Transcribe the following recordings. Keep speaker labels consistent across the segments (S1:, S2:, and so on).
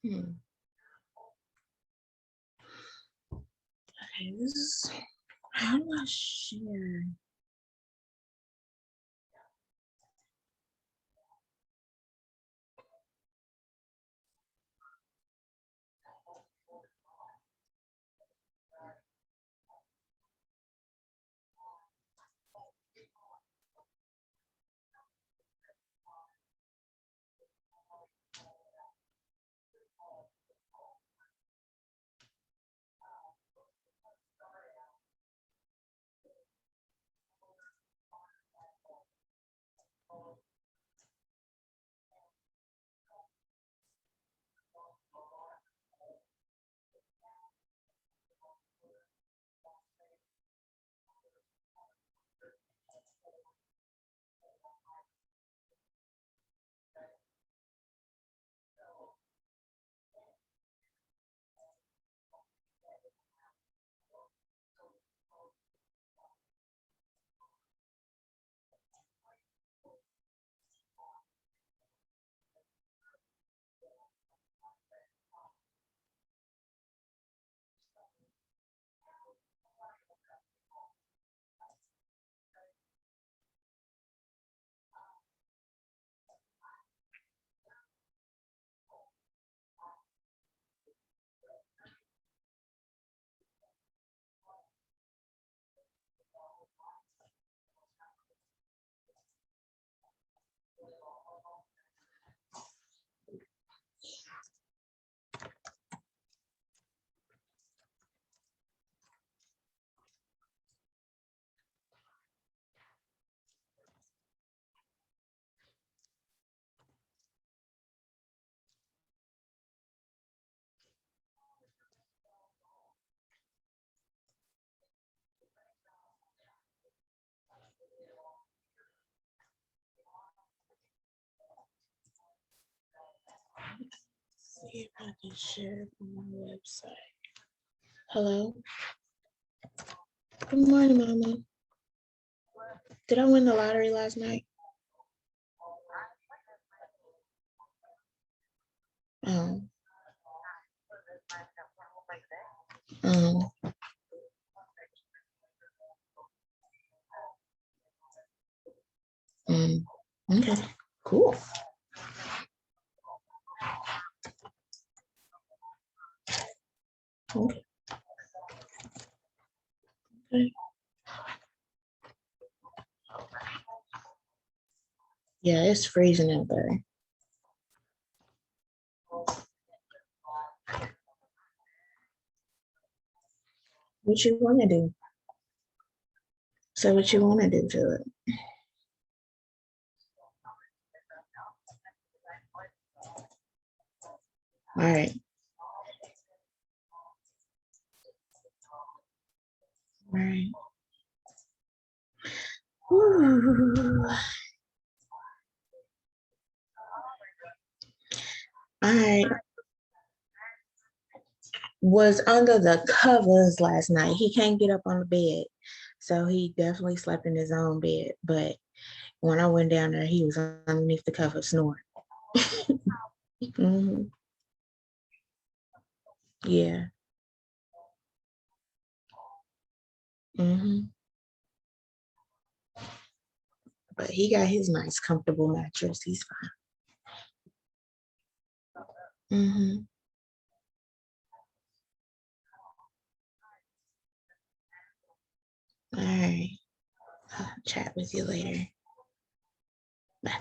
S1: Hmm. Okay, this is how do I share? See if I can share it on my website. Hello. Good morning, Mama. Did I win the lottery last night? Um. Um. Okay. Cool. Okay. Okay. Yeah, it's freezing out there. What you want to do? So what you want to do to it? All right. All right. Ooh. All right. Was under the covers last night. He can't get up on the bed. So he definitely slept in his own bed. But when I went down there, he was underneath the cover snoring. Hmm. Yeah. Hmm. But he got his nice, comfortable mattress. He's fine. Hmm. All right. I'll chat with you later. Bye.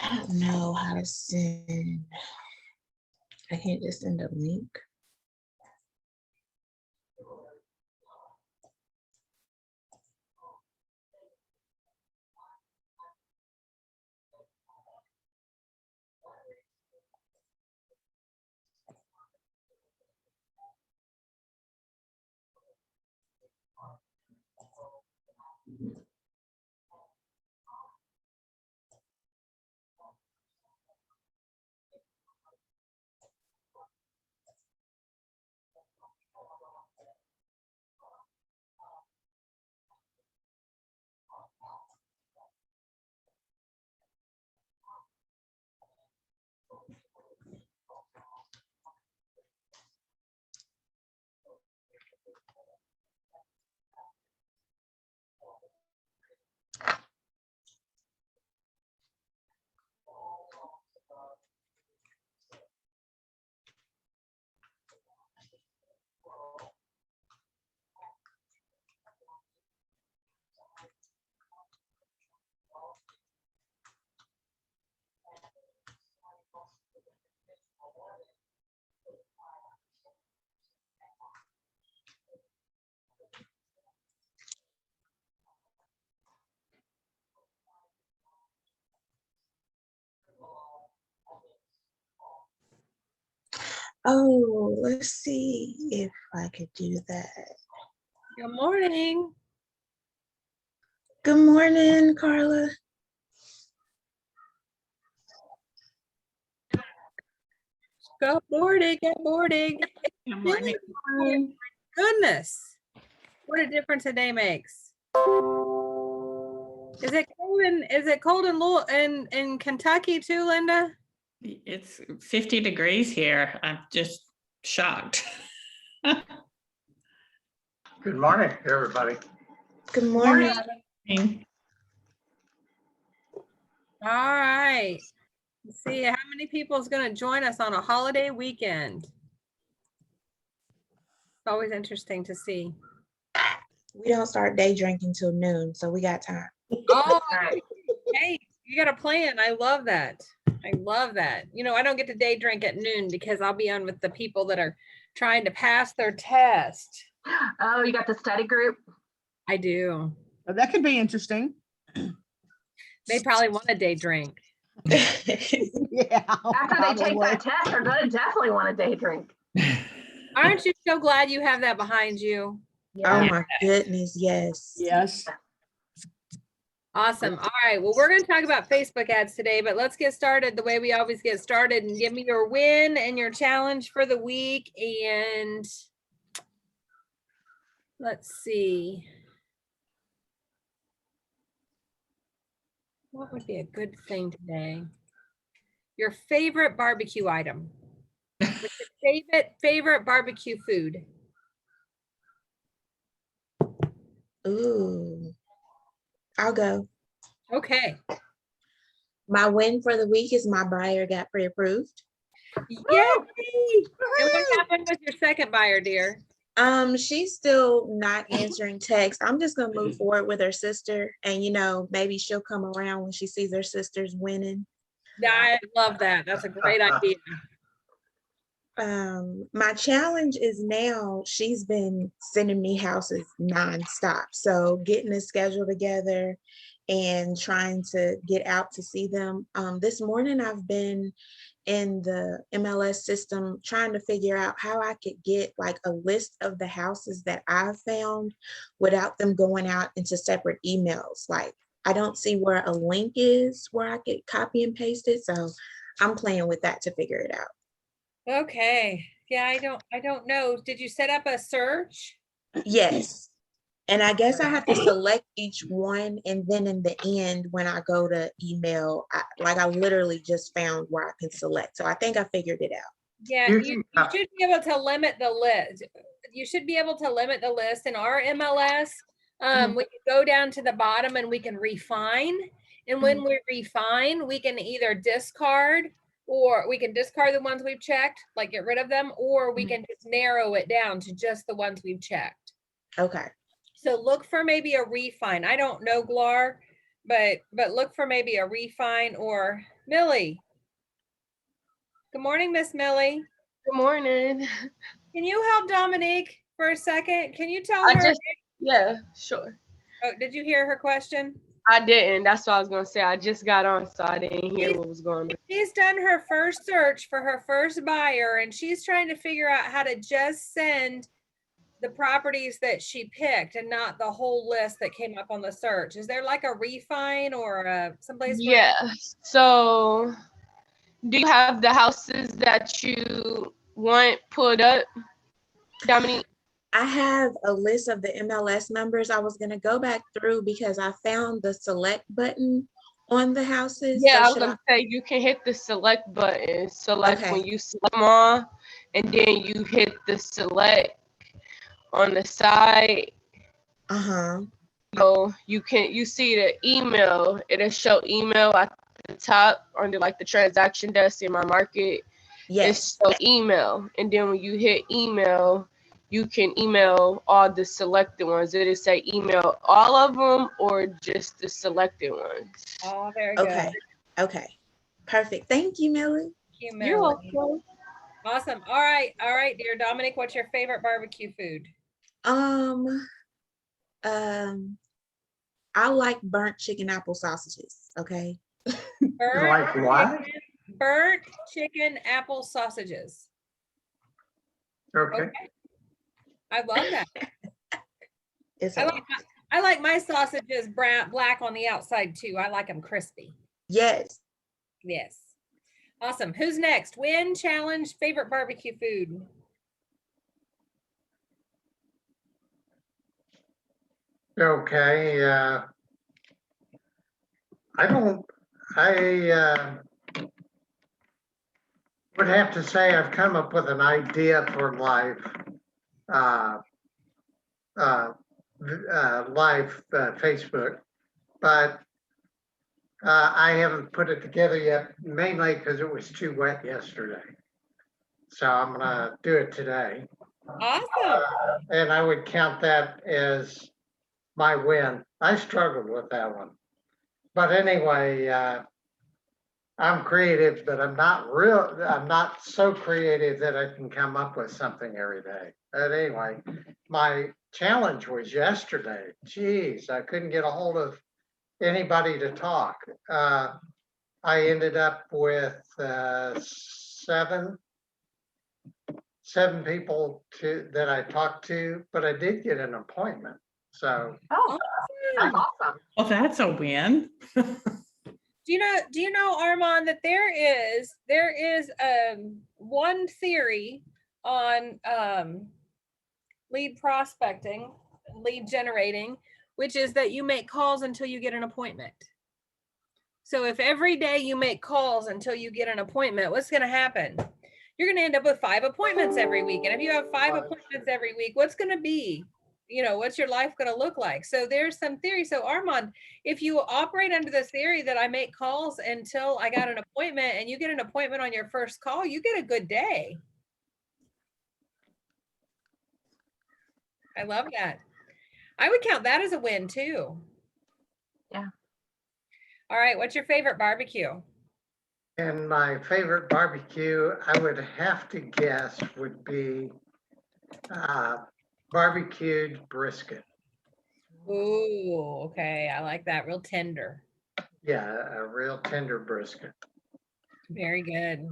S1: I don't know how to send I can't just send a link. Oh, let's see if I could do that.
S2: Good morning.
S1: Good morning, Carla.
S2: Good morning. Good morning.
S3: Good morning.
S2: Goodness. What a difference a day makes. Is it cold in Kentucky too, Linda?
S3: It's 50 degrees here. I'm just shocked.
S4: Good morning, everybody.
S1: Good morning.
S2: All right. Let's see how many people is going to join us on a holiday weekend. It's always interesting to see.
S1: We don't start day drinking till noon, so we got time.
S2: Oh, hey, you got a plan. I love that. I love that. You know, I don't get to day drink at noon because I'll be on with the people that are trying to pass their test.
S5: Oh, you got the study group?
S2: I do.
S6: Oh, that could be interesting.
S2: They probably want a day drink.
S6: Yeah.
S5: After they take that test, they're going to definitely want a day drink.
S2: Aren't you so glad you have that behind you?
S1: Oh my goodness, yes.
S6: Yes.
S2: Awesome. All right. Well, we're going to talk about Facebook ads today, but let's get started the way we always get started and give me your win and your challenge for the week. And let's see. What would be a good thing today? Your favorite barbecue item. What's your favorite barbecue food?
S1: Ooh, I'll go.
S2: Okay.
S1: My win for the week is my buyer got pre-approved.
S2: Yay! And what happened with your second buyer, dear?
S1: She's still not answering texts. I'm just gonna move forward with her sister, and maybe she'll come around when she sees her sister's winning.
S2: I love that. That's a great idea.
S1: My challenge is now she's been sending me houses nonstop. So getting a schedule together and trying to get out to see them. This morning I've been in the MLS system trying to figure out how I could get like a list of the houses that I've found without them going out into separate emails. Like I don't see where a link is where I could copy and paste it. So I'm playing with that to figure it out.
S2: Okay. Yeah, I don't know. Did you set up a search?
S1: Yes. And I guess I have to select each one. And then in the end, when I go to email, I literally just found where I can select. So I think I figured it out.
S2: Yeah, you should be able to limit the list. You should be able to limit the list in our MLS. We can go down to the bottom and we can refine. And when we refine, we can either discard or we can discard the ones we've checked, like get rid of them, or we can just narrow it down to just the ones we've checked.
S1: Okay.
S2: So look for maybe a refine. I don't know, Glar, but look for maybe a refine or Millie. Good morning, Miss Millie.
S7: Good morning.
S2: Can you help Dominique for a second? Can you tell
S7: I
S2: her?
S7: just, yeah, sure.
S2: Oh, did you hear her question?
S7: I didn't. That's what I was gonna say. I just got on, so I didn't hear what was going on.
S2: She's done her first search for her first buyer, and she's trying to figure out how to just send the properties that she picked and not the whole list that came up on the search. Is there like a refine or someplace? where-
S7: Yeah. So, do you have the houses that you want put up, Dominique?
S1: I have a list of the MLS numbers. I was gonna go back through because I found the select button on the houses.
S7: Yeah,
S1: So
S7: I was
S1: should
S7: gonna say you can hit the select button. So, like
S1: Okay.
S7: when you select them all, and then you hit the select on the side.
S1: Uh-huh.
S7: So you see the email. It'll show email at the top under like the transaction desk in my market.
S1: Yes.
S7: It's so email, and then when you hit email, you can email all the selected ones. It'll say email all of them or just the selected ones.
S2: Oh, very good.
S1: Okay. Okay. Perfect. Thank you, Millie.
S2: Thank you,
S7: You're
S2: Melanie.
S7: welcome.
S2: Awesome. All right, dear Dominic, what's your favorite barbecue food?
S1: I like burnt chicken apple sausages. Okay.
S4: like what?
S2: Burnt chicken apple sausages.
S4: Okay.
S2: I love that.
S1: It's
S2: I
S1: a
S2: like
S1: lot.
S2: I like my sausages black on the outside too. I like them crispy.
S1: Yes.
S2: Yes. Awesome. Who's next? Win challenge favorite barbecue food.
S4: Okay, I would have to say I've come up with an idea for live Facebook, but I haven't put it together yet, mainly because it was too wet yesterday. So I'm gonna do it today.
S2: Awesome.
S4: And I would count that as my win. I struggled with that one. But anyway, I'm creative, but I'm not so creative that I can come up with something every day. But anyway, my challenge was yesterday. Geez, I couldn't get a hold of anybody to talk. I ended up with seven people that I talked to, but I did get an appointment. So
S5: Oh, that's awesome.
S3: Well, that's a win.
S2: Do you know, Armand, that there is one theory on lead prospecting, lead generating, which is that you make calls until you get an appointment. So if every day you make calls until you get an appointment, what's going to happen? You're going to end up with 5 appointments every week. And if you have 5 appointments every week, what's going to be? What's your life going to look like? So there's some theory. So Armand, if you operate under the theory that I make calls until I got an appointment and you get an appointment on your first call, you get a good day. I love that. I would count that as a win too.
S5: Yeah.
S2: All right. What's your favorite barbecue?
S4: and my favorite barbecue, I would have to guess, would be barbecued brisket.
S2: Ooh, okay. I like that. Real tender.
S4: Yeah, a real tender brisket.
S2: Very good.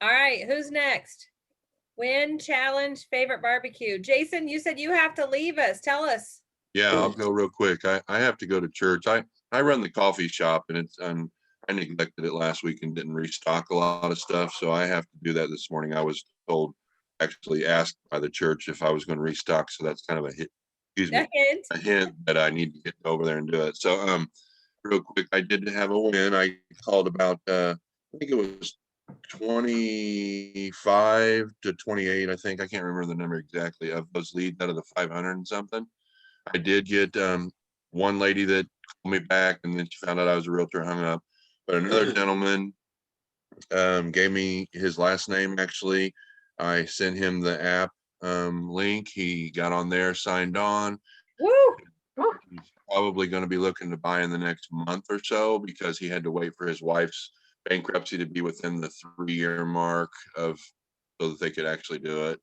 S2: All right. Who's next? Win, challenge, favorite barbecue. Jason, you said you have to leave us. Tell us.
S8: Yeah, I'll go real quick. I have to go to church. I run the coffee shop and I neglected it last week and didn't restock a lot of stuff. So I have to do that this morning. I was told, actually asked by the church if I was going to restock. So that's kind of a hit, a hint that I need to get over there and do it. So real quick, I did have a win. I called about I think it was 25 to 28. I think I can't remember the number exactly of those leads out of the 500 and something. I did get one lady that called me back and then she found out I was a realtor, hung up. But another gentleman gave me his last name. Actually, I sent him the app link. He got on there, signed on.
S2: Woo!
S8: He's probably going to be looking to buy in the next month or so because he had to wait for his wife's bankruptcy to be within the 3-year mark of, so that they could actually do it.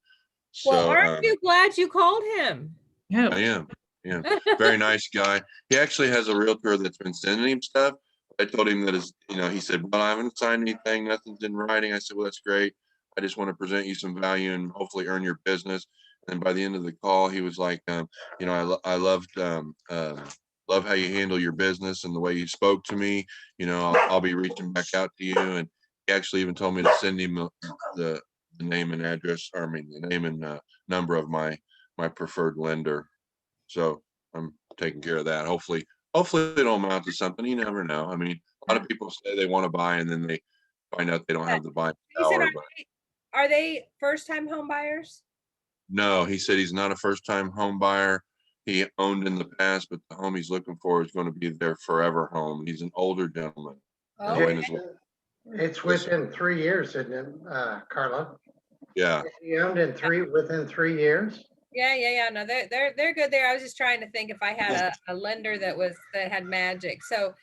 S2: Well,
S8: So
S2: aren't you glad you called him?
S3: Yeah.
S8: I am. Yeah, very nice guy. He actually has a realtor that's been sending him stuff. I told him that he said, well, I haven't signed anything, nothing's in writing. I said, well, that's great. I just want to present you some value and hopefully earn your business. And by the end of the call, he was like, I loved love how you handle your business and the way you spoke to me. I'll be reaching back out to you. And he actually even told me to send him the name and address, or I mean, the name and number of my preferred lender. So I'm taking care of that. Hopefully it'll amount to something. You never know. I mean, a lot of people say they want to buy and then they find out they don't have the buying
S2: Jason,
S8: power.
S2: are they first-time home buyers?
S8: No, he said he's not a first-time home buyer. He owned in the past, but the home he's looking for is going to be their forever home. He's an older gentleman.
S2: Oh,
S8: And his wife-
S4: It's within 3 years, isn't it, Carla?
S8: Yeah,
S4: He owned within 3 years?
S2: yeah. No, they're good there. I was just trying to think if I had a lender that had magic. So,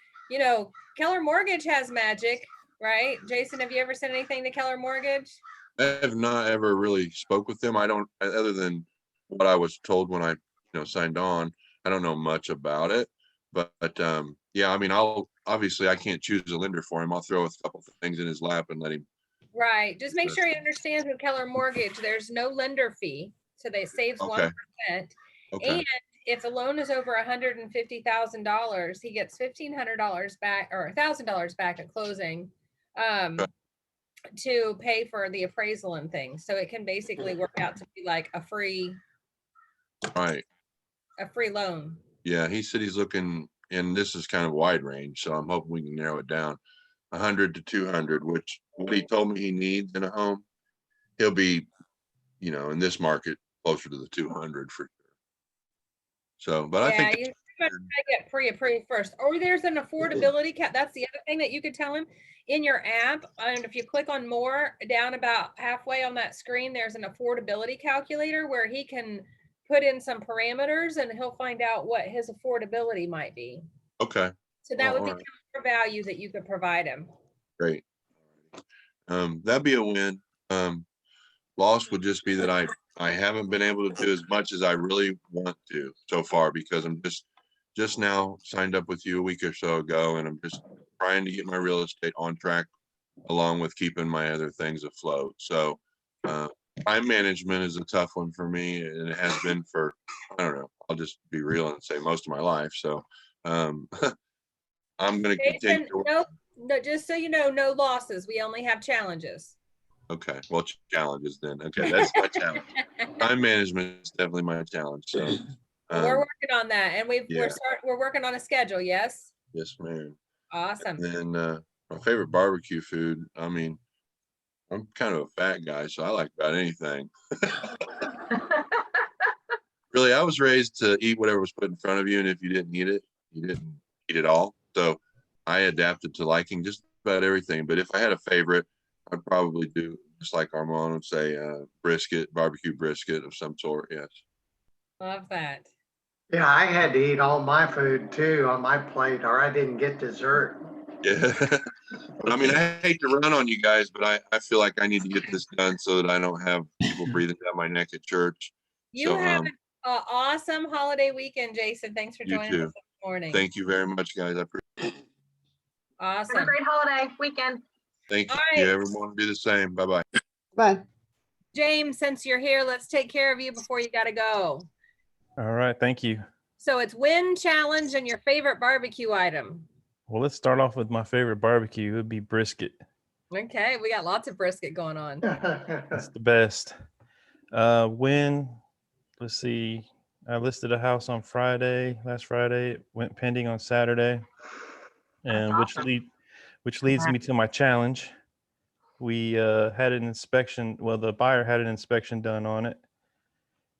S2: Keller Mortgage has magic, right? Jason, have you ever sent anything to Keller Mortgage?
S8: I have not ever really spoke with them. I don't, other than what I was told when I, signed on, I don't know much about it. But yeah, I mean, obviously I can't choose a lender for him. I'll throw a couple of things in his lap and let him.
S2: Right. Just make sure he understands with Keller Mortgage, there's no lender fee. So they saves 1%.
S8: Okay.
S2: And if the loan is over $150,000, he gets $1,500 back or $1,000 back at closing to pay for the appraisal and things. So it can basically work out to be like a free loan.
S8: Yeah, he said he's looking, and this is kind of wide range, so I'm hoping we can narrow it down. 100 to 200, which what he told me he needs in a home, he'll be, in this market closer to the 200 for sure. So, but I think
S2: you gotta get pre-approved first. Or there's an affordability cap. That's the other thing that you could tell him in your app. And if you click on more, down about halfway on that screen, there's an affordability calculator where he can put in some parameters and he'll find out what his affordability might be.
S8: okay,
S2: So that would be
S8: Alright.
S2: more value that you could provide him.
S8: great. That'd be a win. Loss would just be that I haven't been able to do as much as I really want to so far because I'm just now signed up with you a week or so ago, and I'm just trying to get my real estate on track along with keeping my other things afloat. So time management is a tough one for me, and it has been for, I don't know, I'll just be real and say most of my life. So I'm going to continue.
S2: Jason, no, just so you know, no losses. We only have challenges.
S8: Okay, well, challenges then. Okay, that's my challenge. Time management is definitely my challenge. So
S2: We're working on that, and
S8: yeah.
S2: we're working on a schedule. Yes.
S8: Yes, ma'am.
S2: Awesome.
S8: And my favorite barbecue food. I mean, I'm kind of a fat guy, so I like about anything. Really, I was raised to eat whatever was put in front of you, and if you didn't eat it, you didn't eat it all. So I adapted to liking just about everything. But if I had a favorite, I'd probably do just like Armand would say, barbecue brisket of some sort. Yes.
S2: Love that.
S4: Yeah, I had to eat all my food too on my plate, or I didn't get dessert.
S8: Yeah. But I mean, I hate to run on you guys, but I feel like I need to get this done so that I don't have people breathing down my neck at church.
S2: You
S8: So,
S2: have an awesome holiday weekend, Jason. Thanks for
S8: You
S2: joining
S8: too.
S2: us this morning.
S8: Thank you very much, guys. I appreciate it.
S5: Have a
S2: Awesome.
S5: great holiday weekend.
S8: Thank
S2: All
S8: you.
S2: right.
S8: Everyone do the same. Bye-bye.
S6: Bye.
S2: James, since you're here, let's take care of you before you got to go.
S9: All right, thank you.
S2: So it's win challenge and your favorite barbecue item.
S9: Well, let's start off with my favorite barbecue. It would be brisket.
S2: Okay, we got lots of brisket going on.
S9: It's the best. Win, let's see. I listed a house on last Friday. It went pending on Saturday, and
S5: That's awesome.
S9: which leads me to my challenge. We had an inspection. Well, the buyer had an inspection done on it,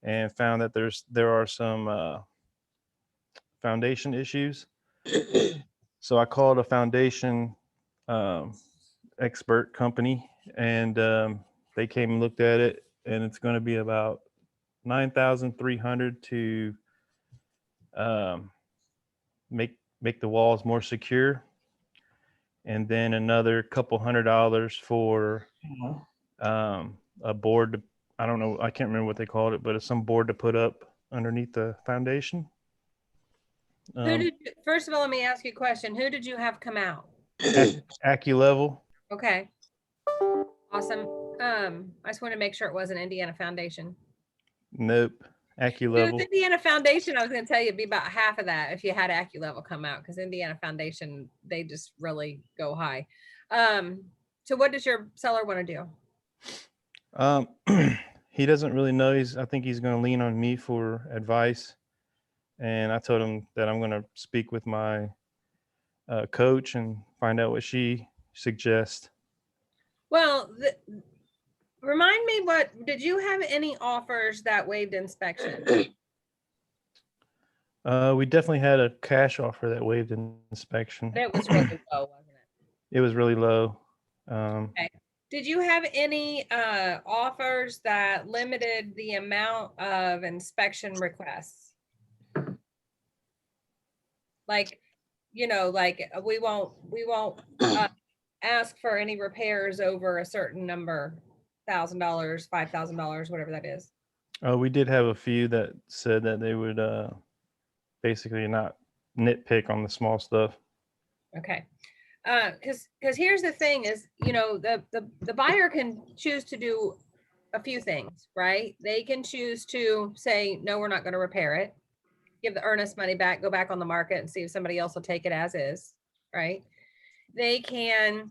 S9: and found that there are some foundation issues. So I called a foundation expert company, and they came and looked at it, and it's going to be about $9,300 to make the walls more secure. and then another couple $100 for a board. I don't know. I can't remember what they called it, but it's some board to put up underneath the foundation.
S2: First of all, let me ask you a question. Who did you have come out?
S9: AccuLevel.
S2: Okay. Awesome. I just want to make sure it wasn't Indiana Foundation.
S9: Nope.
S2: If it
S9: AccuLevel.
S2: was Indiana Foundation, I was going to tell you it'd be about half of that if you had AccuLevel come out, because Indiana Foundation, they just really go high. So what does your seller want to do?
S9: He doesn't really know. I think he's going to lean on me for advice. And I told him that I'm going to speak with my coach and find out what she suggests.
S2: Well, remind me, did you have any offers that waived inspection?
S9: We definitely had a cash offer that waived inspection.
S2: It was really low, wasn't it?
S9: It was really low.
S2: Okay. Did you have any offers that limited the amount of inspection requests? Like, like we won't ask for any repairs over a certain number, $1,000, $5,000, whatever that is.
S9: We did have a few that said that they would basically not nitpick on the small stuff.
S2: Okay. Because here's the thing is, the buyer can choose to do a few things, right? They can choose to say, no, we're not going to repair it. Give the earnest money back, go back on the market and see if somebody else will take it as is, right? They can,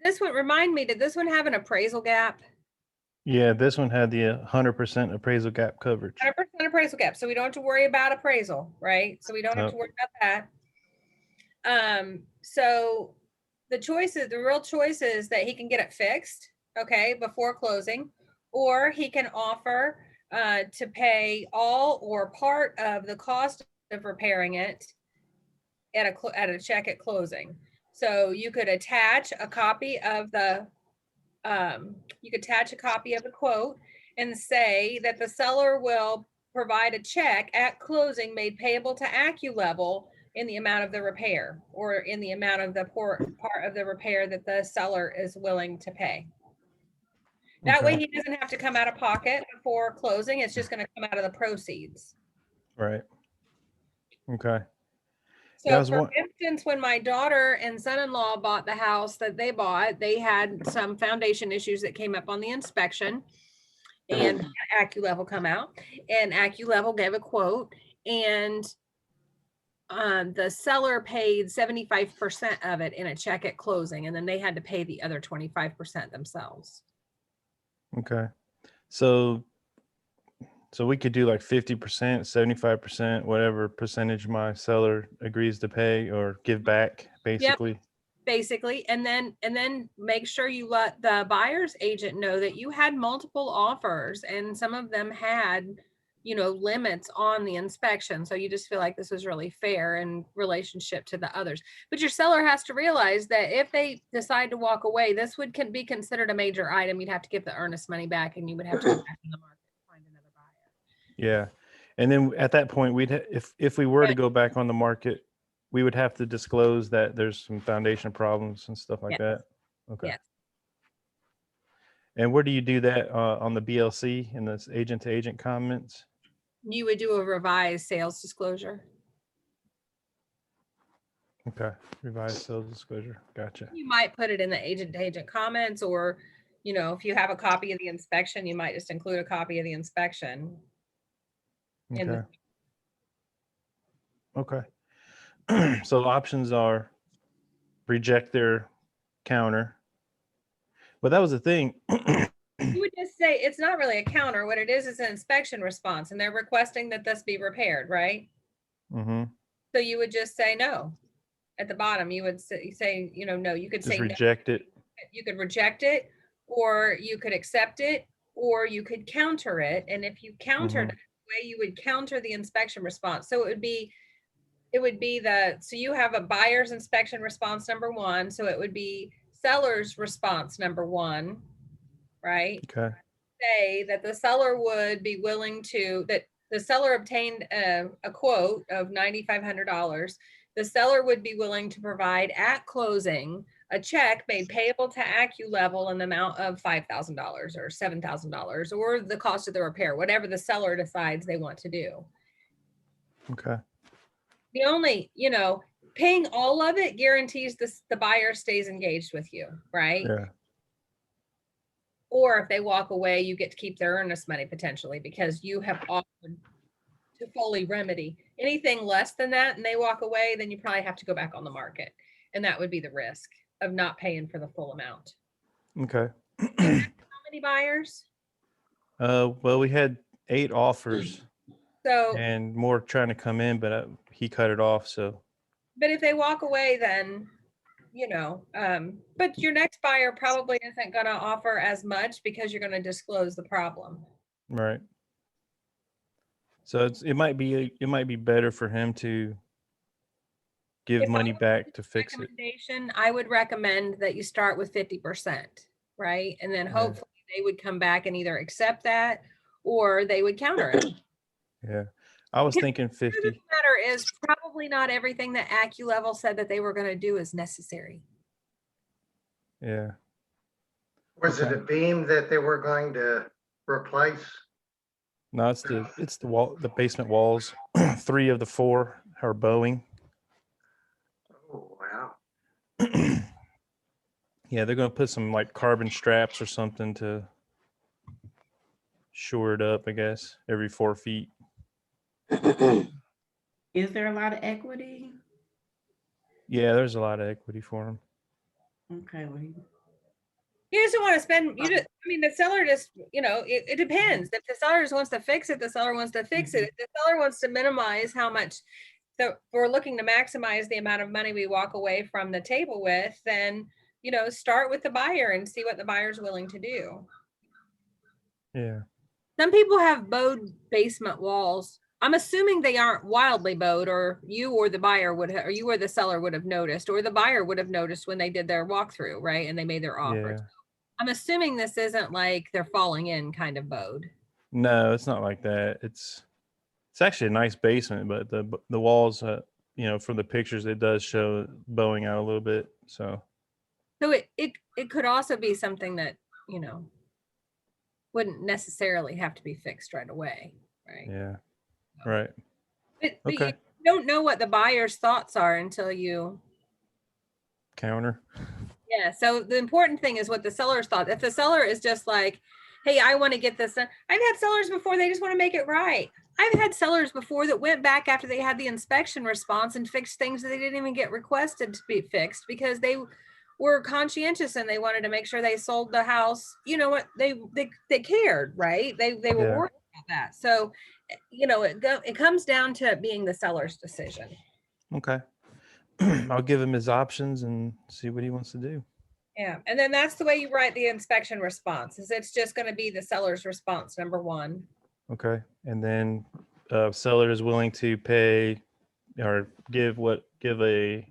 S2: this one, remind me, did this one have an appraisal gap?
S9: Yeah, this one had the 100% appraisal gap coverage.
S2: 100% appraisal gap. So we don't have to worry about appraisal, right? So we don't have to worry about that. So the real choice is that he can get it fixed, okay, before closing, or he can offer to pay all or part of the cost of repairing it at a check at closing. So you could attach a copy of the quote and say that the seller will provide a check at closing made payable to AccuLevel in the amount of the repair, or in the amount of the part of the repair that the seller is willing to pay. That way he doesn't have to come out of pocket before closing. It's just going to come out of the proceeds.
S9: Right. Okay.
S2: So for instance, when my daughter and son-in-law bought the house that they bought, they had some foundation issues that came up on the inspection, and AccuLevel come out, and AccuLevel gave a quote, and the seller paid 75% of it in a check at closing, and then they had to pay the other 25% themselves.
S9: Okay. So we could do like 50%, 75%, whatever percentage my seller agrees to pay or give back, basically.
S2: Yep. Basically, and then make sure you let the buyer's agent know that you had multiple offers, and some of them had, limits on the inspection. So you just feel like this was really fair in relationship to the others. But your seller has to realize that if they decide to walk away, this can be considered a major item. You'd have to give the earnest money back, and you would have to go back in the market to find another buyer.
S9: Yeah. And then at that point, if we were to go back on the market, we would have to disclose that there's some foundation problems and stuff like that. Okay.
S2: Yes.
S9: And where do you do that on the BLC in this agent to agent comments?
S2: You would do a revised sales disclosure.
S9: Okay. Revised sales disclosure. Gotcha.
S2: You might put it in the agent to agent comments, or, if you have a copy of the inspection, you might just include a copy of the inspection.
S9: Okay. So options are reject their counter. But that was the thing.
S2: You would just say it's not really a counter. What it is an inspection response, and they're requesting that this be repaired, right?
S9: Mm-hmm.
S2: So you would just say no. At the bottom, you would say, no. You could
S9: Just
S2: say
S9: reject it.
S2: You could reject it, or you could accept it, or you could counter it. And if you countered it, the way you would counter the inspection response. So it would be so you have a buyer's inspection response number 1. So it would be seller's response number 1, right?
S9: Okay.
S2: Say that the seller would be willing to, that the seller obtained a quote of $9,500. The seller would be willing to provide at closing a check made payable to AccuLevel in the amount of $5,000 or $7,000 or the cost of the repair, whatever the seller decides they want to do.
S9: Okay.
S2: The only, paying all of it guarantees the buyer stays engaged with you, right?
S9: Yeah.
S2: Or if they walk away, you get to keep their earnest money potentially because you have offered to fully remedy. Anything less than that and they walk away, then you probably have to go back on the market. And that would be the risk of not paying for the full amount.
S9: Okay.
S2: How many buyers?
S9: Well, we had 8 offers
S2: So,
S9: and more trying to come in, but he cut it off. So,
S2: but if they walk away, then, but your next buyer probably isn't going to offer as much because you're going to disclose the problem.
S9: right. So it might be better for him to give
S2: If I
S9: money
S2: were
S9: back to fix it.
S2: Recommendation, I would recommend that you start with 50%, right? And then hopefully they would come back and either accept that or they would counter it.
S9: Yeah. I was thinking
S2: The truth of
S9: 50.
S2: the matter is probably not everything that AccuLevel said that they were going to do is necessary.
S9: Yeah.
S4: Was it a beam that they were going to replace?
S9: No, it's the wall, the basement walls. 3 of the 4 are bowing.
S4: Oh, wow.
S9: Yeah, they're gonna put some like carbon straps or something to shore it up, I guess, every 4 feet.
S10: Is there a lot of equity?
S9: Yeah, there's a lot of equity for them.
S10: Okay, well,
S2: You just don't want to spend, the seller just, it depends. If the seller just wants to fix it, the seller wants to fix it. If the seller wants to minimize how much, so we're looking to maximize the amount of money we walk away from the table with, then, start with the buyer and see what the buyer's willing to do.
S9: Yeah.
S2: Some people have bowed basement walls. I'm assuming they aren't wildly bowed, or you or the buyer would, or you or the seller would have noticed, or the buyer would have noticed when they did their walkthrough, right? And they made their offer.
S9: Yeah.
S2: I'm assuming this isn't like they're falling in kind of bowed.
S9: No, it's not like that. It's actually a nice basement, but the walls, from the pictures, it does show bowing out a little bit. So
S2: it could also be something that, wouldn't necessarily have to be fixed right away, right?
S9: yeah, right.
S2: But
S9: Okay.
S2: you don't know what the buyer's thoughts are until you.
S9: Counter.
S2: Yeah. So the important thing is what the seller's thought. If the seller is just like, hey, I want to get this done. I've had sellers before, they just want to make it right. I've had sellers before that went back after they had the inspection response and fixed things that they didn't even get requested to be fixed because they were conscientious and they wanted to make sure they sold the house. You know what? They cared, right? They were
S9: Yeah.
S2: worried about that. So, it comes down to it being the seller's decision.
S9: Okay. I'll give him his options and see what he wants to do.
S2: Yeah. And then that's the way you write the inspection response, is it's just going to be the seller's response, number 1.
S9: Okay. And then seller is willing to pay or give a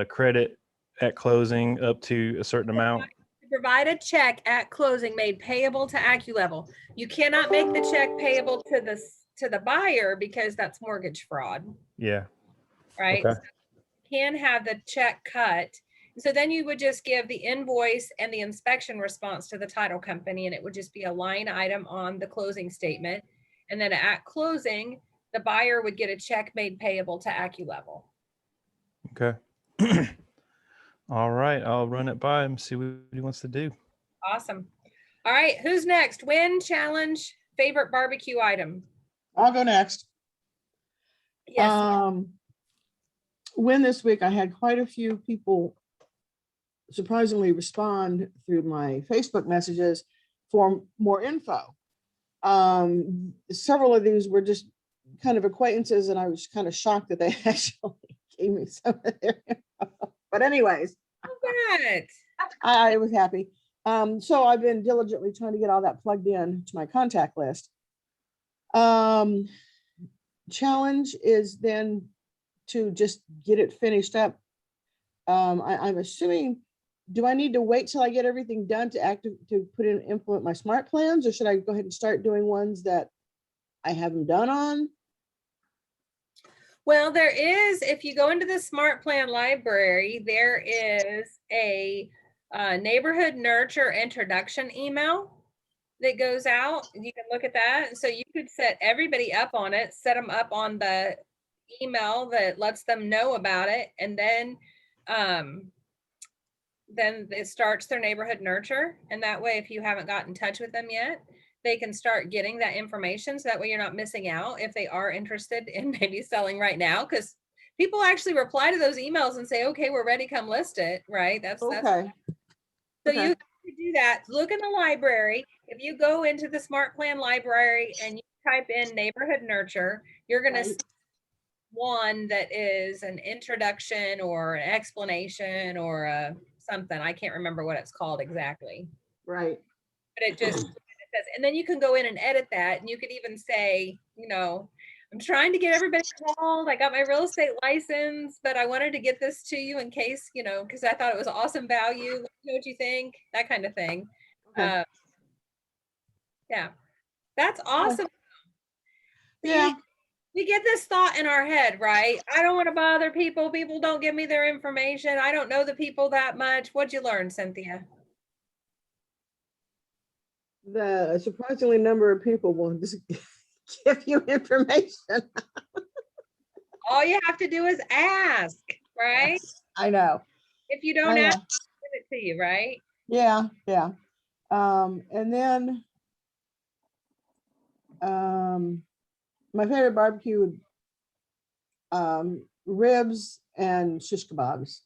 S9: credit at closing up to a certain amount.
S2: Provide a check at closing made payable to AccuLevel. You cannot make the check payable to the buyer because that's mortgage fraud,
S9: Yeah.
S2: right?
S9: Okay.
S2: So you can have the check cut. So then you would just give the invoice and the inspection response to the title company, and it would just be a line item on the closing statement. And then at closing, the buyer would get a check made payable to AccuLevel.
S9: Okay. All right. I'll run it by him, see what he wants to do.
S2: Awesome. All right. Who's next? Win challenge, favorite barbecue item.
S6: I'll go next.
S2: Yes.
S6: When this week I had quite a few people surprisingly respond through my Facebook messages for more info. Several of these were just kind of acquaintances, and I was kind of shocked that they actually gave me some of their info. But anyways,
S2: Good.
S6: I was happy. So I've been diligently trying to get all that plugged in to my contact list. Challenge is then to just get it finished up. I'm assuming, do I need to wait till I get everything done to implement my smart plans, or should I go ahead and start doing ones that I have them done on?
S2: Well, there is, if you go into the Smart Plan library, there is a neighborhood nurture introduction email that goes out. You can look at that. So you could set everybody up on it, set them up on the email that lets them know about it. And then it starts their neighborhood nurture. And that way, if you haven't got in touch with them yet, they can start getting that information. So that way you're not missing out if they are interested in maybe selling right now. Because people actually reply to those emails and say, okay, we're ready, come list it, right? That's
S6: Okay.
S2: so
S6: Okay.
S2: you can do that. Look in the library. If you go into the Smart Plan library and you type in neighborhood nurture, you're going to see one that is an introduction or an explanation or something. I can't remember what it's called exactly.
S6: Right.
S2: But it just says, and then you can go in and edit that. And you could even say, you know, I'm trying to get everybody called. I got my real estate license, but I wanted to get this to you in case, you know, because I thought it was awesome value. Let me know what you think, that kind of thing.
S6: Okay.
S2: Yeah, that's awesome.
S6: Yeah.
S2: We get this thought in our head, right? I don't want to bother people. People don't give me their information. I don't know the people that much. What'd you learn, Cynthia?
S6: The surprisingly number of people will just give you information.
S2: All you have to do is ask, right?
S6: I know.
S2: If you don't
S6: I know.
S2: ask, give it to you, right?
S6: Yeah, yeah. And then my favorite barbecue, ribs and shish kebabs.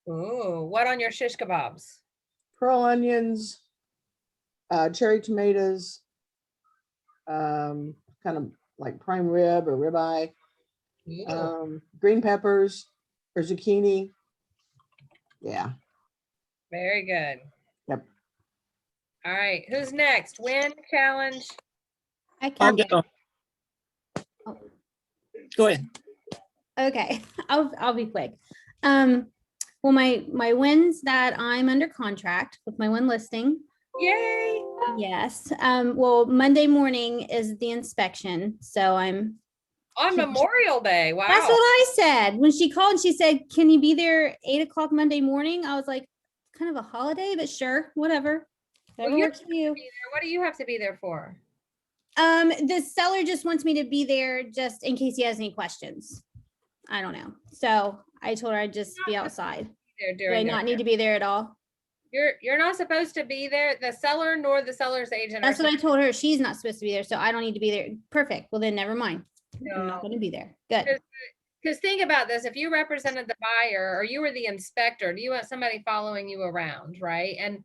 S2: Ooh, what on your shish kebabs?
S6: Pearl onions, cherry tomatoes, kind of like prime rib or ribeye, green peppers or zucchini. Yeah.
S2: Very good.
S6: Yep.
S2: All right, who's next? Win challenge.
S11: I
S12: I'll
S11: can.
S12: go.
S11: Oh.
S12: Go ahead.
S11: Okay, I'll be quick. Well, my wins that I'm under contract with my one listing.
S2: Yay!
S11: Yes. Well, Monday morning is the inspection, so I'm
S2: On Memorial Day. Wow.
S11: That's what I said. When she called, she said, can you be there 8 o'clock Monday morning? I was like, kind of a holiday, but sure, whatever.
S2: Well,
S11: Whatever
S2: you
S11: works
S2: have
S11: for
S2: to
S11: you.
S2: be there. What do you have to be there for?
S11: The seller just wants me to be there just in case he has any questions. I don't know. So I told her I'd just be outside.
S2: There
S11: Do I
S2: during
S11: not need to be there at all?
S2: You're not supposed to be there. The seller nor the seller's agent.
S11: That's what I told her. She's not supposed to be there, so I don't need to be there. Perfect. Well, then never mind. I'm
S2: No.
S11: not going to be there. Good.
S2: Because think about this, if you represented the buyer or you were the inspector, do you want somebody following you around, right? And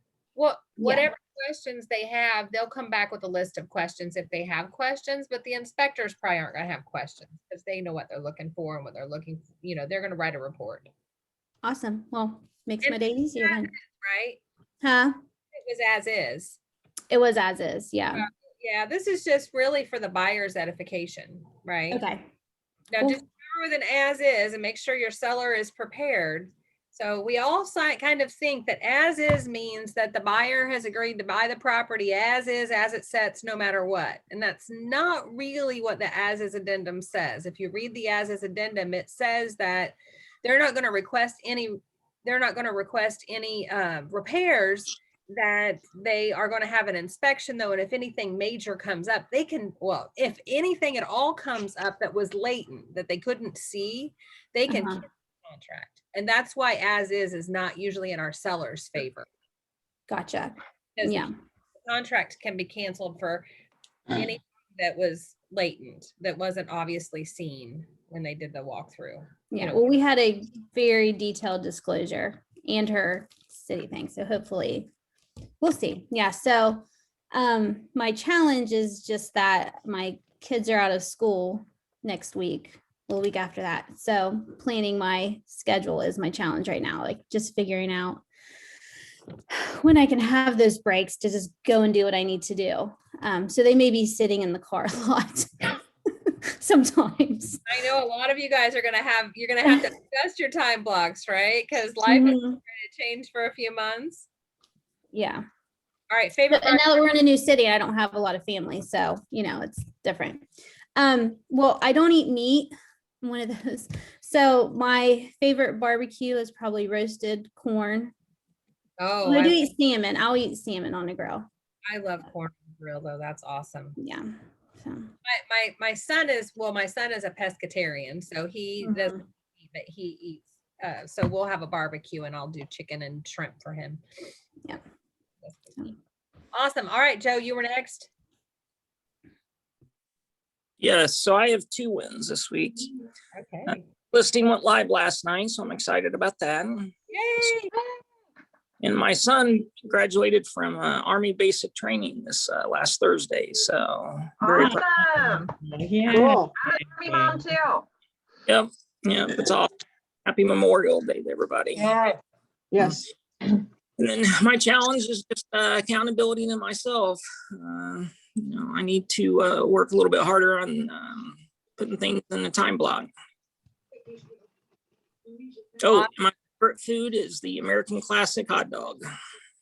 S2: whatever questions they have, they'll come back with a list of questions if they have questions, but the inspectors probably aren't gonna have questions because they know what they're looking for and what they're looking, you know, they're gonna write a report.
S11: Awesome. Well, makes
S2: And
S11: my day easier then.
S2: Right?
S11: Huh?
S2: It was as is.
S11: It was as is. Yeah.
S2: Yeah, this is just really for the buyer's edification, right?
S11: Okay.
S2: Now
S11: Cool.
S2: just remember with an as is and make sure your seller is prepared. So we all kind of think that as is means that the buyer has agreed to buy the property as is, as it sets, no matter what. And that's not really what the as is addendum says. If you read the as is addendum, it says that they're not going to request any repairs, that they are going to have an inspection though. And if anything major comes up, they can, well, if anything at all comes up that was latent that they couldn't see, they can cancel the contract. And that's why as is not usually in our seller's favor.
S11: Gotcha.
S2: Because
S11: Yeah.
S2: the contract can be canceled for anything that was latent, that wasn't obviously seen when they did the walkthrough.
S11: Yeah.
S2: You know,
S11: Well, we had a very detailed disclosure and her city thing. So hopefully we'll see. Yeah. So my challenge is just that my kids are out of school next week, the week after that. So planning my schedule is my challenge right now, like just figuring out when I can have those breaks to just go and do what I need to do. So they may be sitting in the car a lot sometimes.
S2: I know a lot of you guys you're going to have to adjust your time blocks, right? Because life is going to change for a few months.
S11: Yeah.
S2: All right. Favorite
S11: And now that we're in a new city, I don't have a lot of family. So, you know, it's different. Well, I don't eat meat. I'm one of those. So my favorite barbecue is probably roasted corn.
S2: Oh,
S11: When I do eat salmon, I'll eat salmon on the grill.
S2: I love corn on the grill though. That's awesome.
S11: Yeah. So
S2: My son is a pescatarian, so he doesn't eat, but he eats. So we'll have a barbecue and I'll do chicken and shrimp for him.
S11: Yeah.
S2: Awesome. All right, Joe, you were next.
S12: Yes, so I have 2 wins this week.
S2: Okay.
S12: Listing went live last night, so I'm excited about that.
S2: Yay.
S12: And my son graduated from Army basic training this last Thursday, so very proud.
S5: Awesome.
S3: Yeah.
S6: Cool.
S5: I'm a Army mom too.
S12: Yep, it's all happy Memorial Day to everybody.
S6: Yes.
S12: And then my challenge is just accountability to myself. I need to work a little bit harder on putting things in the time block. Oh, my favorite food is the American Classic hot dog.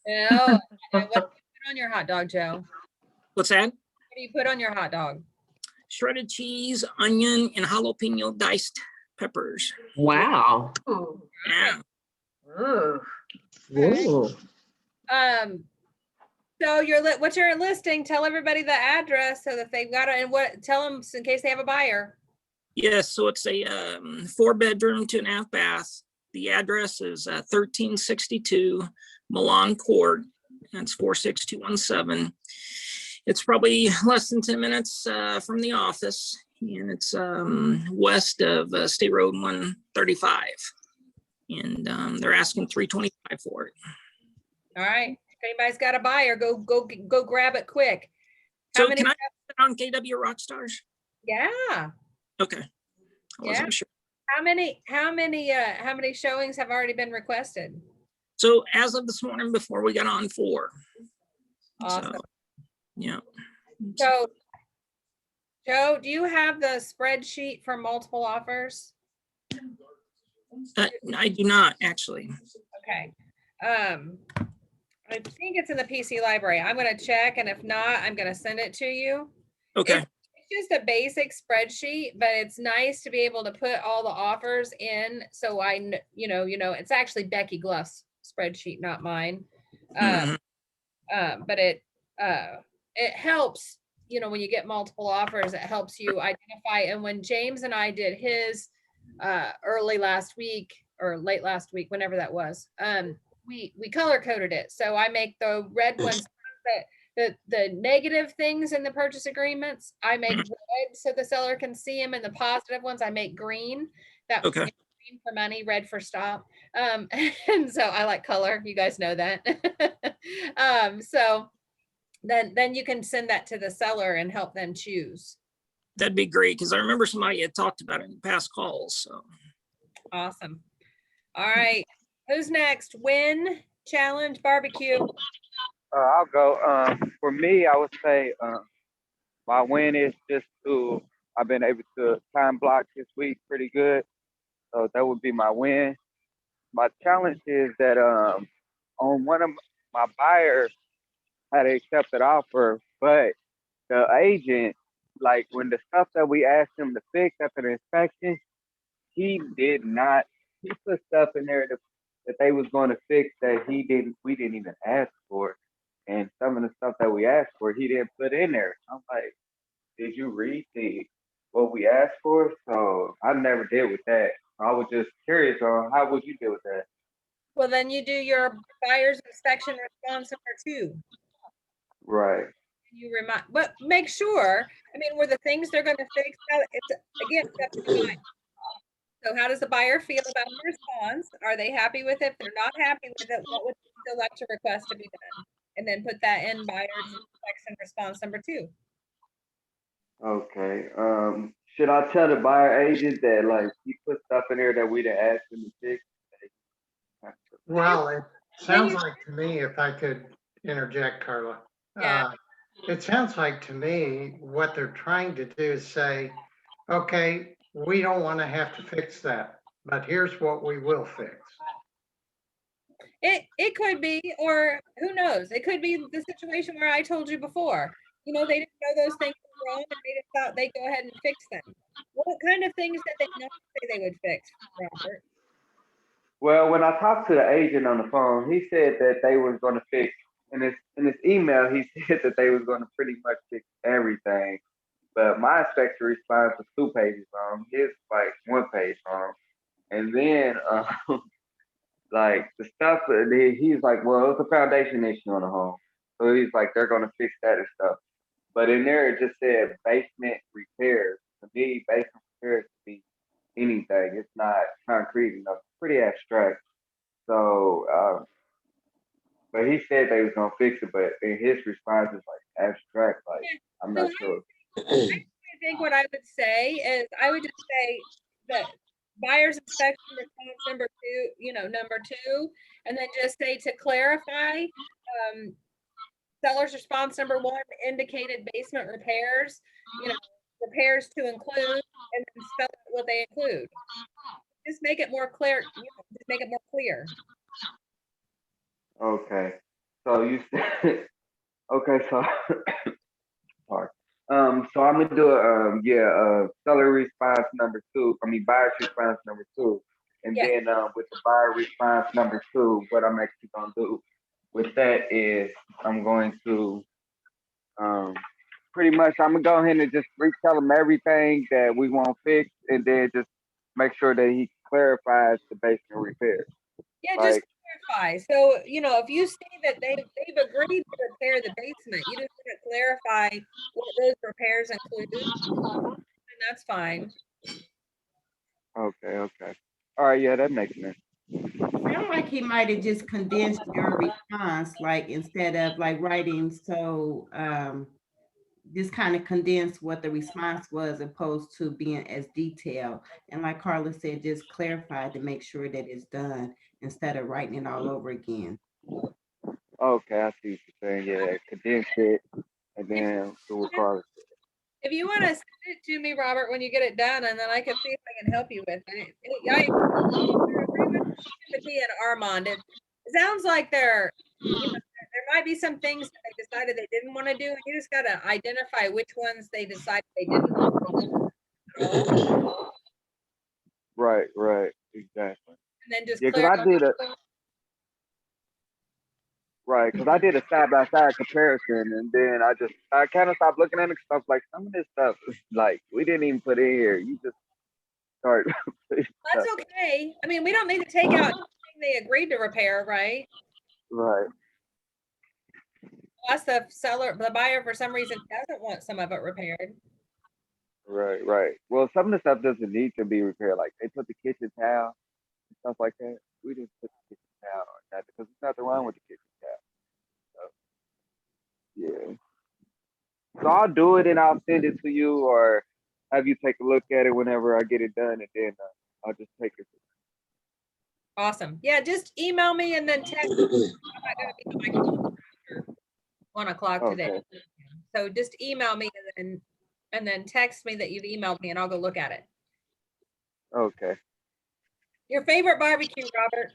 S2: Oh, what do you put on your hot dog, Joe?
S12: What's that?
S2: What do you put on your hot dog?
S12: Shredded cheese, onion, and jalapeno diced peppers.
S10: Wow.
S5: Ooh.
S12: Yeah.
S5: Ooh.
S10: Ooh.
S2: So what's your listing? Tell everybody the address so that they've got it, and tell them in case they have a buyer.
S12: Yes, so it's a 4-bedroom, 2.5 bath. The address is 1362 Milan Court. That's 46217. It's probably less than 10 minutes from the office, and it's west of State Road 135. And they're asking $325 for it.
S2: All right. If anybody's got a buyer, go grab it quick.
S12: So can I put it on KW Rockstars?
S2: Yeah.
S12: Okay. I wasn't sure.
S2: How many showings have already been requested?
S12: So as of this morning, before we got on 4.
S2: Awesome.
S12: So, yeah.
S2: So, Joe, do you have the spreadsheet for multiple offers?
S12: I do not actually.
S2: Okay. I think it's in the PC library. I'm going to check, and if not, I'm going to send it to you.
S12: Okay.
S2: It's just a basic spreadsheet, but it's nice to be able to put all the offers in. So it's actually Becky Gluff's spreadsheet, not mine. But it helps, when you get multiple offers, it helps you identify. And when James and I did his early last week or late last week, whenever that was, we color coded it. So I make the red ones the negative things in the purchase agreements, I make red so the seller can see them, and the positive ones I make green. That
S12: okay.
S2: Green for money, red for stop. And so I like color. You guys know that. So then you can send that to the seller and help them choose.
S12: That'd be great, because I remember somebody had talked about it in past calls. So
S2: awesome. All right. Who's next? Win challenge barbecue.
S13: I'll go. For me, I would say my win is just I've been able to time block this week pretty good. So that would be my win. My challenge is that on one of my buyers had an accepted offer, but the agent, like when the stuff that we asked him to fix after the inspection, he put stuff in there that they was going to fix that we didn't even ask for. And some of the stuff that we asked for, he didn't put in there. I'm like, did you read what we asked for? So I never did with that. I was just curious on how would you deal with that?
S2: Well, then you do your buyer's inspection response number 2.
S13: Right.
S2: You but make sure, were the things they're going to fix, so how does the buyer feel about the response? Are they happy with it? If they're not happy with it, what would you still like to request to be done? And then put that in buyer's inspection response number 2.
S13: Okay. Should I tell the buyer agent that like he put stuff in there that we didn't ask him to fix?
S4: Well, it sounds like to me, if I could interject, Carla.
S2: Yeah.
S4: It sounds like to me what they're trying to do is say, okay, we don't want to have to fix that, but here's what we will fix.
S2: It could be, or who knows? It could be the situation where I told you before. you know, they didn't know those things were wrong and they just thought they'd go ahead and fix them. What kind of things did they not say they would fix, Robert?
S13: Well, when I talked to the agent on the phone, he said that they was going to fix, in his email, he said that they was going to pretty much fix everything. But my inspection response was 2 pages long. His like 1 page long. And then, like the stuff, he's like, well, it's a foundation issue on the home. So he's like, they're going to fix that and stuff. But in there, it just said basement repairs. To me, basement repairs could be anything. It's not concrete enough. It's pretty abstract. So, but he said they was gonna fix it, but in his response is like abstract. Like I'm not sure.
S2: I think what I would say is I would just say that buyer's inspection response number 2, you know, number 2, and then just say to clarify, seller's response number 1 indicated basement repairs, you know, repairs to include, and then spell out what they include. Just make it more clear. You know, just make it more clear.
S13: Okay. So you said okay. So sorry. So I'm gonna do a seller response number 2. I mean buyer's response number 2, and then with the buyer response number 2, what I'm actually gonna do with that is I'm going to pretty much I'm gonna go ahead and just retell him everything that we want fixed, and then just make sure that he clarifies the basement repairs.
S2: Yeah, just clarify. So, you know, if you say that they've agreed to repair the basement, you just want to clarify what those repairs include, and that's fine.
S13: Okay. All right, yeah, that makes sense.
S14: Sound like he might have just condensed your response, like instead of like writing, so just kind of condense what the response was opposed to being as detailed. And like Carla said, just clarify to make sure that it's done instead of writing it all over again.
S13: Okay, I see what you're saying. Yeah, condense it and then do what Carla said.
S2: If you want to send it to me, Robert, when you get it done, and then I can see if I can help you with it. Sympathy and Armand. It sounds like there might be some things that they decided they didn't want to do, and you just got to identify which ones they decided they didn't want to do.
S13: Right, exactly.
S2: And then just
S13: because I did a side-by-side comparison, and then I kind of stopped looking at it stuff like some of this stuff is like we didn't even put in here. You just start.
S2: That's okay. I mean, we don't need to take out anything they agreed to repair, right?
S13: Right.
S2: Unless the buyer for some reason doesn't want some of it repaired.
S13: Right. Well, some of the stuff doesn't need to be repaired. Like they put the kitchen towel and stuff like that. We didn't put the kitchen towel on that because there's nothing wrong with the kitchen towel. So, yeah. So I'll do it and I'll send it to you, or have you take a look at it whenever I get it done, and then I'll just take it.
S2: Awesome. Yeah, just email me and then text me. I'm not going to be on my computer 1 o'clock today.
S13: Okay.
S2: So just email me and then text me that you've emailed me, and I'll go look at it.
S13: Okay.
S2: Your favorite barbecue, Robert?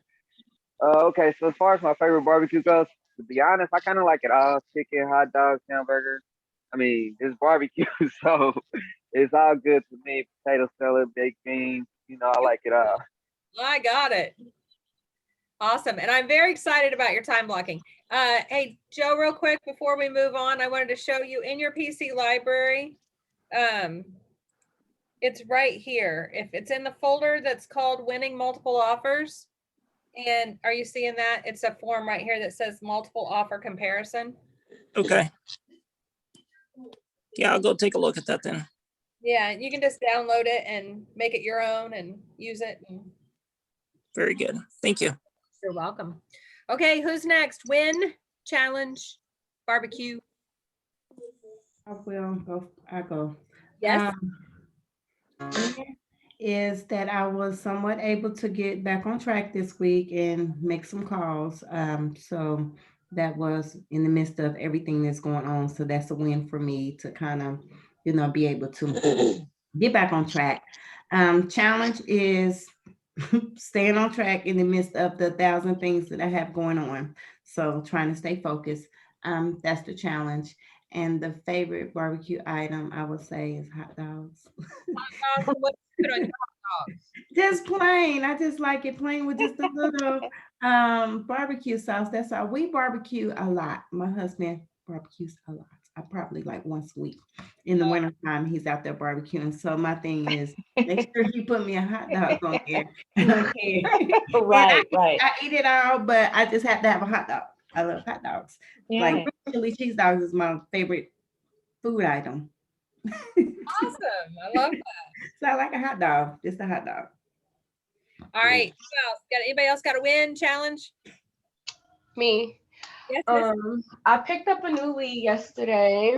S13: Okay, so as far as my favorite barbecue goes, to be honest, I kind of like it all: chicken, hot dogs, hamburger. I mean, it's barbecue, so it's all good to me. Potato salad, baked beans, you know, I like it all.
S2: I got it. Awesome. And I'm very excited about your time blocking. Hey, Joe, real quick, before we move on, I wanted to show you in your PC library. It's right here. If it's in the folder that's called Winning Multiple Offers. And are you seeing that? It's a form right here that says multiple offer comparison.
S12: Okay. Yeah, I'll go take a look at that then.
S2: Yeah, you can just download it and make it your own and use it.
S12: Very good. Thank you.
S2: You're welcome. Okay, who's next? Win, challenge, barbecue.
S14: I will go. I go.
S2: Yes.
S14: Is that I was somewhat able to get back on track this week and make some calls. So that was in the midst of everything that's going on. So that's a win for me to kind of, you know, be able to get back on track. Challenge is staying on track in the midst of the 1,000 things that I have going on. So trying to stay focused. That's the challenge. And the favorite barbecue item I would say is hot dogs.
S2: What you put on your hot dogs?
S14: Just plain. I just like it plain with just a little barbecue sauce. That's all. We barbecue a lot. My husband barbecues a lot. I probably like once a week. In the wintertime, he's out there barbecuing. So my thing is make sure he put me a hot dog on there. I don't care.
S10: Right, right.
S14: I eat it all, but I just have to have a hot dog. I love hot dogs.
S10: Yeah.
S14: Like chili cheese dogs is my favorite food item.
S2: Awesome. I love that.
S14: So I like a hot dog, just a hot dog.
S2: All right. Who else? Anybody else got a win challenge?
S7: Me.
S2: Yes, miss.
S7: I picked up a new lead yesterday,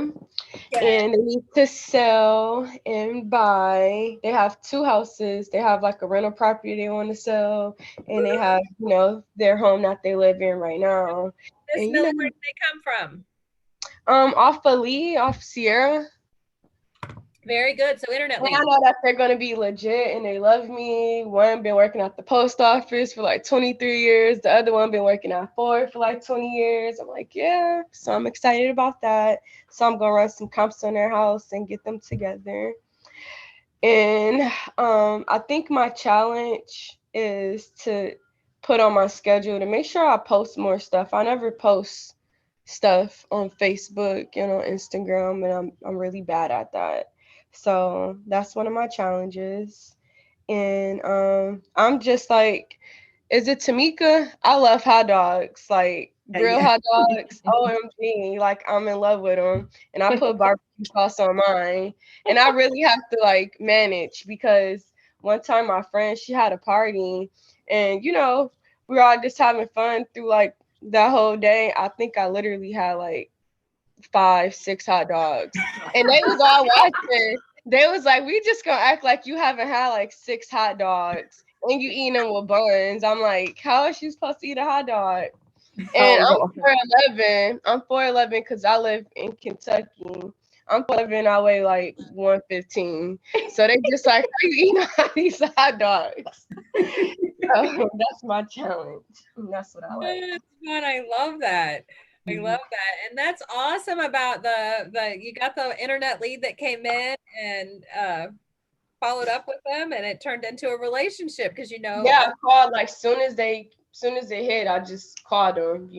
S2: Okay.
S7: and they need to sell and buy. They have 2 houses. They have like a rental property they want to sell, and they have, their home that they live in right now.
S2: Miss
S7: And,
S2: Millie, where did they come from?
S7: off of Lee, off Sierra.
S2: Very good. So internet
S7: And
S2: lead.
S7: I know that they're gonna be legit and they love me. One been working at the post office for like 23 years. The other one been working at Ford for like 20 years. I'm like, yeah. So I'm excited about that. So I'm gonna run some comps on their house and get them together. And I think my challenge is to put on my schedule to make sure I post more stuff. I never post stuff on Facebook and on Instagram, and I'm really bad at that. So that's one of my challenges. And I'm just like, is it Tamika? I love hot dogs, like grilled
S14: Yeah.
S7: hot dogs. OMG, like I'm in love with them. And I put barbecue sauce on mine. And I really have to like manage because one time my friend, she had a party and we were all just having fun through like that whole day. I think I literally had like 5-6 hot dogs, and they was all watching. They was like, we just gonna act like you haven't had like 6 hot dogs and you eating them with buns. I'm like, how is she supposed to eat a hot dog? And
S10: Oh,
S7: I'm 4'11". I'm 4'11" because I live in Kentucky. I'm 4'11". I weigh like 115. So they just like, how you eating all these hot dogs? So that's my challenge. And that's what I like.
S2: That's fun. I love that. I love that. And that's awesome about the you got the internet lead that came in and followed up with them and it turned into a relationship because
S7: Yeah, I called like soon as they hit, I just called them,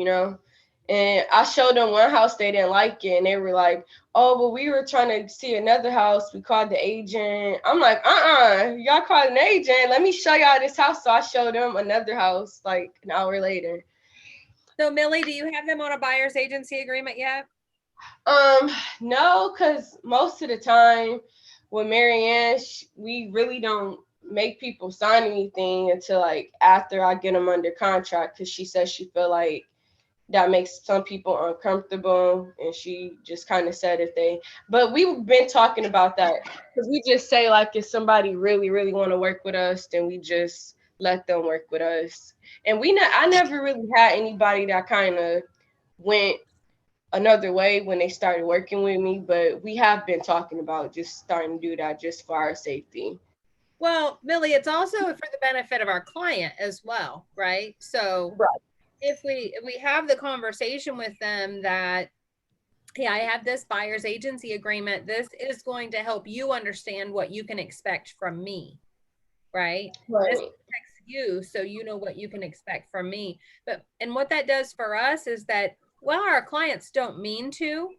S7: and I showed them one house they didn't like it and they were like, oh, well, we were trying to see another house. We called the agent. I'm like, y'all called an agent. Let me show y'all this house. So I showed them another house like an hour later.
S2: So Millie, do you have them on a buyer's agency agreement yet?
S7: No, because most of the time with Marianne, we really don't make people sign anything until like after I get them under contract, because she says she feel like that makes some people uncomfortable, and she just kind of said but we've been talking about that because we just say like if somebody really really want to work with us, then we just let them work with us. And I never really had anybody that kind of went another way when they started working with me, but we have been talking about just starting to do that just for our safety.
S2: Well, Millie, it's also for the benefit of our client as well, right? So if we have the conversation with them that, hey, I have this buyer's agency agreement, this is going to help you understand what you can expect from me, right? This protects you, so you know what you can expect from me. And what that does for us is that, well, our clients don't mean to.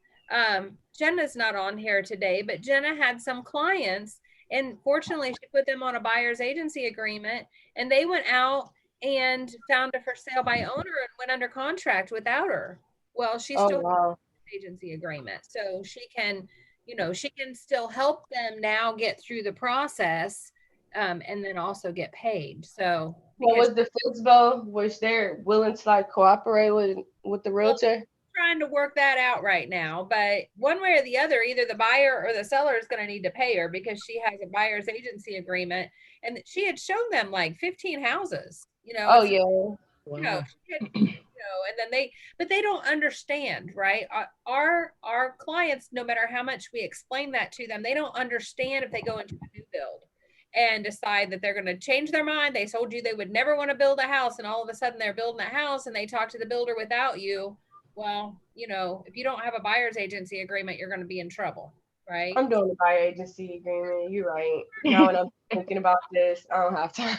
S2: Jenna's not on here today, but Jenna had some clients, and fortunately she put them on a buyer's agency agreement, and they went out and found a for sale by owner and went under contract without her. Well, she still has an agency agreement, so she can still help them now get through the process, and then also get paid. So
S7: what was the FISBO, which they're willing to like cooperate with the realtor?
S2: Trying to work that out right now, but one way or the other, either the buyer or the seller is going to need to pay her because she has a buyer's agency agreement, and she had shown them like 15 houses. And then they don't understand, right? Our clients, no matter how much we explain that to them, they don't understand if they go into a new build and decide that they're going to change their mind. They told you they would never want to build a house, and all of a sudden they're building a house and they talk to the builder without you. well, you know, if you don't have a buyer's agency agreement, you're going to be in trouble, right?
S7: I'm doing the buyer agency agreement. You're right. Now when I'm thinking about this, I don't have time.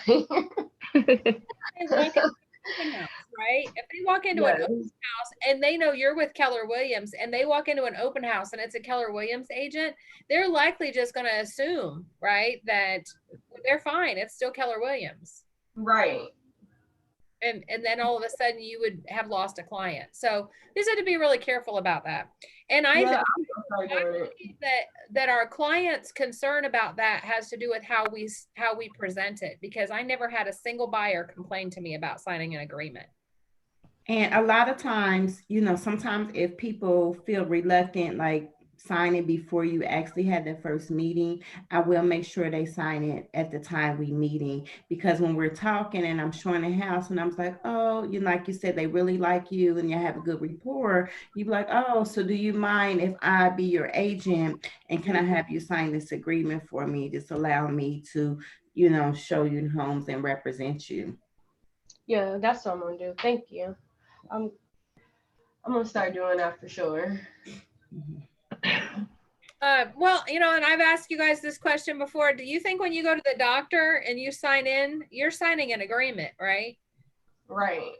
S2: They walk into an open house, right? If they walk into an open
S7: Yes.
S2: house and they know you're with Keller Williams and they walk into an open house and it's a Keller Williams agent, they're likely just going to assume, right, that they're fine. It's still Keller Williams.
S7: Right.
S2: And then all of a sudden you would have lost a client. So we just have to be really careful about that. And I
S7: Yeah,
S2: I believe that our clients' concern about that has to do with how we present it, because I never had a single buyer complain to me about signing an agreement.
S14: And a lot of times, you know, sometimes if people feel reluctant, like sign it before you actually had the first meeting, I will make sure they sign it at the time we meeting, because when we're talking and I'm showing the house and I'm like, oh, you know, like you said, they really like you and you have a good rapport, you be like, oh, so do you mind if I be your agent and can I have you sign this agreement for me? Just allow me to, you know, show you homes and represent you.
S7: Yeah, that's what I'm gonna do. Thank you. I'm gonna start doing that for sure.
S2: Well, you know, and I've asked you guys this question before. Do you think when you go to the doctor and you sign in, you're signing an agreement, right?
S7: Right.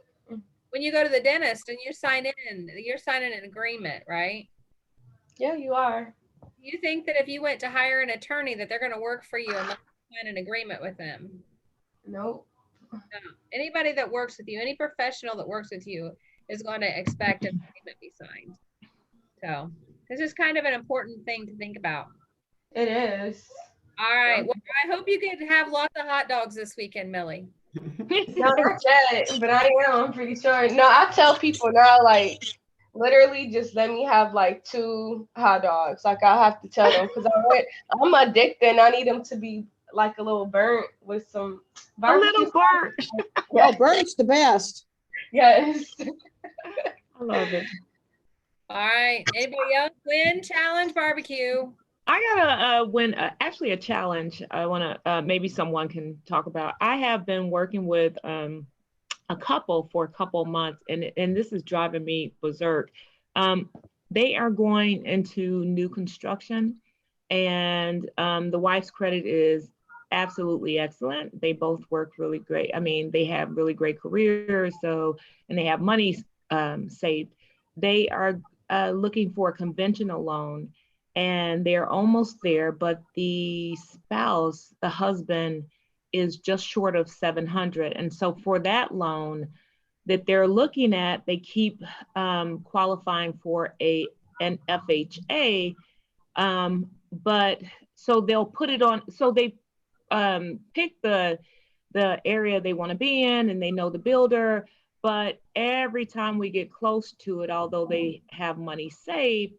S2: When you go to the dentist and you sign in, you're signing an agreement, right?
S7: Yeah, you are.
S2: You think that if you went to hire an attorney that they're going to work for you unless you sign an agreement with them?
S7: Nope.
S2: No. Anybody that works with you, any professional that works with you is going to expect an agreement be signed. So this is kind of an important thing to think about.
S7: It is.
S2: All right. Well, I hope you can have lots of hot dogs this weekend, Millie.
S7: No, not yet, but I am, I'm pretty sure. No, I tell people now, like, literally just let me have like 2 hot dogs. Like, I have to tell them because I'm addicted and I need them to be like a little burnt with some barbecue.
S10: A little burnt.
S6: Oh, burnt's the best.
S7: Yes.
S10: I love it.
S2: All right. Anybody else win challenge barbecue?
S10: I got a win, actually a challenge. I want to, maybe someone can talk about. I have been working with a couple for a couple months, and this is driving me berserk. They are going into new construction, and the wife's credit is absolutely excellent. They both work really great. I mean, they have really great careers, and they have money saved. They are looking for a conventional loan, and they're almost there, but the spouse, the husband, is just short of 700. And so for that loan that they're looking at, they keep qualifying for an FHA, but so they'll put it on, so they pick the area they want to be in, and they know the builder, but every time we get close to it, although they have money saved,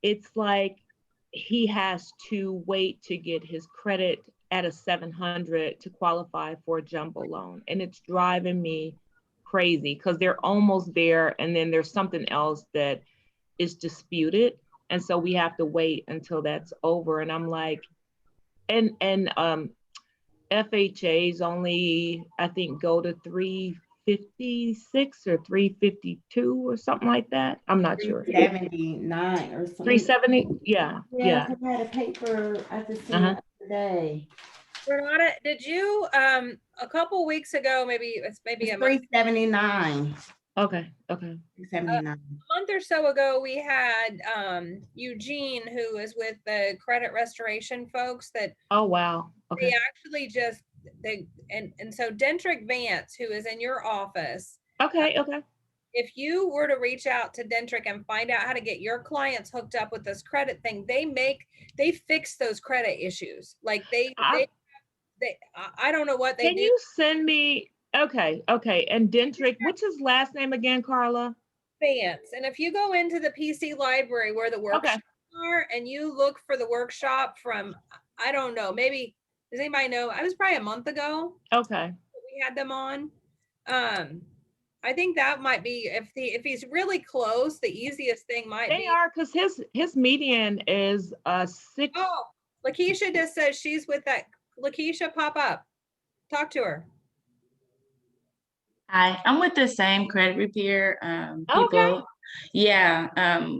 S10: it's like he has to wait to get his credit at a 700 to qualify for a jumbo loan. And it's driving me crazy because they're almost there, and then there's something else that is disputed. And so we have to wait until that's over. And I'm like, and FHAs only, I think, go to 356 or 352 or something like that. I'm not sure.
S14: 379 or something.
S10: 370, yeah.
S14: Yeah, I had a paper I just seen it today.
S2: Renata, did you a couple weeks ago, maybe
S14: It's
S2: a month,
S14: 379.
S10: Okay.
S14: 379.
S2: a month or so ago, we had Eugene, who is with the credit restoration folks, that
S10: Oh, wow. Okay.
S2: they actually and so Dentrick Vance, who is in your office.
S10: Okay.
S2: If you were to reach out to Dentrick and find out how to get your clients hooked up with this credit thing, they fix those credit issues. Like I don't know what they do.
S10: Can you send me? Okay. And Dentrick, what's his last name again, Carla?
S2: Vance. And if you go into the PC library where the workshops are, and you look for the workshop from, I don't know, maybe, does anybody know? I was probably a month ago.
S10: Okay.
S2: We had them on. I think that might be, if he's really close, the easiest thing might be.
S10: They are, because his median is 6.
S2: Oh, Lakeisha just says she's with that. Lakeisha, pop up. Talk to her.
S15: Hi, I'm with the same credit repair people.
S10: Okay.
S15: Yeah,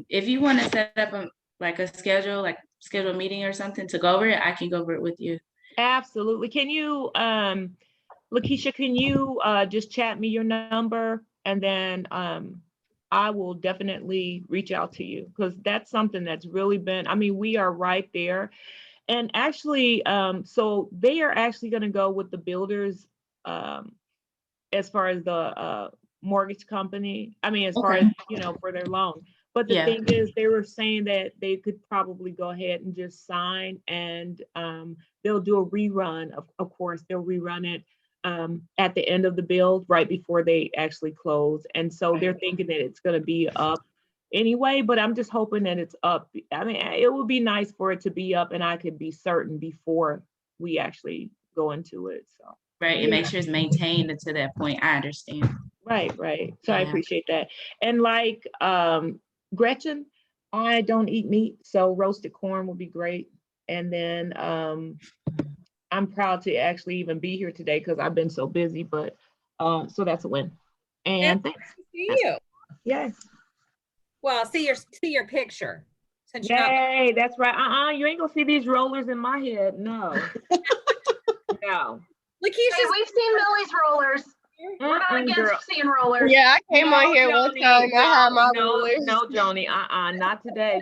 S15: if you want to set up like a schedule a meeting or something to go over it, I can go over it with you.
S10: Absolutely. Can you, Lakeisha, can you just chat me your number, and then I will definitely reach out to you, because that's something that's really been, I mean, we are right there. And actually, so they are actually going to go with the builders as far as the mortgage company. I mean, as far as, for their loan. But the
S15: Yeah.
S10: thing is, they were saying that they could probably go ahead and just sign, and they'll do a rerun. Of course, they'll rerun it at the end of the build, right before they actually close. And so they're thinking that it's going to be up anyway, but I'm just hoping that it's up. I mean, it would be nice for it to be up and I could be certain before we actually go into it. So
S15: Right, and make sure it's maintained until that point. I understand.
S10: Right. So I appreciate that. And like Gretchen, I don't eat meat, so roasted corn would be great. And then I'm proud to actually even be here today because I've been so busy, but so that's a win. And
S2: Nice to see you.
S10: Yes.
S2: Well, see your picture. Since
S10: Yay, that's right. You ain't gonna see these rollers in my head. No. No.
S2: Lakeisha,
S5: Hey, we've seen Millie's rollers. We're not against
S10: girl.
S5: seeing rollers.
S7: Yeah, I came on here one time. I had my
S10: no,
S7: rollers.
S10: no, Joni. Not today.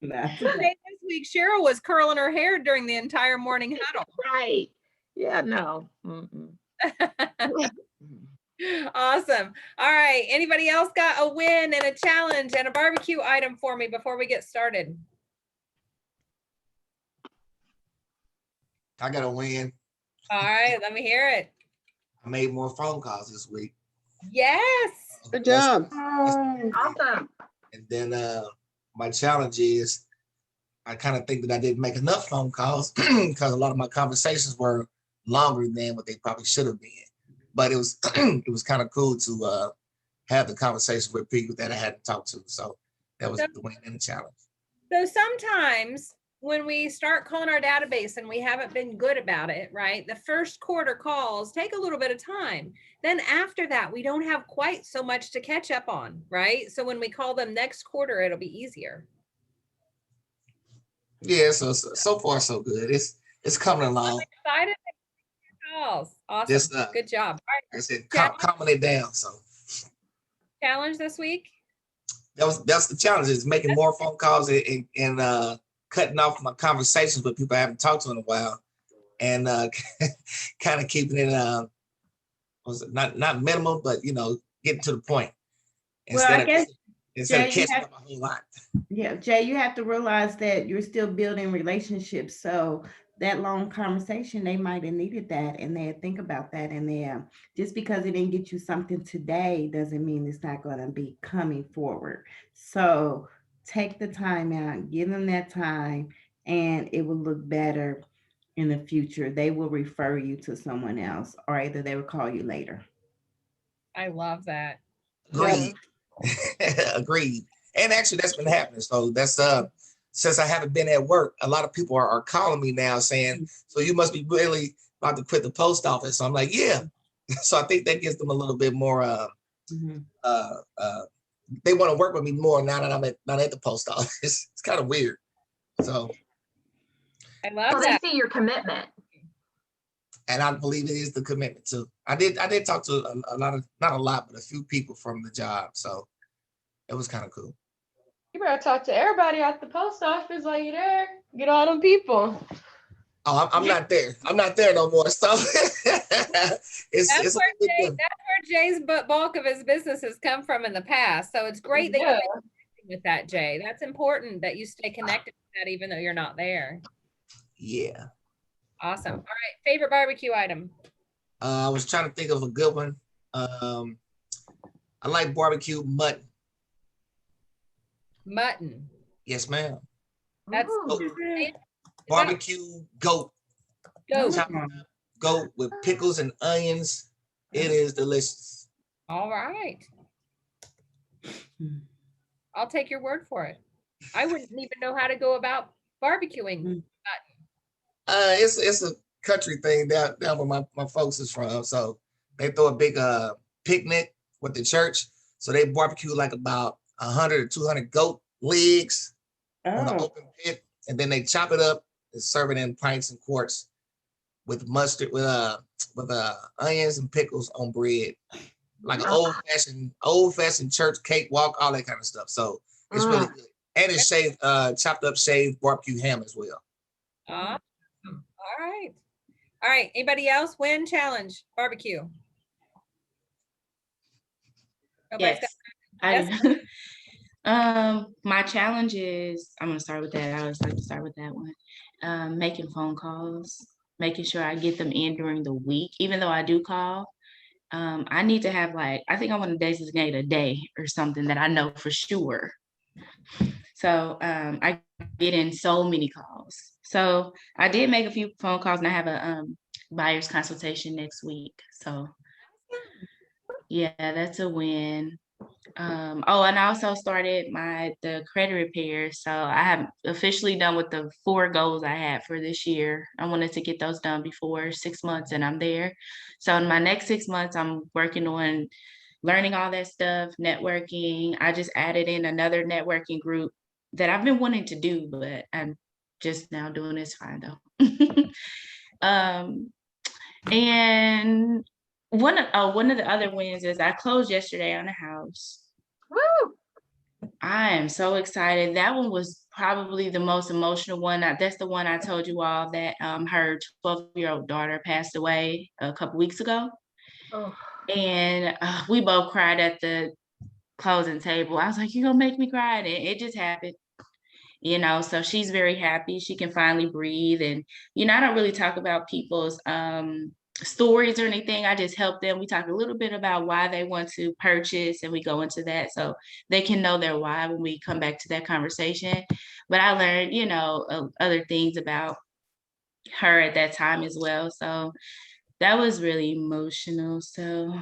S2: this week Cheryl was curling her hair during the entire morning huddle.
S10: Right. Yeah, no.
S2: Awesome. All right. Anybody else got a win and a challenge and a barbecue item for me before we get started?
S16: I got a win.
S2: All right, let me hear it.
S16: I made more phone calls this week.
S2: Yes.
S6: Good job.
S5: Awesome.
S16: And then my challenge is I kind of think that I didn't make enough phone calls because a lot of my conversations were longer than what they probably should have been. But it was it was kind of cool to have the conversation with people that I hadn't talked to. So that was the win and the challenge.
S2: So sometimes when we start calling our database and we haven't been good about it, right? The first quarter calls take a little bit of time. Then after that, we don't have quite so much to catch up on, right? So when we call them next quarter, it'll be easier.
S16: Yeah, so far so good. It's coming along.
S2: I'm excited. Calls. Awesome.
S16: Just,
S2: good job. All right.
S16: I said calming it down. So
S2: challenge this week.
S16: That's the challenge, is making more phone calls and cutting off my conversations with people I haven't talked to in a while, and kind of keeping it not minimal, but getting to the point. Instead of catching up a whole lot.
S14: Yeah, Jay, you have to realize that you're still building relationships. So that long conversation, they might have needed that, and they think about that. And just because it didn't get you something today doesn't mean it's not going to be coming forward. So take the time out, give them that time, and it will look better in the future. They will refer you to someone else, or either they will call you later.
S2: I love that.
S16: Agreed. Agreed. And actually that's been happening. So that's since I haven't been at work, a lot of people are calling me now saying, so you must be really about to quit the post office. So I'm like, yeah. So I think that gives them a little bit more they want to work with me more now that I'm not at the post office. It's kind of weird. So
S2: I love
S5: that. They see your commitment.
S16: And I believe it is the commitment too. I did talk to a lot of, not a lot, but a few people from the job. So it was kind of cool.
S7: You better talk to everybody at the post office while you're there. Get all them people.
S16: Oh, I'm not there. I'm not there no more. So
S2: that's where Jay's bulk of his business has come from in the past. So it's great that you're connecting with that, Jay. That's important that you stay connected with that even though you're not there.
S16: Yeah.
S2: Awesome. All right. Favorite barbecue item?
S16: I was trying to think of a good one. I like barbecue mutton.
S2: Mutton.
S16: Yes, ma'am.
S2: That's
S16: barbecue goat. Goat with pickles and onions. It is delicious.
S2: All right. I'll take your word for it. I wouldn't even know how to go about barbecuing mutton.
S16: It's a country thing down where my folks is from. So they throw a big picnic with the church. So they barbecue like about 100 or 200 goat legs on the
S15: Oh,
S16: open pit, and then they chop it up and serve it in pints and quarts with mustard, with onions and pickles on bread, like an old fashioned church cakewalk, all that kind of stuff. So it's really good, and it's shaved, chopped up shaved barbecue ham as well.
S2: Awesome. All right. Anybody else? Win challenge barbecue. Nobody's
S15: yes,
S2: got-
S15: I
S2: Yes.
S15: do. My challenge is, I'm gonna start with that. I always like to start with that one. Making phone calls, making sure I get them in during the week, even though I do call. I need to have like, I think I want to designate a day or something that I know for sure. So I get in so many calls. So I did make a few phone calls, and I have a buyer's consultation next week. So yeah, that's a win. Oh, and I also started the credit repair. So I have officially done with the 4 goals I had for this year. I wanted to get those done before 6 months, and I'm there. So in my next 6 months, I'm working on learning all that stuff, networking. I just added in another networking group that I've been wanting to do, but I'm just now doing this fine though. And one of the other wins is I closed yesterday on a house.
S5: Woo!
S15: I am so excited. That one was probably the most emotional one. That's the one I told you all that her 12-year-old daughter passed away a couple weeks ago.
S5: Oh.
S15: And we both cried at the closing table. I was like, you're gonna make me cry. And it just happened. So she's very happy. She can finally breathe. And, I don't really talk about people's stories or anything. I just help them. We talk a little bit about why they want to purchase, and we go into that so they can know their why when we come back to that conversation. But I learned, other things about her at that time as well. So that was really emotional. So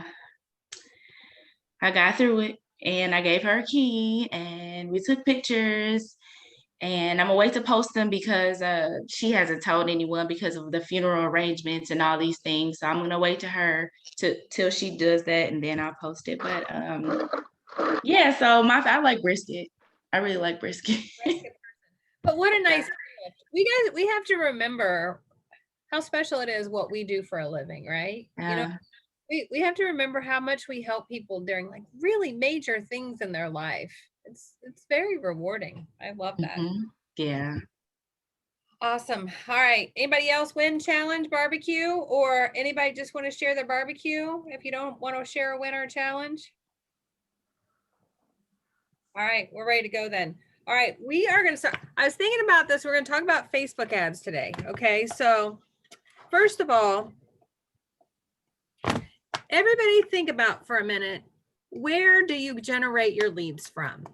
S15: I got through it, and I gave her a key, and we took pictures. And I'm gonna wait to post them because she hasn't told anyone because of the funeral arrangements and all these things. So I'm gonna wait till she does that, and then I'll post it. But yeah, so I like brisket. I really like brisket.
S2: But what a nice gift. We have to remember how special it is what we do for a living, right? We have to remember how much we help people during like really major things in their life. It's very rewarding. I love that.
S15: Yeah.
S2: Awesome. All right. Anybody else win challenge barbecue, or anybody just want to share their barbecue if you don't want to share a win or challenge? All right, we're ready to go then. All right, we are going to start. I was thinking about this. We're going to talk about Facebook ads today. Okay, so first of all, everybody think about for a minute, where do you generate your leads from?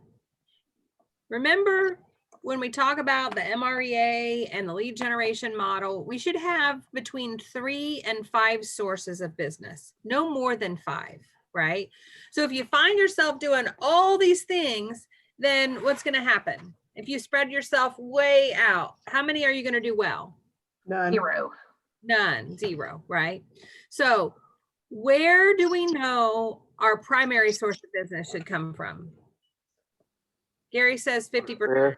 S2: Remember when we talk about the MREA and the lead generation model, we should have between 3 and 5 sources of business, no more than 5, right? So if you find yourself doing all these things, then what's going to happen? If you spread yourself way out, how many are you going to do well?
S6: None.
S5: 0.
S2: None, 0, right? So where do we know our primary source of business should come from? Gary says 50%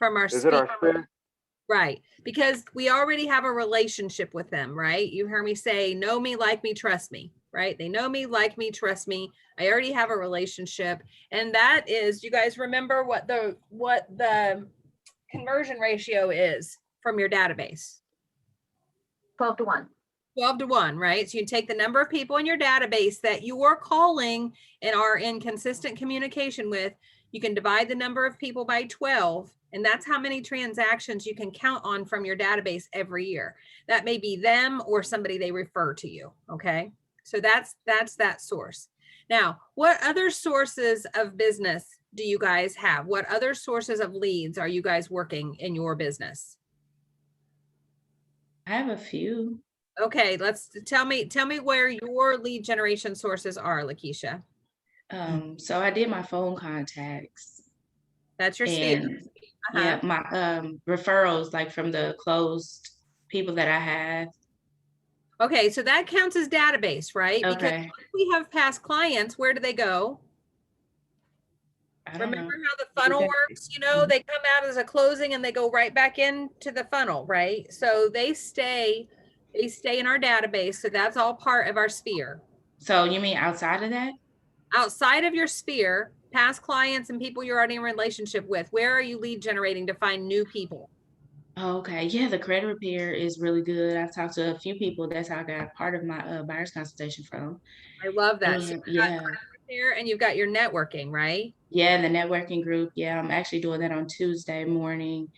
S2: from our
S13: Is it our sphere?
S2: Right, because we already have a relationship with them, right? You hear me say, know me, like me, trust me, right? They know me, like me, trust me. I already have a relationship. And that is, you guys remember what the conversion ratio is from your database?
S5: 12 to 1.
S2: 12 to 1, right? So you take the number of people in your database that you are calling and are in consistent communication with. You can divide the number of people by 12, and that's how many transactions you can count on from your database every year. That may be them or somebody they refer to you, okay? So that's that source. Now, what other sources of business do you guys have? What other sources of leads are you guys working in your business?
S15: I have a few.
S2: Okay, tell me where your lead generation sources are, Lakeisha.
S15: So I did my phone contacts.
S2: That's your sphere.
S15: Yeah, my referrals, like from the closed people that I have.
S2: Okay, so that counts as database, right? Because
S15: Okay.
S2: once we have past clients, where do they go?
S15: I don't
S2: Remember
S15: know.
S2: how the funnel works? You know, they come out as a closing and they go right back into the funnel, right? So they stay in our database. So that's all part of our sphere.
S15: So you mean outside of that?
S2: Outside of your sphere, past clients and people you're already in relationship with, where are you lead generating to find new people?
S15: Oh, okay. Yeah, the credit repair is really good. I've talked to a few people. That's how I got part of my buyer's consultation from.
S2: I love that. So
S15: And
S2: you've got
S15: yeah.
S2: credit repair and you've got your networking, right?
S15: Yeah, the networking group. Yeah, I'm actually doing that on Tuesday morning.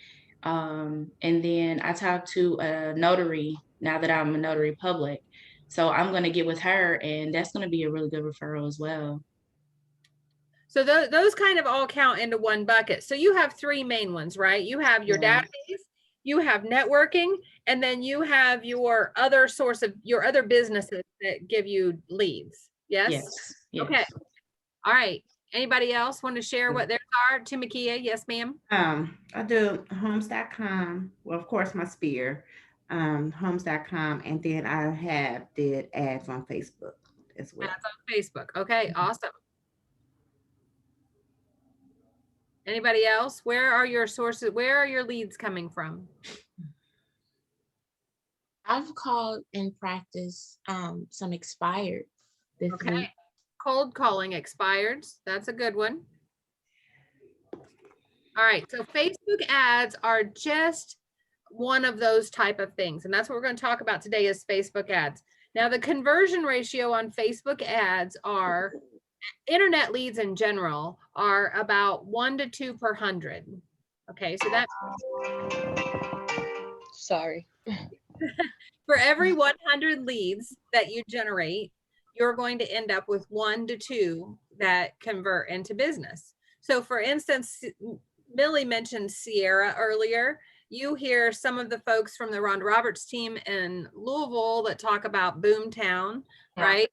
S15: And then I talked to a notary now that I'm a notary public. So I'm going to get with her, and that's going to be a really good referral as well.
S2: So those kind of all count into one bucket. So you have three main ones, right? You have your
S15: Yeah.
S2: database, you have networking, and then you have your other source of your other businesses that give you leads. Yes?
S15: Yes. Yes.
S2: Okay. All right. Anybody else want to share what theirs are? To Makia? Yes, ma'am.
S14: I do homes.com. Well, of course, my sphere, homes.com. And then I did ads on Facebook as well.
S2: Ads on Facebook. Okay, awesome. Anybody else? Where are your sources? Where are your leads coming from?
S17: I've called in practice some expired this week.
S2: Cold calling expireds. That's a good one. All right. So Facebook ads are just one of those type of things. And that's what we're going to talk about today is Facebook ads. Now, the conversion ratio on Facebook ads are internet leads in general are about 1 to 2 per 100. Okay. So that's
S7: Sorry.
S2: for every 100 leads that you generate, you're going to end up with 1 to 2 that convert into business. So for instance, Millie mentioned Sierra earlier. You hear some of the folks from the Rhonda Roberts team in Louisville that talk about Boomtown, right?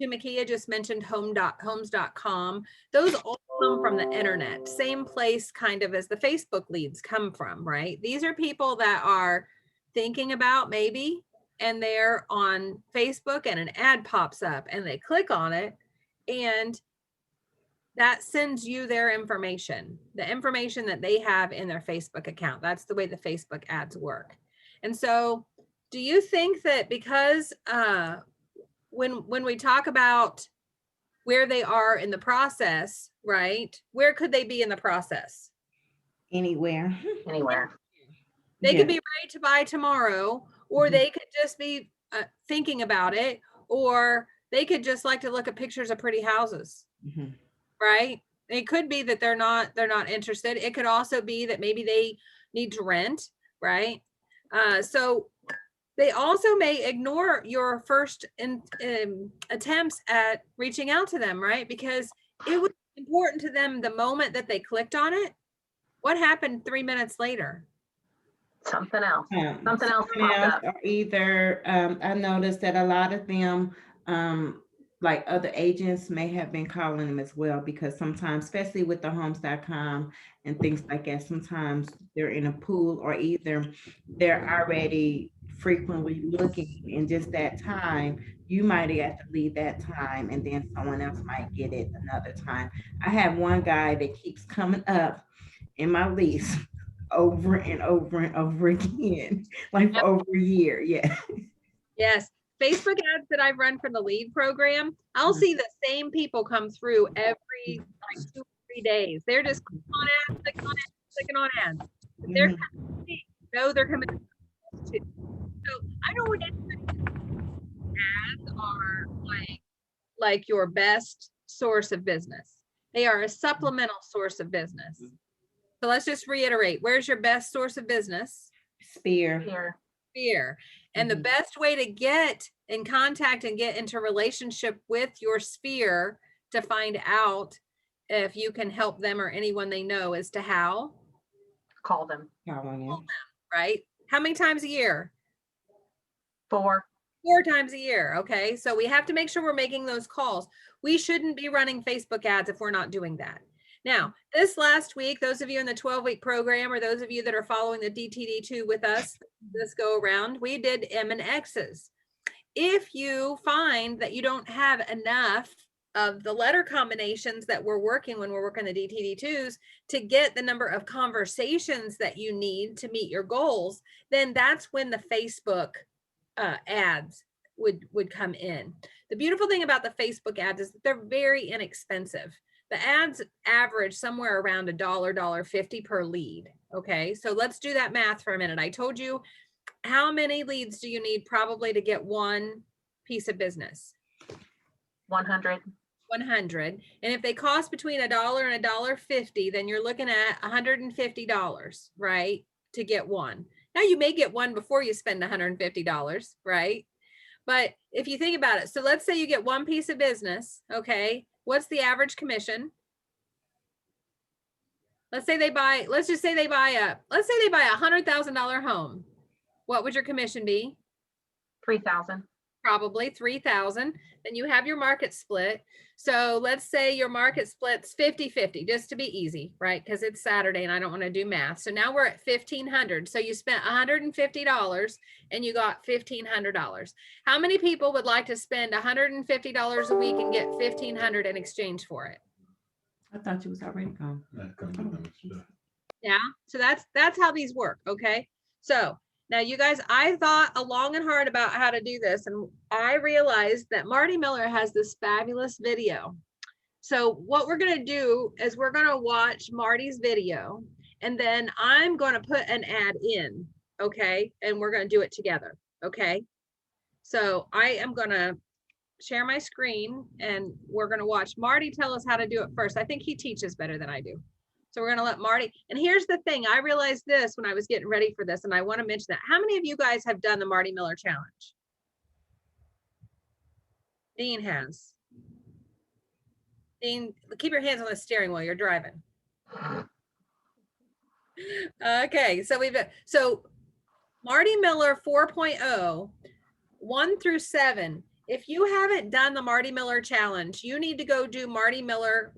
S2: Makia just mentioned homes.com. Those all come from the internet, same place kind of as the Facebook leads come from, right? These are people that are thinking about maybe, and they're on Facebook and an ad pops up and they click on it and that sends you their information, the information that they have in their Facebook account. That's the way the Facebook ads work. And so do you think that because when we talk about where they are in the process, right? Where could they be in the process?
S14: Anywhere.
S5: Anywhere.
S2: They could be ready to buy tomorrow, or they could just be thinking about it, or they could just like to look at pictures of pretty houses, right? It could be that they're not interested. It could also be that maybe they need to rent, right? So they also may ignore your first attempts at reaching out to them, right? Because it was important to them the moment that they clicked on it. What happened 3 minutes later?
S5: Something else. Something else popped up.
S14: Or either I noticed that a lot of them, like other agents, may have been calling them as well, because sometimes, especially with the homes.com and things like that, sometimes they're in a pool, or either they're already frequently looking, and just that time you might have to leave that time, and then someone else might get it another time. I have one guy that keeps coming up in my lease over and over and over again, like for over a year. Yeah.
S2: Yes. Facebook ads that I've run for the lead program, I'll see the same people come through every like 2 or 3 days. They're just clicking on ads, clicking on ads, clicking on ads. But they're coming to me. No, they're coming to me too. So I don't want ads are like your best source of business. They are a supplemental source of business. So let's just reiterate, where's your best source of business?
S14: Sphere.
S2: Sphere. And the best way to get in contact and get into relationship with your sphere to find out if you can help them or anyone they know is to how?
S5: Call them.
S2: Call them, right? How many times a year?
S5: 4.
S2: 4 times a year. Okay. So we have to make sure we're making those calls. We shouldn't be running Facebook ads if we're not doing that. Now, this last week, those of you in the 12-week program, or those of you that are following the DTD2 with us this go around, we did M&Xs. if you find that you don't have enough of the letter combinations that we're working when we're working the DTD2s to get the number of conversations that you need to meet your goals, then that's when the Facebook ads would come in. The beautiful thing about the Facebook ads is that they're very inexpensive. The ads average somewhere around $1, $1.50 per lead. Okay, so let's do that math for a minute. I told you, how many leads do you need probably to get one piece of business?
S5: 100.
S2: 100. And if they cost between $1 and $1.50, then you're looking at $150, right? To get one. Now you may get one before you spend $150, right? But if you think about it, so let's say you get one piece of business, okay? What's the average commission? Let's say they buy, let's just say they buy a $100,000 home. What would your commission be?
S5: 3,000.
S2: Probably 3,000. Then you have your market split. So let's say your market split's 50-50, just to be easy, right? Because it's Saturday and I don't want to do math. So now we're at 1,500. So you spent $150 and you got $1,500. How many people would like to spend $150 a week and get $1,500 in exchange for it?
S14: I thought you was already gone.
S2: Yeah. So that's how these work. Okay. So now you guys, I thought long and hard about how to do this, and I realized that Marty Miller has this fabulous video. So what we're going to do is we're going to watch Marty's video, and then I'm going to put an ad in. Okay. And we're going to do it together. Okay. So I am going to share my screen and we're going to watch Marty tell us how to do it first. I think he teaches better than I do. So we're going to let Marty, and here's the thing. I realized this when I was getting ready for this, and I want to mention that. How many of you guys have done the Marty Miller Challenge? Dean has. Dean, keep your hands on the steering wheel. You're driving. Okay, so Marty Miller 4.0, 1 through 7. If you haven't done the Marty Miller Challenge, you need to go do Marty Miller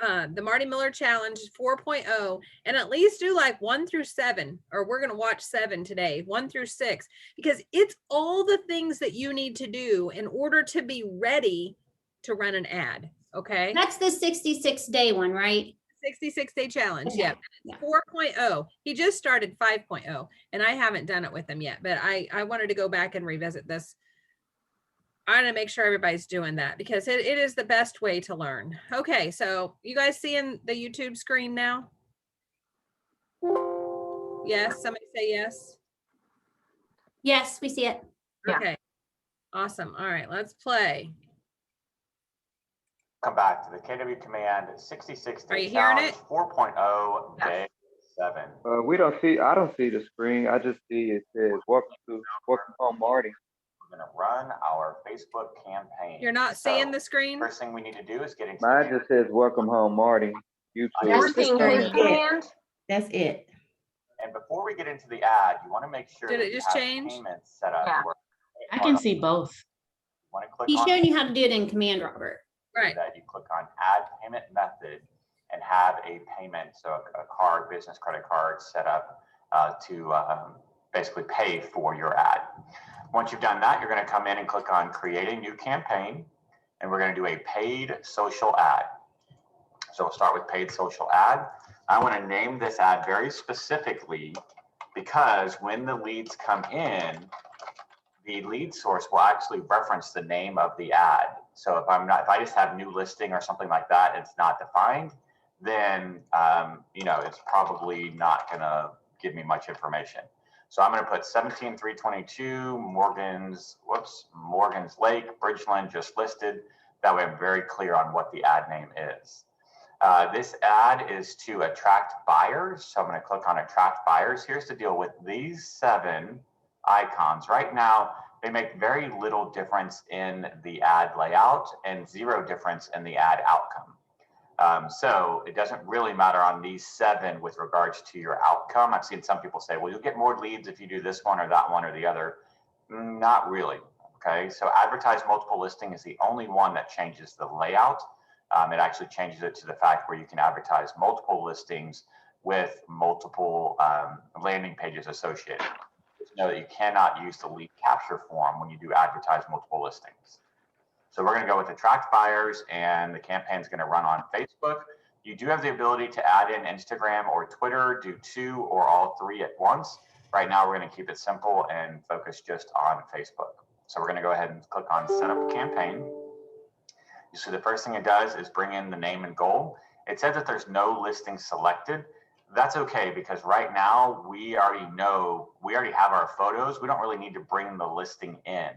S2: the Marty Miller Challenge 4.0 and at least do like 1 through 7, or we're going to watch 7 today, 1 through 6, because it's all the things that you need to do in order to be ready to run an ad. Okay.
S11: That's the 66-day one, right?
S2: 66-day challenge.
S11: Okay.
S2: Yeah.
S11: Yeah.
S2: 4.0. He just started 5.0 and I haven't done it with him yet, but I wanted to go back and revisit this. I want to make sure everybody's doing that because it is the best way to learn. Okay, so you guys seeing the YouTube screen now? Yes, somebody say yes.
S11: Yes, we see it.
S2: Okay, awesome. All right, let's play.
S18: Come back to the KW Command 66
S2: Are
S18: Day
S2: you hearing
S18: Challenge
S2: it?
S18: 4.0 Day 7.
S13: I don't see the screen. I just see it says welcome home, Marty.
S18: We're going to run our Facebook campaign.
S2: You're not seeing the screen?
S18: First thing we need to do is get into
S13: Mine just says welcome home, Marty. YouTube.
S5: We're seeing his command.
S14: That's it.
S18: And before we get into the ad, you want to make sure
S2: Did
S18: that
S2: it
S18: you
S2: just
S18: have
S2: change?
S18: payments set up.
S5: Yeah.
S18: where-
S15: I can see both.
S18: You want to click
S11: He's
S18: on
S11: showing you how to do it in Command, Robert.
S2: Right.
S18: that. You click on add payment method and have a payment, so a card, business credit card set up to basically pay for your ad. Once you've done that, you're going to come in and click on create a new campaign, and we're going to do a paid social ad. So we'll start with paid social ad. I want to name this ad very specifically because when the leads come in, the lead source will actually reference the name of the ad. So if I just have new listing or something like that, it's not defined, then it's probably not going to give me much information. So I'm going to put 17322 Morgan's Lake, Bridgeland just listed. That way I'm very clear on what the ad name is. This ad is to attract buyers. So I'm going to click on attract buyers. Here's the deal with these 7 icons. Right now, they make very little difference in the ad layout and 0 difference in the ad outcome. So it doesn't really matter on these 7 with regards to your outcome. I've seen some people say, well, you'll get more leads if you do this one or that one or the other. Not really. Okay. So advertise multiple listing is the only one that changes the layout. It actually changes it to the fact where you can advertise multiple listings with multiple landing pages associated. know that you cannot use the lead capture form when you do advertise multiple listings. So we're going to go with attract buyers, and the campaign is going to run on Facebook. You do have the ability to add in Instagram or Twitter, do 2 or all 3 at once. Right now, we're going to keep it simple and focus just on Facebook. So we're going to go ahead and click on set up campaign. You see the first thing it does is bring in the name and goal. It says that there's no listing selected. That's okay, because right now we already have our photos. We don't really need to bring the listing in.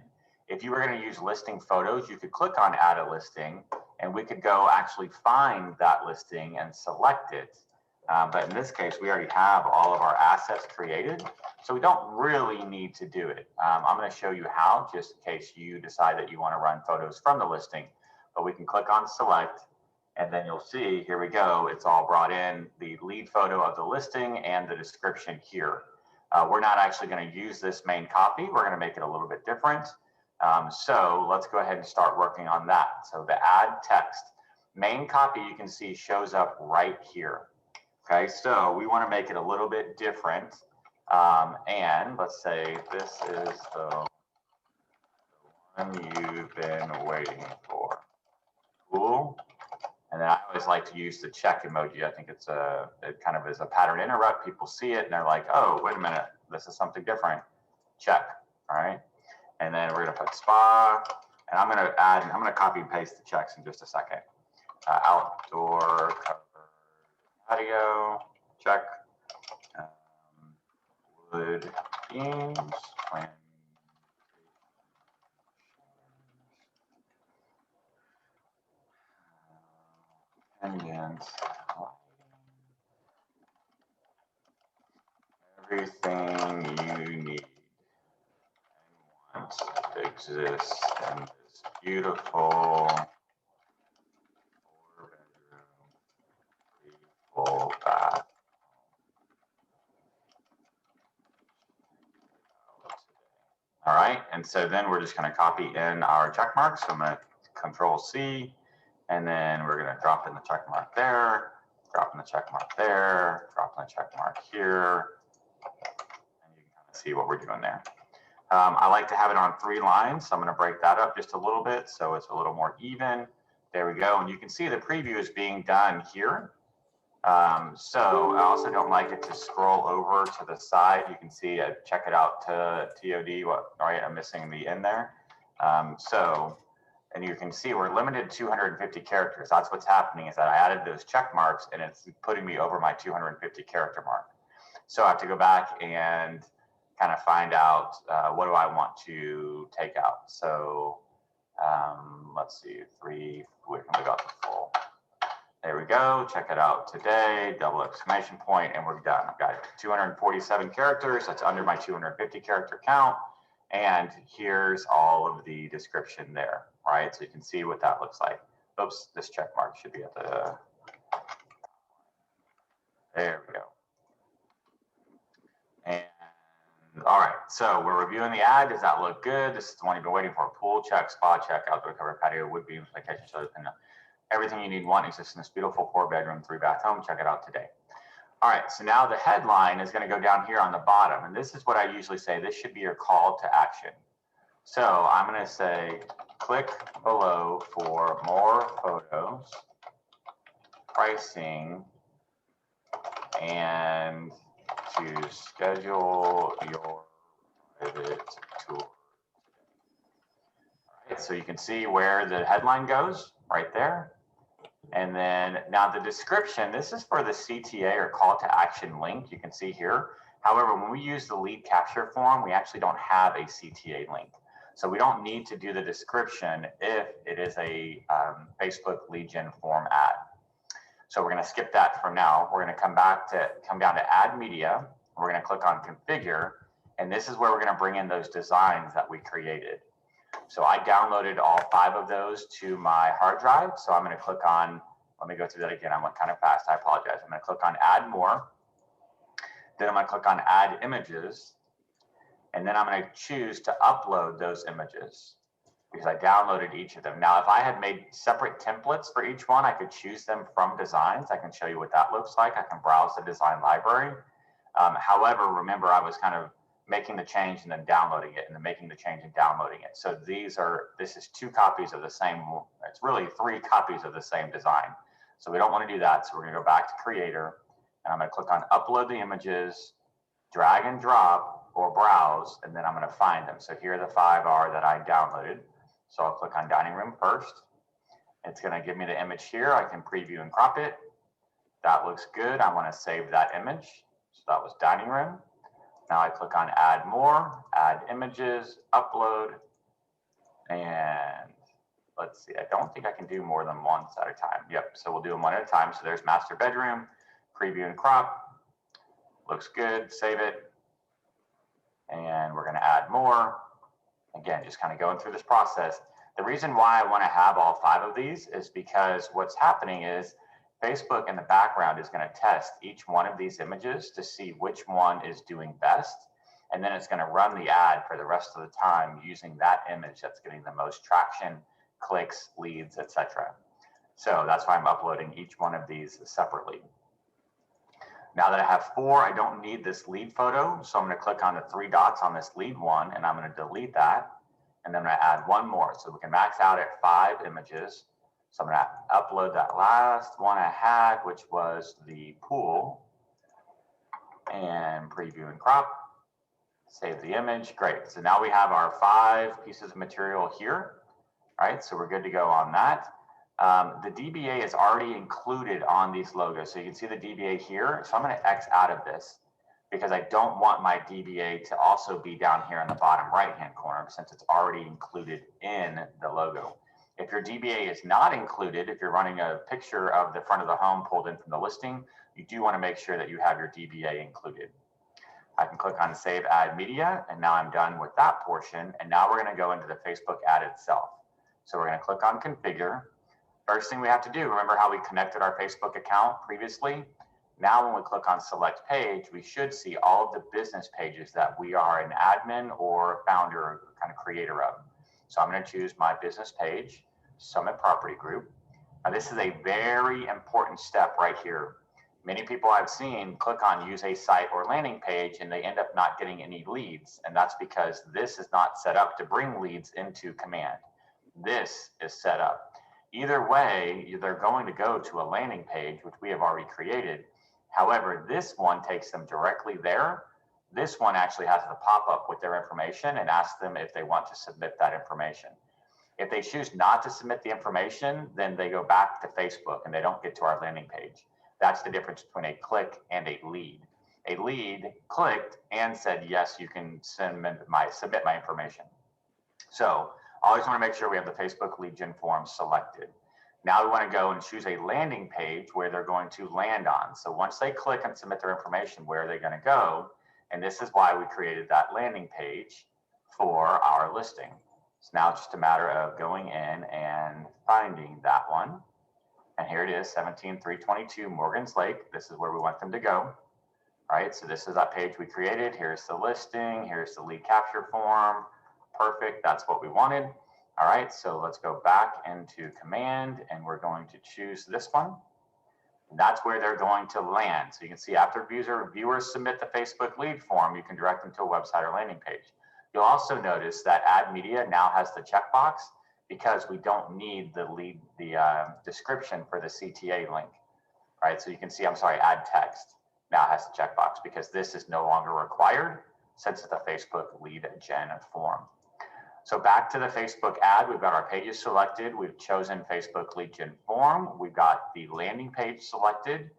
S18: If you were going to use listing photos, you could click on add a listing, and we could go actually find that listing and select it. But in this case, we already have all of our assets created, so we don't really need to do it. I'm going to show you how, just in case you decide that you want to run photos from the listing. But we can click on select, and then you'll see, here we go, it's all brought in, the lead photo of the listing and the description here. We're not actually going to use this main copy. We're going to make it a little bit different. So let's go ahead and start working on that. So the add text, main copy you can see shows up right here. Okay, so we want to make it a little bit different. And let's say this is the one you've been waiting for. Cool. And then I always like to use the check emoji. I think it kind of is a pattern interrupt. People see it and they're like, oh, wait a minute, this is something different. Check. All right. And then we're going to put spa, and I'm going to copy and paste the checks in just a second. Outdoor covered patio, check. Wood beams, plant. Pendants, everything you need and want exists in this beautiful 4-bedroom, 3-full bath. All right, and so then we're just going to copy in our check marks. So I'm going to Control C. And then we're going to drop in the check mark there, drop in the check mark there, drop in the check mark here. And you can kind of see what we're doing there. I like to have it on 3 lines, so I'm going to break that up just a little bit so it's a little more even. There we go. And you can see the preview is being done here. So I also don't like it to scroll over to the side. You can see, check it out to TOD, right? I'm missing the in there. And you can see we're limited to 250 characters. That's what's happening, is that I added those check marks and it's putting me over my 250 character mark. So I have to go back and kind of find out what do I want to take out. So let's see, 3, we can go up to full. There we go, check it out today, double exclamation point, and we're done. I've got 247 characters, that's under my 250 character count. And here's all of the description there, right? So you can see what that looks like. Oops, this check mark should be at the, there we go. And all right, so we're reviewing the ad. Does that look good? This is the one you've been waiting for. Pool check, spa check, outdoor covered patio, wood beams, vacation shelter, and everything you need want exists in this beautiful 4-bedroom, 3-bath home. Check it out today. All right, so now the headline is going to go down here on the bottom, and this is what I usually say. This should be your call to action. So I'm going to say, click below for more photos, pricing, and to schedule your private tour. All right, so you can see where the headline goes right there. And then now the description, this is for the CTA or call to action link, you can see here. However, when we use the lead capture form, we actually don't have a CTA link. So we don't need to do the description if it is a Facebook lead gen form ad. So we're going to skip that for now. We're going to come down to add media. We're going to click on configure. And this is where we're going to bring in those designs that we created. So I downloaded all 5 of those to my hard drive. So I'm going to click on, let me go through that again. I went kind of fast. I apologize. I'm going to click on add more. Then I'm going to click on add images. And then I'm going to choose to upload those images because I downloaded each of them. Now, if I had made separate templates for each one, I could choose them from designs. I can show you what that looks like. I can browse the design library. However, remember, I was kind of making the change and then downloading it, and then making the change and downloading it. So this is 2 copies of the same, it's really 3 copies of the same design. So we don't want to do that. So we're going to go back to Creator, and I'm going to click on Upload the Images, drag and drop or browse, and then I'm going to find them. So here the 5 are that I downloaded. So I'll click on Dining Room first. It's going to give me the image here. I can preview and crop it. That looks good. I want to save that image. So that was Dining Room. Now I click on Add More, Add Images, Upload, and let's see. I don't think I can do more than once at a time. Yep, so we'll do them one at a time. So there's Master Bedroom, preview and crop. Looks good, save it. And we're gonna add more. Again, just kind of going through this process. The reason why I wanna have all 5 of these is because what's happening is Facebook in the background is going to test each one of these images to see which one is doing best. And then it's going to run the ad for the rest of the time using that image that's getting the most traction, clicks, leads, etc. So that's why I'm uploading each one of these separately. Now that I have 4, I don't need this lead photo. So I'm going to click on the 3 dots on this lead one, and I'm going to delete that. And then I'm going to add 1 more. So we can max out at 5 images. So I'm going to upload that last one I had, which was the pool, and preview and crop, save the image. Great. So now we have our 5 pieces of material here. All right, so we're good to go on that. The DBA is already included on these logos. So you can see the DBA here. So I'm going to X out of this because I don't want my DBA to also be down here in the bottom right-hand corner since it's already included in the logo. If your DBA is not included, if you're running a picture of the front of the home pulled in from the listing, you do want to make sure that you have your DBA included. I can click on Save Ad Media, and now I'm done with that portion. And now we're going to go into the Facebook ad itself. So we're going to click on Configure. First thing we have to do, remember how we connected our Facebook account previously? Now when we click on Select Page, we should see all of the business pages that we are an admin or founder or kind of creator of. So I'm going to choose my business page, Summit Property Group. Now this is a very important step right here. Many people I've seen click on use a site or landing page and they end up not getting any leads. And that's because this is not set up to bring leads into Command. This is set up. Either way, they're going to go to a landing page, which we have already created. However, this one takes them directly there. This one actually has the pop-up with their information and asks them if they want to submit that information. If they choose not to submit the information, then they go back to Facebook and they don't get to our landing page. That's the difference between a click and a lead. A lead clicked and said, yes, you can submit my information. So always want to make sure we have the Facebook lead gen form selected. Now we want to go and choose a landing page where they're going to land on. So once they click and submit their information, where are they going to go? And this is why we created that landing page for our listing. So now it's just a matter of going in and finding that one. And here it is, 17322 Morgan's Lake. This is where we want them to go. All right, so this is that page we created. Here's the listing. Here's the lead capture form. Perfect, that's what we wanted. All right, so let's go back into Command and we're going to choose this one. And that's where they're going to land. So you can see after viewers submit the Facebook lead form, you can direct them to a website or landing page. You'll also notice that Ad Media now has the checkbox because we don't need the description for the CTA link, right? So you can see, Ad Text now has the checkbox because this is no longer required since it's a Facebook lead gen form. So back to the Facebook ad, we've got our pages selected. We've chosen Facebook lead gen form. We've got the landing page selected.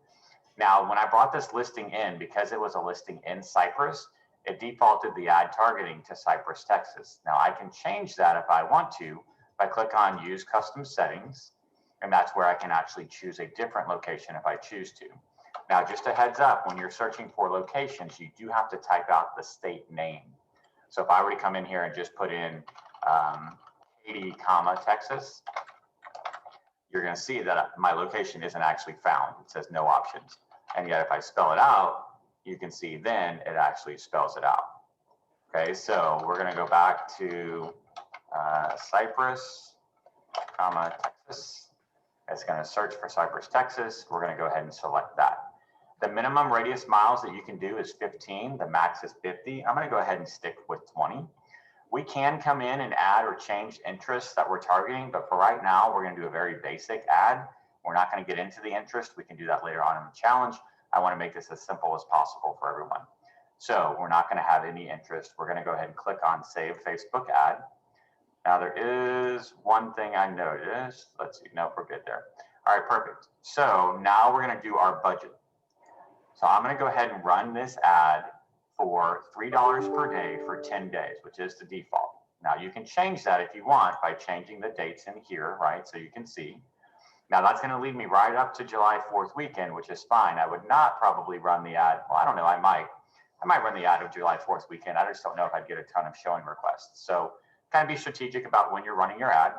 S18: Now, when I brought this listing in, because it was a listing in Cypress, it defaulted the ad targeting to Cypress, Texas. Now I can change that if I want to. If I click on use custom settings, and that's where I can actually choose a different location if I choose to. Now, just a heads up, when you're searching for locations, you do have to type out the state name. So if I were to come in here and just put in Katy, Texas, you're going to see that my location isn't actually found. It says no options. And yet if I spell it out, you can see then it actually spells it out. Okay, so we're going to go back to Cypress, Texas. It's going to search for Cypress, Texas. We're going to go ahead and select that. The minimum radius miles that you can do is 15, the max is 50. I'm gonna go ahead and stick with 20. We can come in and add or change interests that we're targeting, but for right now, we're gonna do a very basic ad. We're not gonna get into the interest. We can do that later on in the challenge. I wanna make this as simple as possible for everyone. So we're not gonna have any interest. We're gonna go ahead and click on Save Facebook Ad. Now there is one thing I noticed. Let's see, nope, we're good there. All right, perfect. So now we're gonna do our budget. So I'm gonna go ahead and run this ad for $3 per day for 10 days, which is the default. Now you can change that if you want by changing the dates in here, right? So you can see. Now that's gonna lead me right up to July 4th weekend, which is fine. I would not probably run the ad. Well, I don't know, I might run the ad of July 4th weekend. I just don't know if I'd get a ton of showing requests. So kind of be strategic about when you're running your ad.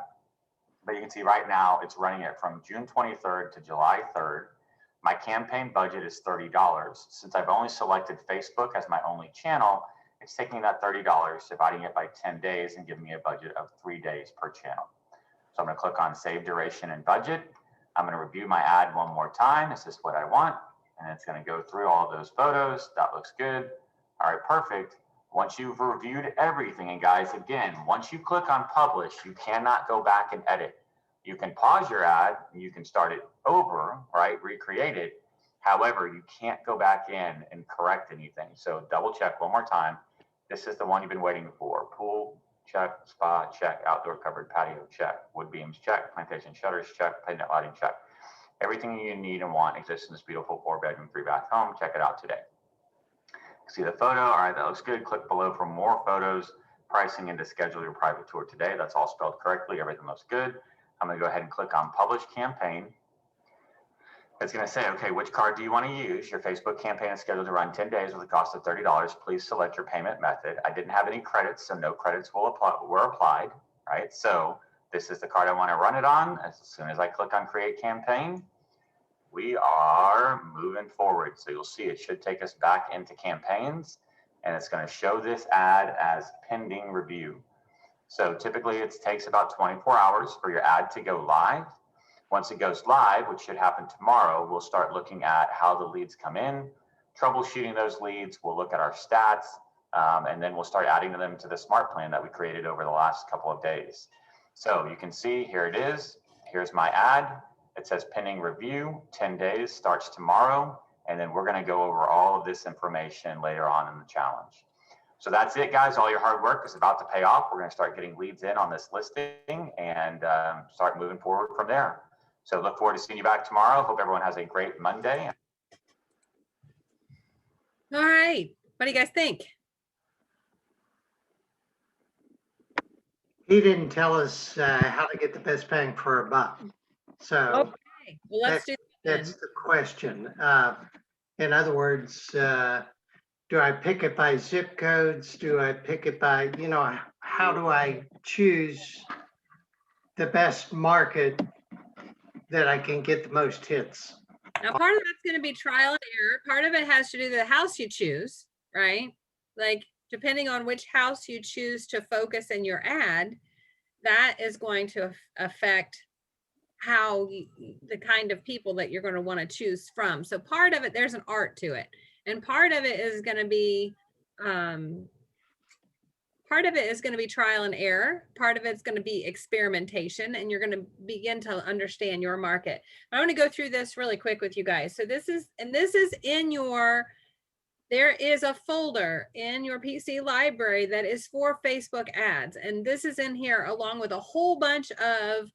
S18: But you can see right now it's running it from June 23rd to July 3rd. My campaign budget is $30. Since I've only selected Facebook as my only channel, it's taking that $30, dividing it by 10 days and giving me a budget of 3 days per channel. So I'm gonna click on Save Duration and Budget. I'm gonna review my ad one more time. Is this what I want? And it's gonna go through all those photos. That looks good. All right, perfect. Once you've reviewed everything, and guys, again, once you click on Publish, you cannot go back and edit. You can pause your ad, and you can start it over, right? Recreate it. However, you can't go back in and correct anything. So double check one more time. This is the one you've been waiting for. Pool, check. Spa, check. Outdoor covered patio, check. Wood beams, check. Plantation shutters, check. Pendant lighting, check. Everything you need and want exists in this beautiful 4-bedroom, 3-bath home. Check it out today. See the photo. All right, that looks good. Click below for more photos, pricing, and to schedule your private tour today. That's all spelled correctly. Everything looks good. I'm going to go ahead and click on Publish Campaign. It's going to say, okay, which card do you want to use? Your Facebook campaign is scheduled to run 10 days with a cost of $30. Please select your payment method. I didn't have any credits, so no credits were applied, right? So this is the card I want to run it on. As soon as I click on Create Campaign, we are moving forward. So you'll see it should take us back into campaigns, and it's going to show this ad as pending review. So typically it takes about 24 hours for your ad to go live. Once it goes live, which should happen tomorrow, we'll start looking at how the leads come in, troubleshooting those leads. We'll look at our stats, and then we'll start adding them to the smart plan that we created over the last couple of days. So you can see here it is. Here's my ad. It says pending review, 10 days, starts tomorrow. And then we're going to go over all of this information later on in the challenge. So that's it, guys. All your hard work is about to pay off. We're going to start getting leads in on this listing and start moving forward from there. So look forward to seeing you back tomorrow. Hope everyone has a great Monday.
S2: All right. What do you guys think?
S4: He didn't tell us how to get the best bang for a buck. So
S2: Okay. Well, let's do that.
S4: that's the question. In other words, do I pick it by zip codes? Do I pick it by, how do I choose the best market that I can get the most hits?
S2: Now, part of that's going to be trial and error. Part of it has to do with the house you choose, right? Like, depending on which house you choose to focus in your ad, that is going to affect how the kind of people that you're going to want to choose from. So part of it, there's an art to it. And part of it is going to be, trial and error. Part of it's going to be experimentation, and you're going to begin to understand your market. I want to go through this really quick with you guys. So this is in your, there is a folder in your PC library that is for Facebook ads. And this is in here along with a whole bunch of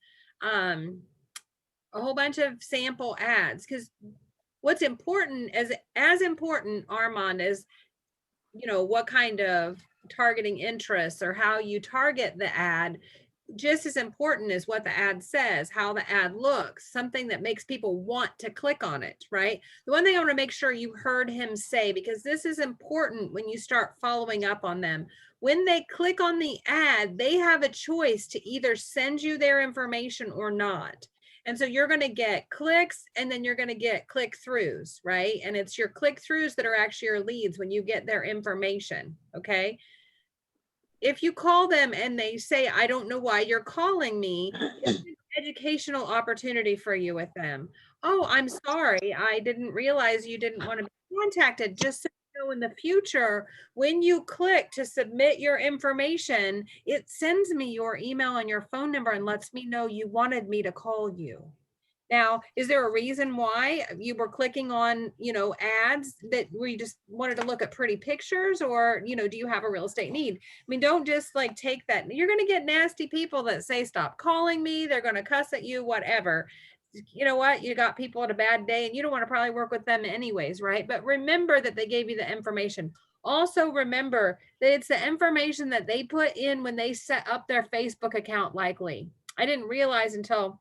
S2: sample ads. Because what's important as important, Armand, is, what kind of targeting interests or how you target the ad. Just as important as what the ad says, how the ad looks, something that makes people want to click on it, right? The one thing I want to make sure you heard him say, because this is important when you start following up on them. When they click on the ad, they have a choice to either send you their information or not. And so you're going to get clicks, and then you're going to get click-throughs, right? And it's your click-throughs that are actually your leads when you get their information, okay? If you call them and they say, I don't know why you're calling me, it's an educational opportunity for you with them. Oh, I'm sorry, I didn't realize you didn't want to be contacted. Just so you know, in the future, when you click to submit your information, it sends me your email and your phone number and lets me know you wanted me to call you. Now, is there a reason why you were clicking on, ads that where you just wanted to look at pretty pictures, or, do you have a real estate need? I mean, don't just like take that. You're going to get nasty people that say, stop calling me. They're going to cuss at you, whatever. You know what? You got people at a bad day and you don't want to probably work with them anyways, right? But remember that they gave you the information. Also remember that it's the information that they put in when they set up their Facebook account likely. I didn't realize until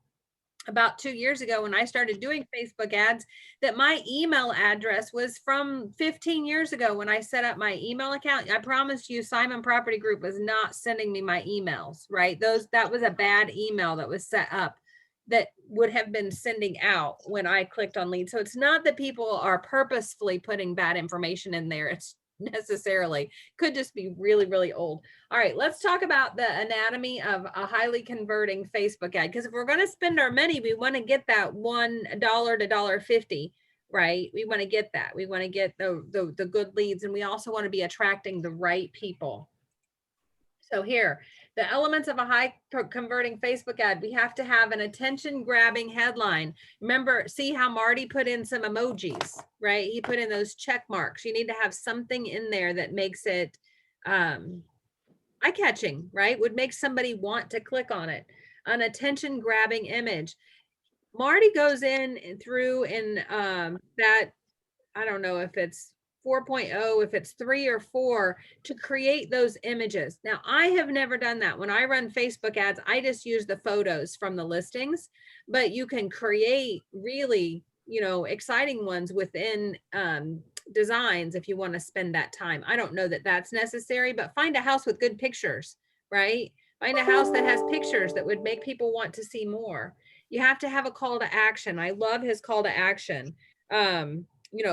S2: about 2 years ago when I started doing Facebook ads that my email address was from 15 years ago when I set up my email account. I promise you Simon Property Group was not sending me my emails, right? That was a bad email that was set up that would have been sending out when I clicked on lead. So it's not that people are purposefully putting bad information in there. It's necessarily could just be really, really old. All right, let's talk about the anatomy of a highly converting Facebook ad. Because if we're going to spend our money, we want to get that $1 to $1.50, right? We want to get that. We want to get the good leads, and we also want to be attracting the right people. So here, the elements of a high converting Facebook ad, we have to have an attention grabbing headline. Remember, see how Marty put in some emojis, right? He put in those check marks. You need to have something in there that makes it eye-catching, right? Would make somebody want to click on it. An attention grabbing image. Marty goes in through in that, I don't know if it's 4.0, if it's 3 or 4, to create those images. Now, I have never done that. When I run Facebook ads, I just use the photos from the listings, but you can create really, exciting ones within designs if you want to spend that time. I don't know that that's necessary, but find a house with good pictures, right? Find a house that has pictures that would make people want to see more. You have to have a call to action. I love his call to action.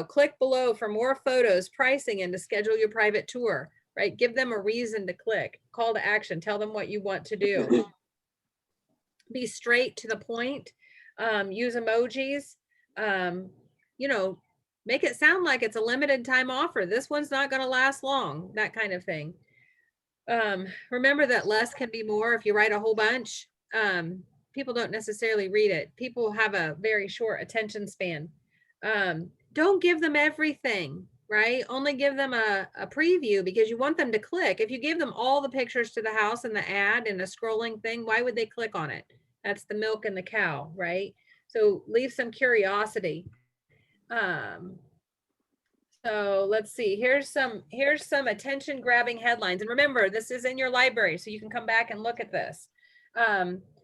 S2: Click below for more photos, pricing, and to schedule your private tour, right? Give them a reason to click. Call to action. Tell them what you want to do. Be straight to the point. Use emojis. Make it sound like it's a limited time offer. This one's not going to last long, that kind of thing. Remember that less can be more. If you write a whole bunch, people don't necessarily read it. People have a very short attention span. Don't give them everything, right? Only give them a preview because you want them to click. If you give them all the pictures to the house and the ad and a scrolling thing, why would they click on it? That's the milk and the cow, right? So leave some curiosity. So let's see, here's some attention grabbing headlines. And remember, this is in your library, so you can come back and look at this.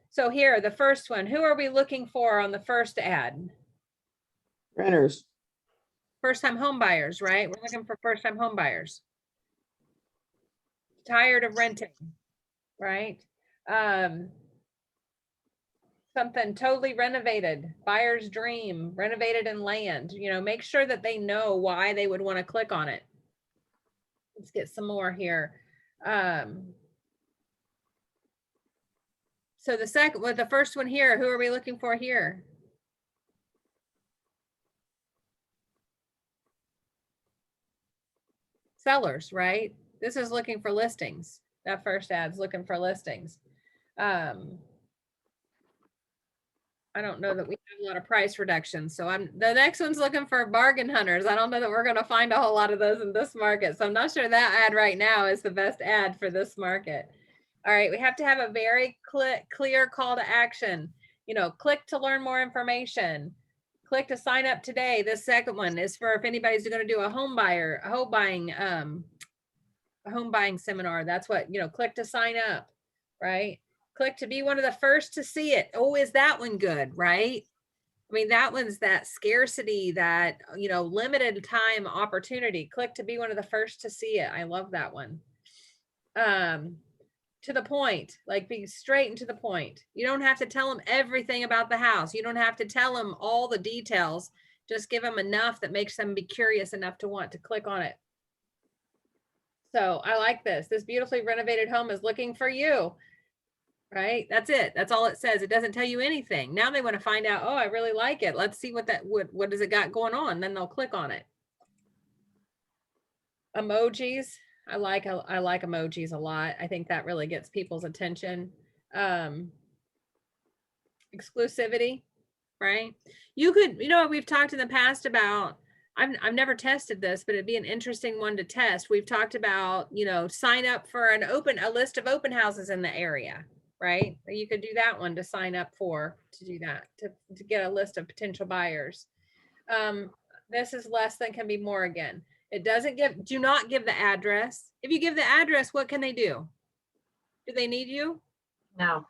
S2: So here, the first one, who are we looking for on the first ad?
S6: Renters.
S2: First-time home buyers, right? We're looking for first-time home buyers. Tired of renting, right? Something totally renovated, buyer's dream, renovated in land. Make sure that they know why they would want to click on it. Let's get some more here. So the first one here, who are we looking for here? Sellers, right? This is looking for listings. That first ad's looking for listings. I don't know that we have a lot of price reductions. So the next one's looking for bargain hunters. I don't know that we're going to find a whole lot of those in this market. So I'm not sure that ad right now is the best ad for this market. All right, we have to have a very clear call to action. Click to learn more information. Click to sign up today. This second one is for if anybody's going to do a home buying seminar. That's what, click to sign up, right? Click to be one of the first to see it. Oh, is that one good, right? I mean, that one's that scarcity, that, limited time opportunity. Click to be one of the first to see it. I love that one. To the point, like be straight and to the point. You don't have to tell them everything about the house. You don't have to tell them all the details. Just give them enough that makes them be curious enough to want to click on it. So I like this. This beautifully renovated home is looking for you. right? That's it. That's all it says. It doesn't tell you anything. Now they want to find out, oh, I really like it. Let's see what does it got going on? Then they'll click on it. Emojis. I like emojis a lot. I think that really gets people's attention. Exclusivity, right? You could, we've talked in the past about, I've never tested this, but it'd be an interesting one to test. We've talked about, sign up for a list of open houses in the area, right? You could do that one to sign up to do that, to get a list of potential buyers. This is less than can be more again. It doesn't do not give the address. If you give the address, what can they do? Do they need you?
S5: No.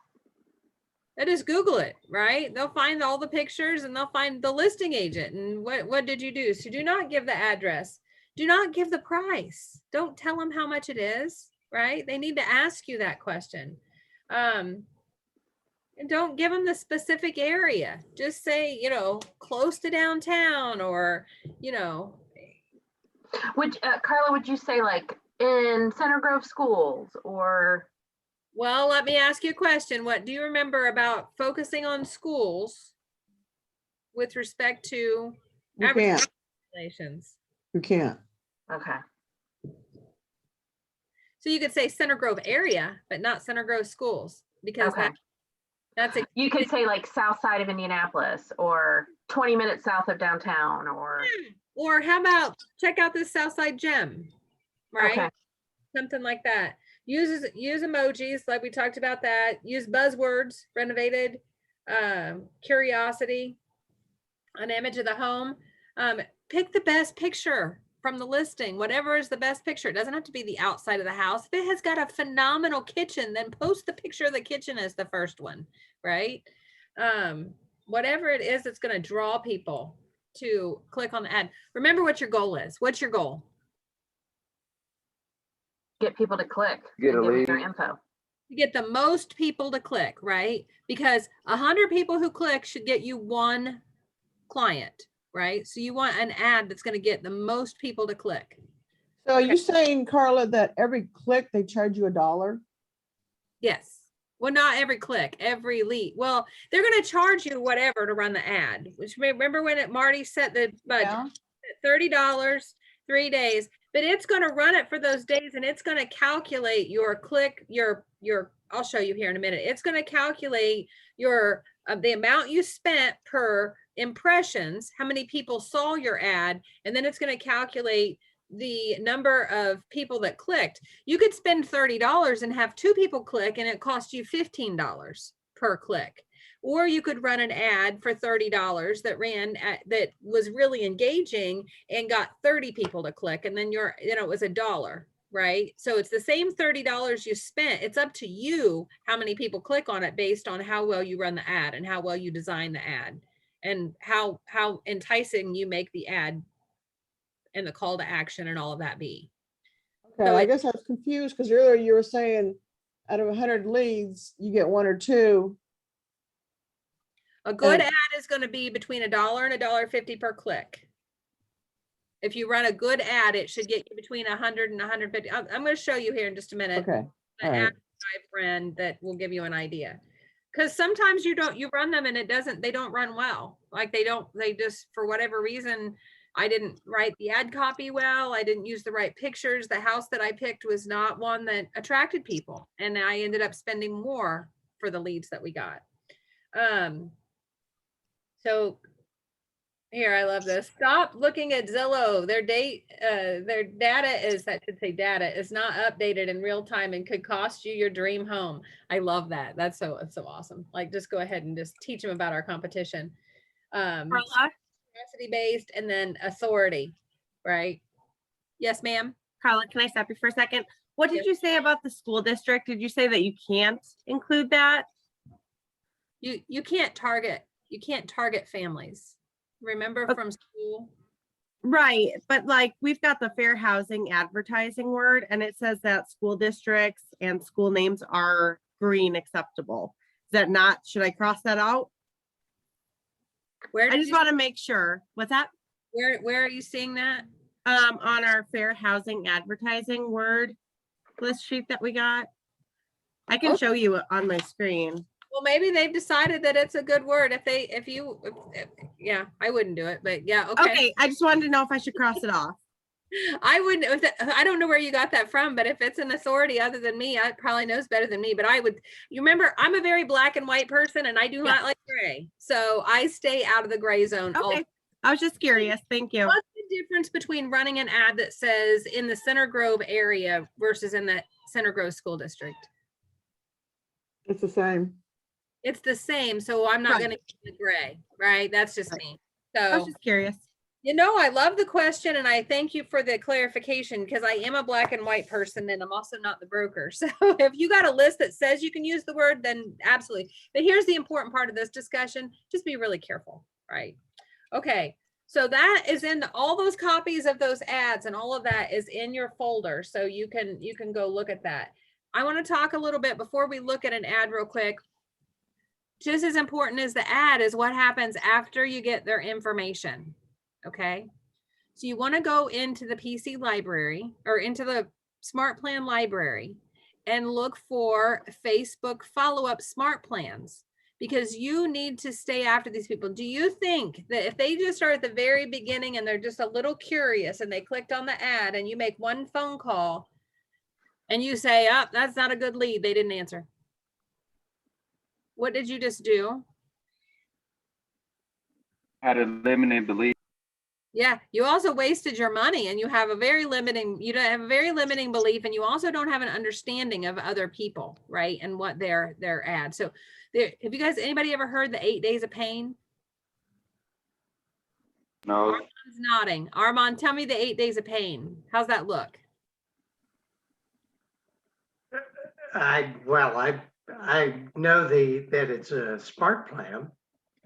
S2: They just Google it, right? They'll find all the pictures and they'll find the listing agent. And what did you do? So do not give the address. Do not give the price. Don't tell them how much it is, right? They need to ask you that question. And don't give them the specific area. Just say, close to downtown or,
S5: Carla, would you say like in Center Grove schools or?
S2: Well, let me ask you a question. What do you remember about focusing on schools with respect to
S6: You can't.
S2: regulations?
S6: You can't.
S5: Okay.
S2: So you could say Center Grove area, but not Center Grove schools, because that's a,
S5: you could say like south side of Indianapolis or 20 minutes south of downtown
S2: or how about check out this Southside Gym, right?
S5: Okay.
S2: Something like that. Use emojis, like we talked about that. Use buzzwords, renovated, curiosity, an image of the home. Pick the best picture from the listing, whatever is the best picture. It doesn't have to be the outside of the house. If it has got a phenomenal kitchen, then post the picture of the kitchen as the first one, right? Whatever it is that's going to draw people to click on the ad. Remember what your goal is. What's your goal?
S5: Get people to click.
S13: Get a
S5: and give them
S13: lead.
S5: their info.
S2: You get the most people to click, right? Because 100 people who click should get you one client, right? So you want an ad that's going to get the most people to click.
S6: So are you saying, Carla, that every click they charge you $1?
S2: Yes. Well, not every click, every lead. Well, they're going to charge you whatever to run the ad. Which remember when Marty set the budget at $30, 3 days, but it's going to run it for those days, and it's going to calculate your click, your. I'll show you here in a minute. It's going to calculate your the amount you spent per impressions, how many people saw your ad, and then it's going to calculate the number of people that clicked. You could spend $30 and have 2 people click, and it cost you $15 per click. Or you could run an ad for $30 that was really engaging and got 30 people to click, and then it was $1, right? So it's the same $30 you spent. It's up to you how many people click on it based on how well you run the ad and how well you design the ad and how enticing you make the ad and the call to action and all of that be.
S6: Okay,
S2: So
S6: I guess I was confused because earlier you were saying out of 100 leads, you get 1 or 2.
S2: A good ad is going to be between $1 and $1.50 per click. If you run a good ad, it should get you between 100 and 150. I'm going to show you here in just a minute.
S6: Okay.
S2: The
S6: All right.
S2: ad I've ran that will give you an idea. Because sometimes you run them and they don't run well. Like they just, for whatever reason, I didn't write the ad copy well. I didn't use the right pictures. The house that I picked was not one that attracted people. And I ended up spending more for the leads that we got. So here, I love this. Stop looking at Zillow. Their data is not updated in real time and could cost you your dream home. I love that. That's so awesome. Like, just go ahead and just teach them about our competition. Capacity based and then authority, right? Yes, ma'am.
S19: Carla, can I stop you for a second? What did you say about the school district? Did you say that you can't include that?
S2: You can't target families. Remember from school?
S19: Right, but like we've got the fair housing advertising word and it says that school districts and school names are green acceptable. Is that not, should I cross that out? I just want to make sure. What's that?
S2: Where are you seeing that?
S19: On our fair housing advertising word list sheet that we got. I can show you it on my screen.
S2: Well, maybe they've decided that it's a good word. Yeah, I wouldn't do it, but yeah, okay.
S19: Okay, I just wanted to know if I should cross it off.
S2: I wouldn't, I don't know where you got that from, but if it's an authority other than me, it probably knows better than me, but I would, you remember, I'm a very black and white person and I do not like gray. So I stay out of the gray zone.
S19: Okay, I was just curious. Thank you.
S2: What's the difference between running an ad that says in the Center Grove area versus in the Center Grove School District?
S6: It's the same.
S2: It's the same, so I'm not
S19: Right.
S2: gonna keep the gray, right? That's just me.
S19: I was
S2: So,
S19: just curious.
S2: you know, I love the question and I thank you for the clarification because I am a black and white person and I'm also not the broker. So if you got a list that says you can use the word, then absolutely. But here's the important part of this discussion. Just be really careful, right? Okay, so that is in all those copies of those ads and all of that is in your folder. So you can go look at that. I want to talk a little bit before we look at an ad real quick. Just as important as the ad is what happens after you get their information. Okay. So you want to go into the PC library or into the Smart Plan library and look for Facebook follow-up smart plans because you need to stay after these people. Do you think that if they just are at the very beginning and they're just a little curious and they clicked on the ad and you make one phone call and you say, oh, that's not a good lead, they didn't answer. What did you just do?
S13: Had eliminated the lead.
S2: Yeah, you also wasted your money and you have a very limiting, you don't have a very limiting belief and you also don't have an understanding of other people, right? And what their ad. So there, have you guys, anybody ever heard the 8 Days of Pain?
S13: No.
S2: Armand's nodding. Armand, tell me the 8 Days of Pain. How's that look?
S4: I know that it's a smart plan.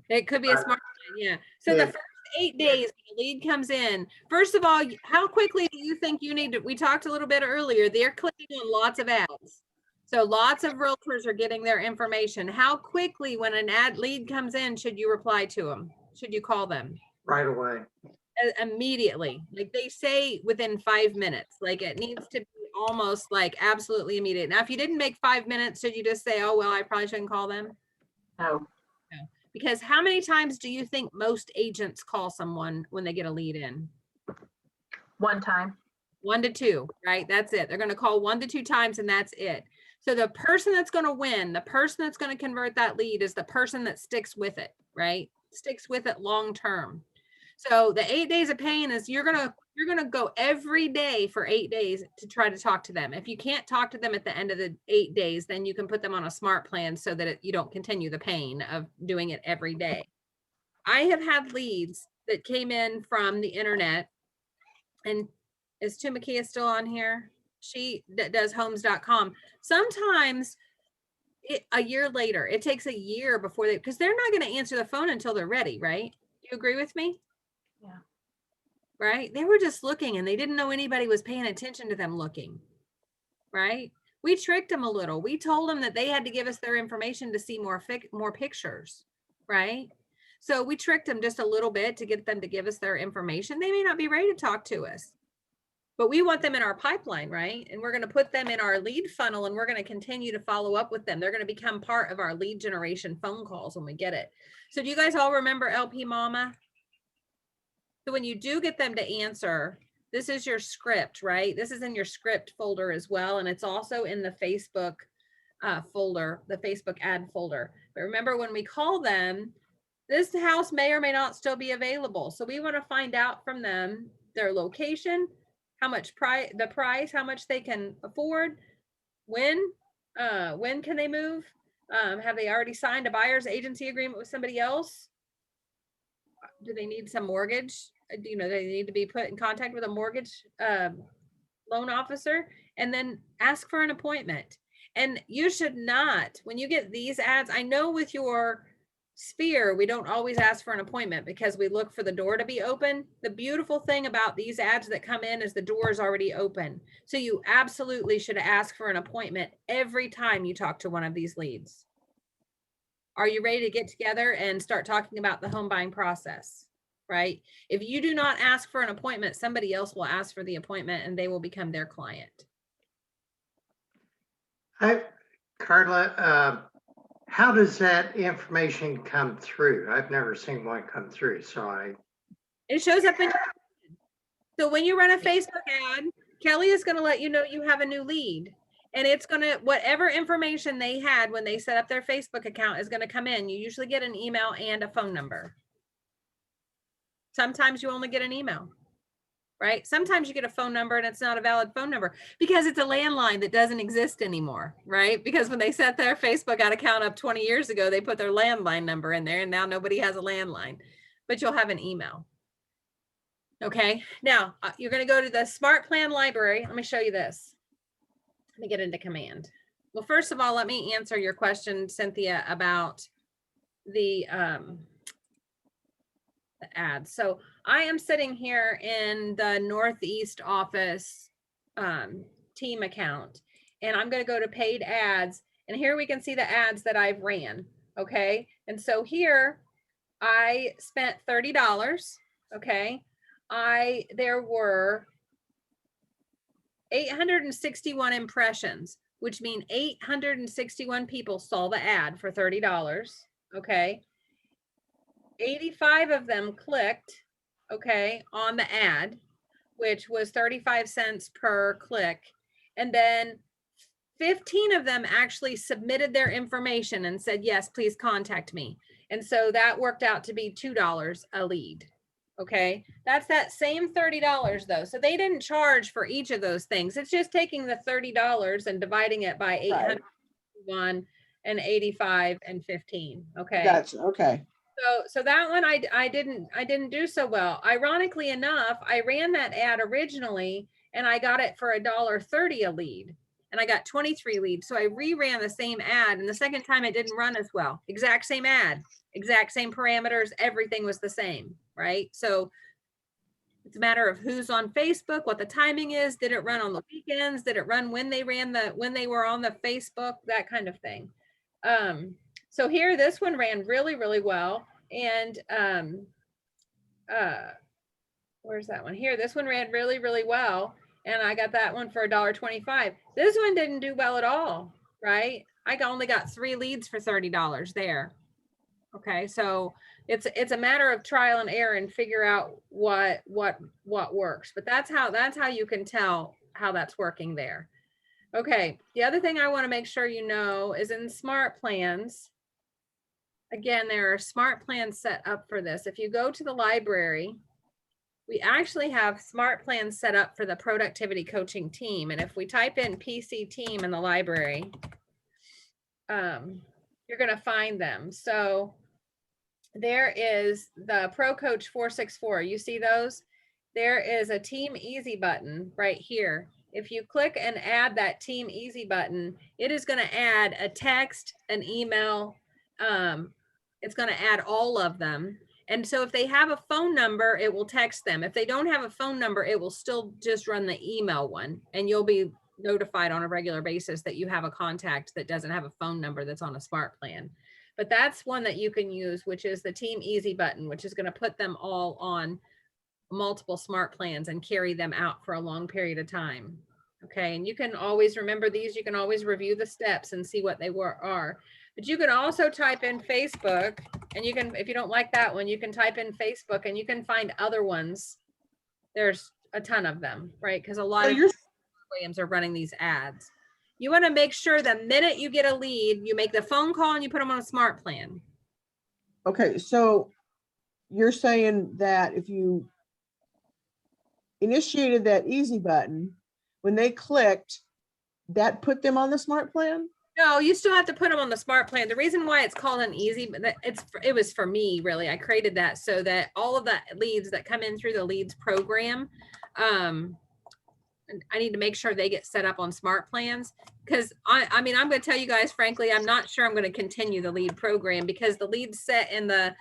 S2: It could be a smart plan, yeah. So
S4: Yeah.
S2: the first 8 days, when the lead comes in, first of all, how quickly do you think you need to, we talked a little bit earlier, they're clicking on lots of ads. So lots of realtors are getting their information. How quickly when an ad lead comes in, should you reply to them? Should you call them?
S4: Right away.
S2: Immediately, like they say within 5 minutes, like it needs to be almost like absolutely immediate. Now, if you didn't make 5 minutes, should you just say, oh, well, I probably shouldn't call them?
S5: No.
S2: No. Because how many times do you think most agents call someone when they get a lead in?
S5: One time.
S2: 1 to 2, right? That's it. They're going to call 1 to 2 times and that's it. So the person that's going to win, the person that's going to convert that lead is the person that sticks with it, right? Sticks with it long term. So the 8 days of pain is you're gonna go every day for 8 days to try to talk to them. If you can't talk to them at the end of the 8 days, then you can put them on a smart plan so that you don't continue the pain of doing it every day. I have had leads that came in from the internet, and is Tumakia still on here? She does homes.com. Sometimes a year later, it takes a year before because they're not going to answer the phone until they're ready, right? Do you agree with me?
S5: Yeah.
S2: Right? They were just looking and they didn't know anybody was paying attention to them looking, right? We tricked them a little. We told them that they had to give us their information to see more pictures, right? So we tricked them just a little bit to get them to give us their information. They may not be ready to talk to us, but we want them in our pipeline, right? And we're going to put them in our lead funnel and we're going to continue to follow up with them. They're going to become part of our lead generation phone calls when we get it. So do you guys all remember LP Mama? So when you do get them to answer, this is your script, right? This is in your script folder as well. And it's also in the Facebook folder, the Facebook ad folder. But remember when we call them, this house may or may not still be available. So we want to find out from them their location, how much the price, how much they can afford, when can they move? Have they already signed a buyer's agency agreement with somebody else? Do they need some mortgage? Do they need to be put in contact with a mortgage loan officer? And then ask for an appointment. And you should not, when you get these ads, I know with your Sphere, we don't always ask for an appointment because we look for the door to be open. The beautiful thing about these ads that come in is the door is already open. So you absolutely should ask for an appointment every time you talk to one of these leads. Are you ready to get together and start talking about the home buying process, right? If you do not ask for an appointment, somebody else will ask for the appointment and they will become their client.
S4: Carla, how does that information come through? I've never seen one come through, so
S2: It shows up in, so when you run a Facebook ad, Kelly is gonna let you know you have a new lead. And it's gonna, whatever information they had when they set up their Facebook account is gonna come in. You usually get an email and a phone number. Sometimes you only get an email, right? Sometimes you get a phone number and it's not a valid phone number because it's a landline that doesn't exist anymore, right? Because when they set their Facebook account up 20 years ago, they put their landline number in there and now nobody has a landline, but you'll have an email. Okay, now you're going to go to the Smart Plan library. Let me show you this. Let me get into command. Well, first of all, let me answer your question, Cynthia, about the ads. So I am sitting here in the Northeast office team account, and I'm going to go to paid ads. And here we can see the ads that I've ran. Okay, and so here I spent $30. Okay. There were 861 impressions, which mean 861 people saw the ad for $30. Okay. 85 of them clicked, okay, on the ad, which was 35 cents per click. And then 15 of them actually submitted their information and said, yes, please contact me. And so that worked out to be $2 a lead. Okay, that's that same $30 though. So they didn't charge for each of those things. It's just taking the $30 and dividing it by 801 and 85 and 15. Okay.
S6: Gotcha. Okay.
S2: So that one I didn't do so well. Ironically enough, I ran that ad originally and I got it for $1.30 a lead. And I got 23 leads. So I reran the same ad, and the second time it didn't run as well. Exact same ad, exact same parameters, everything was the same, right? So it's a matter of who's on Facebook, what the timing is. Did it run on the weekends? Did it run when they were on the Facebook, that kind of thing. So here, this one ran really, really well. And where's that one? Here, this one ran really, really well. And I got that one for $1.25. This one didn't do well at all, right? I only got 3 leads for $30 there. Okay, so it's a matter of trial and error and figure out what works. But that's how you can tell how that's working there. Okay, the other thing I want to make sure you know is in Smart Plans. Again, there are Smart Plans set up for this. If you go to the library, we actually have Smart Plans set up for the productivity coaching team. And if we type in PC team in the library, you're going to find them. So there is the Pro Coach 464. You see those? There is a Team Easy button right here. If you click and add that Team Easy button, it is going to add a text, an email. It's going to add all of them. And so if they have a phone number, it will text them. If they don't have a phone number, it will still just run the email one. And you'll be notified on a regular basis that you have a contact that doesn't have a phone number that's on a Smart Plan. But that's one that you can use, which is the Team Easy button, which is going to put them all on multiple Smart Plans and carry them out for a long period of time. Okay, and you can always remember these. You can always review the steps and see what they are. But you can also type in Facebook, and you can, if you don't like that one, you can type in Facebook and you can find other ones. There's a ton of them, right? Because a lot of Williams are running these ads. You want to make sure the minute you get a lead, you make the phone call and you put them on a Smart Plan.
S6: Okay, so you're saying that if you initiated that easy button, when they clicked, that put them on the Smart Plan?
S2: No, you still have to put them on the Smart Plan. The reason why it's called an easy, but it was for me, really. I created that so that all of the leads that come in through the leads program, I need to make sure they get set up on Smart Plans. Because I mean, I'm going to tell you guys, frankly, I'm not sure I'm going to continue the lead program because the leads set in the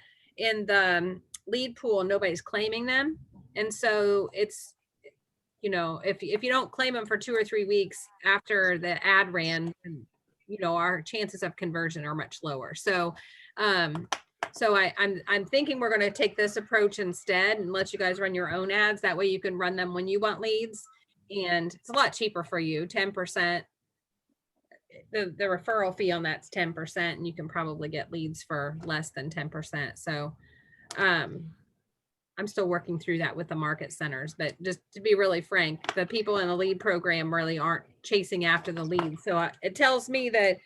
S2: lead pool, nobody's claiming them. And so it's, you know, if you don't claim them for 2 or 3 weeks after the ad ran, you know, our chances of conversion are much lower. So, I'm thinking we're going to take this approach instead and let you guys run your own ads. That way you can run them when you want leads, and it's a lot cheaper for you. 10% the referral fee on that's 10%, and you can probably get leads for less than 10%. So I'm still working through that with the market centers, but just to be really frank, the people in the lead program really aren't chasing after the leads. So it tells me that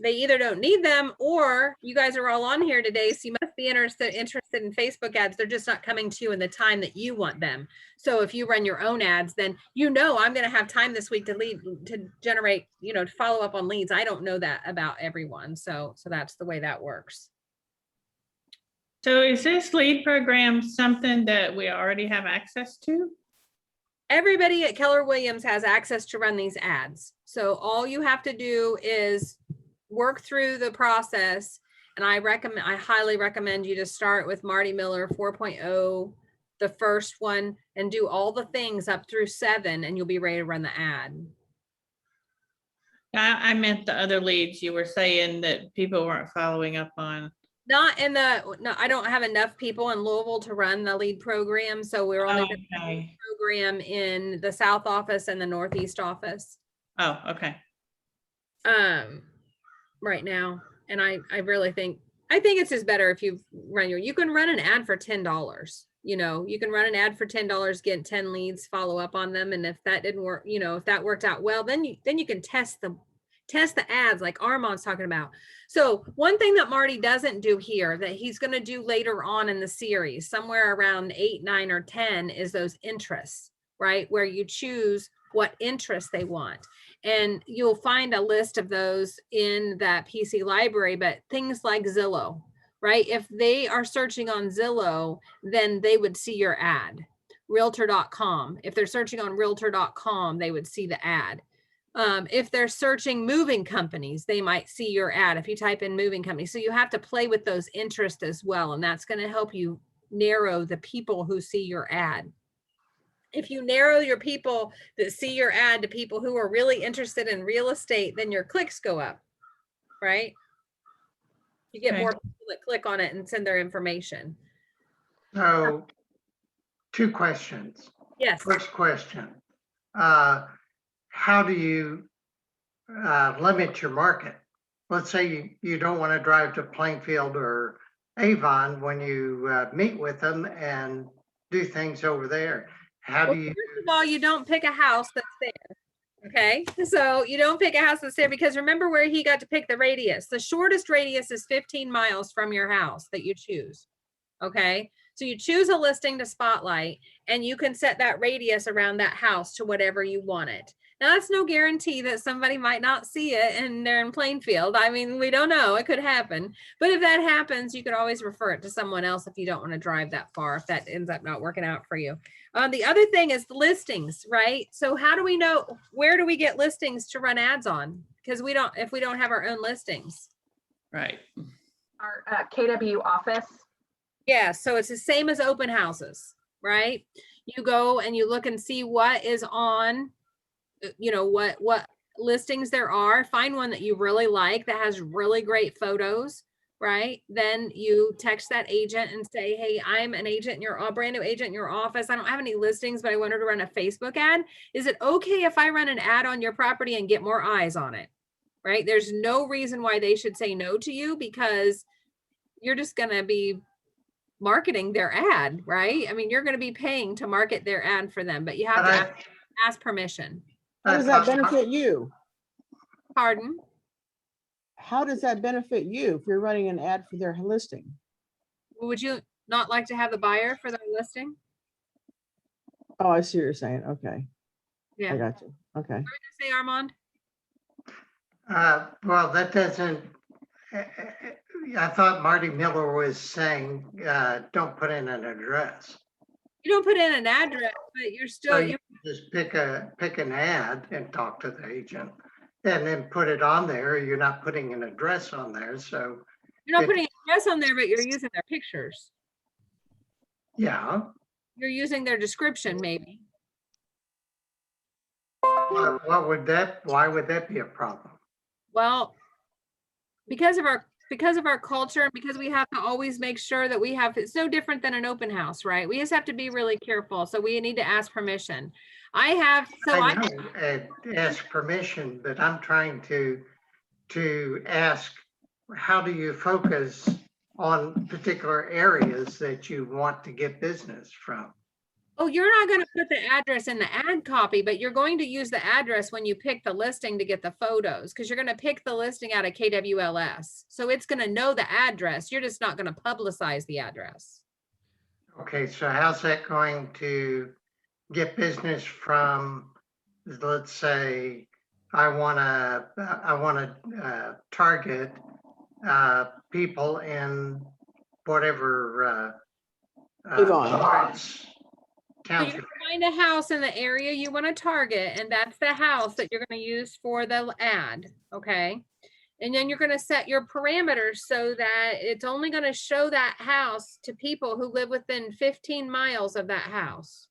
S2: they either don't need them, or you guys are all on here today, so you must be interested in Facebook ads. They're just not coming to you in the time that you want them. So if you run your own ads, then I'm going to have time this week to generate, to follow up on leads. I don't know that about everyone. So that's the way that works.
S3: So is this lead program something that we already have access to?
S2: Everybody at Keller Williams has access to run these ads. So all you have to do is work through the process. And I highly recommend you to start with Marty Miller 4.0, the first one, and do all the things up through 7, and you'll be ready to run the ad.
S3: I meant the other leads you were saying that people weren't following up on.
S2: No, I don't have enough people in Louisville to run the lead program. So we're only doing the lead program in the South office and the Northeast office.
S3: Oh, okay.
S2: Right now. And I really think it's just better if you can run an ad for $10. You can run an ad for $10, get 10 leads, follow up on them. And if that didn't work, if that worked out well, then you can test the ads like Armand's talking about. So one thing that Marty doesn't do here that he's going to do later on in the series, somewhere around 8, 9, or 10, is those interests, right? Where you choose what interests they want. And you'll find a list of those in that PC library, but things like Zillow, right? If they are searching on Zillow, then they would see your ad. Realtor.com. If they're searching on Realtor.com, they would see the ad. If they're searching moving companies, they might see your ad if you type in moving company. So you have to play with those interests as well. And that's going to help you narrow the people who see your ad. If you narrow your people that see your ad to people who are really interested in real estate, then your clicks go up, right? You get more people that click on it and send their information.
S4: So 2 questions.
S2: Yes.
S4: First question. How do you limit your market? Let's say you don't want to drive to Plainfield or Avon when you meet with them and do things over there. How do you?
S2: First of all, you don't pick a house that's there. Okay, so you don't pick a house that's there because remember where he got to pick the radius. The shortest radius is 15 miles from your house that you choose. Okay, so you choose a listing to spotlight and you can set that radius around that house to whatever you want it. Now, that's no guarantee that somebody might not see it and they're in Plainfield. I mean, we don't know. It could happen. But if that happens, you could always refer it to someone else if you don't want to drive that far, if that ends up not working out for you. The other thing is the listings, right? So how do we know, where do we get listings to run ads on? Because if we don't have our own listings.
S3: Right.
S5: Our KW office.
S2: Yeah, so it's the same as open houses, right? You go and you look and see what is on, what listings there are. Find one that you really like that has really great photos, right? Then you text that agent and say, hey, I'm an agent, a brand new agent in your office. I don't have any listings, but I wanted to run a Facebook ad. Is it okay if I run an ad on your property and get more eyes on it, right? There's no reason why they should say no to you because you're just going to be marketing their ad, right? I mean, you're going to be paying to market their ad for them, but you have to ask permission.
S6: How does that benefit you?
S2: Pardon?
S6: How does that benefit you if you're running an ad for their listing?
S2: Would you not like to have the buyer for their listing?
S6: Oh, I see what you're saying. Okay.
S2: Yeah.
S6: I got you. Okay.
S2: What were you gonna say, Armand?
S4: Well, that doesn't, I thought Marty Miller was saying, don't put in an address.
S2: You don't put in an address, but you're still.
S4: So you just pick an ad and talk to the agent and then put it on there. You're not putting an address on there. So
S2: you're not putting an address on there, but you're using their pictures.
S4: Yeah.
S2: You're using their description, maybe.
S4: Why would that be a problem?
S2: Well, because of our culture and because we have to always make sure that it's no different than an open house, right? We just have to be really careful. So we need to ask permission. I know, ask permission, but I'm trying to
S4: to ask, how do you focus on particular areas that you want to get business from?
S2: Oh, you're not going to put the address in the ad copy, but you're going to use the address when you pick the listing to get the photos, because you're going to pick the listing out of KWLS. So it's going to know the address. You're just not going to publicize the address.
S4: Okay, so how's that going to get business from, let's say, I want to target people in whatever
S6: Avon.
S4: Lawrence
S2: So you're
S4: Township.
S2: gonna find a house in the area you want to target, and that's the house that you're going to use for the ad, okay? And then you're going to set your parameters so that it's only going to show that house to people who live within 15 miles of that house.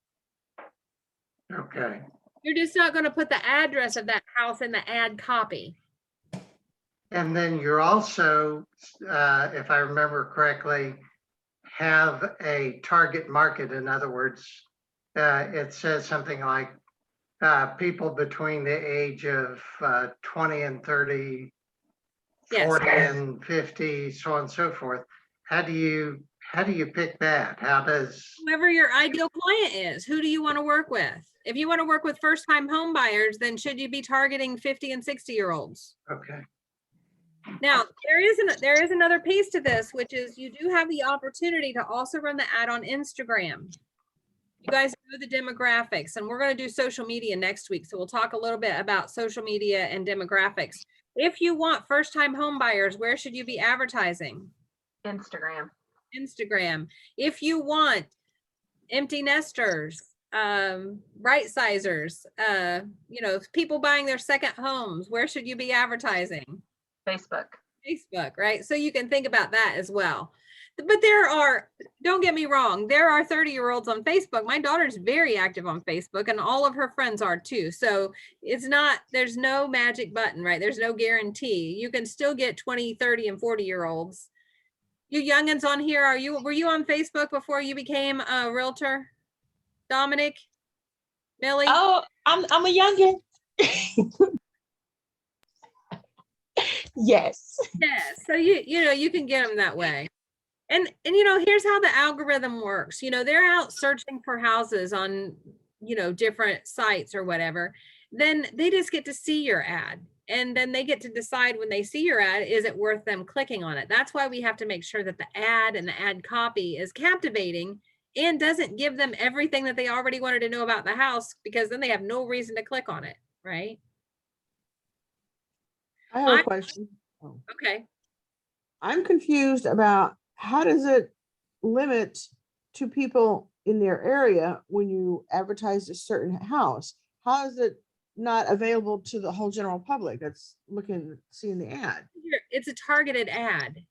S4: Okay,
S2: You're just not going to put the address of that house in the ad copy.
S4: and then you're also, if I remember correctly, have a target market. In other words, it says something like people between the age of 20 and 30,
S2: Yes.
S4: 40 and 50, so on and so forth. How do you pick that? How does,
S2: Whoever your ideal client is, who do you want to work with? If you want to work with first-time home buyers, then should you be targeting 50 and 60-year-olds?
S4: okay,
S2: Now, there is another piece to this, which is you do have the opportunity to also run the ad on Instagram. You guys know the demographics, and we're going to do social media next week. So we'll talk a little bit about social media and demographics. If you want first-time home buyers, where should you be advertising?
S5: Instagram.
S2: Instagram. If you want empty nesters, right sizers, people buying their second homes, where should you be advertising?
S5: Facebook.
S2: Facebook, right? So you can think about that as well. But don't get me wrong, there are 30-year-olds on Facebook. My daughter's very active on Facebook, and all of her friends are too. So there's no magic button, right? There's no guarantee. You can still get 20, 30, and 40-year-olds. You youngins on here, were you on Facebook before you became a realtor? Dominic? Millie?
S15: Oh, I'm a youngin. Yes.
S2: Yes. So you can get them that way. And here's how the algorithm works. They're out searching for houses on, different sites or whatever. Then they just get to see your ad. And then they get to decide when they see your ad, is it worth them clicking on it? That's why we have to make sure that the ad and the ad copy is captivating and doesn't give them everything that they already wanted to know about the house, because then they have no reason to click on it, right?
S6: I have a question. Oh.
S2: Okay.
S6: I'm confused about how does it limit to people in their area when you advertise a certain house? How is it not available to the whole general public that's seeing the ad?
S2: It's a targeted ad.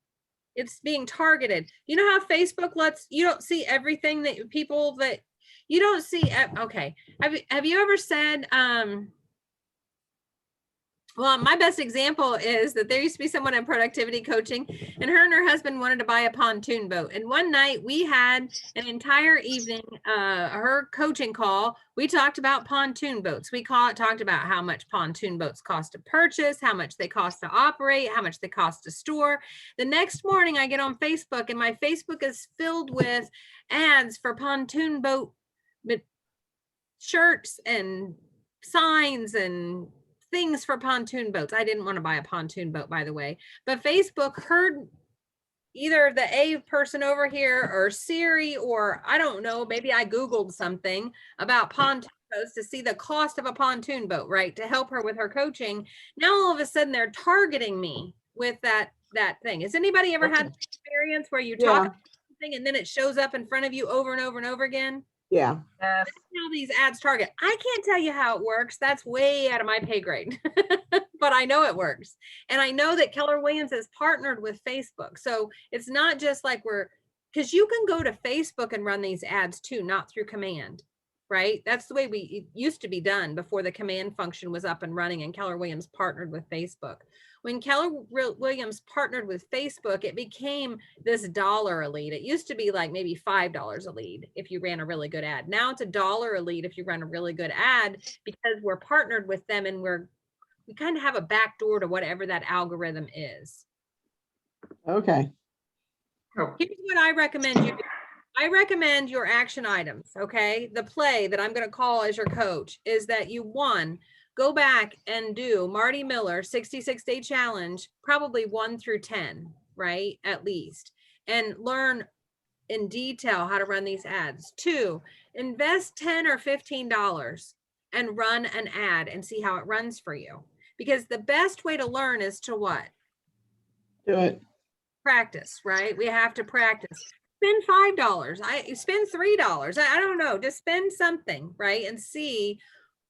S2: It's being targeted. You know how Facebook you don't see everything that people that you don't see. Okay. Have you ever said, well, my best example is that there used to be someone in productivity coaching, and her husband wanted to buy a pontoon boat. And one night we had an entire evening, her coaching call. We talked about pontoon boats. We talked about how much pontoon boats cost to purchase, how much they cost to operate, how much they cost to store. The next morning I get on Facebook, and my Facebook is filled with ads for pontoon boat shirts and signs and things for pontoon boats. I didn't want to buy a pontoon boat, by the way, but Facebook heard either the A person over here or Siri, or I don't know, maybe I Googled something about pontoon boats to see the cost of a pontoon boat, right? To help her with her coaching. Now, all of a sudden they're targeting me with that thing. Has anybody ever had an experience where you talk about something and then it shows up in front of you over and over and over again?
S6: Yeah.
S2: That's how these ads target. I can't tell you how it works. That's way out of my pay grade, but I know it works. And I know that Keller Williams is partnered with Facebook. So it's not just like because you can go to Facebook and run these ads too, not through command, right? That's the way it used to be done before the command function was up and running and Keller Williams partnered with Facebook. When Keller Williams partnered with Facebook, it became this $1 a lead. It used to be like maybe $5 a lead if you ran a really good ad. Now it's $1 a lead if you run a really good ad, because we're partnered with them and we're we kind of have a back door to whatever that algorithm is.
S6: Okay.
S2: Here's what I recommend you do. I recommend your action items, okay? The play that I'm going to call as your coach is that you, one, go back and do Marty Miller 66-day challenge, probably 1 through 10, right? At least, and learn in detail how to run these ads. 2, invest $10 or $15 and run an ad and see how it runs for you. Because the best way to learn is to what?
S6: Do it.
S2: Practice, right? We have to practice. Spend $5. I spend $3. I don't know. Just spend something, right? And see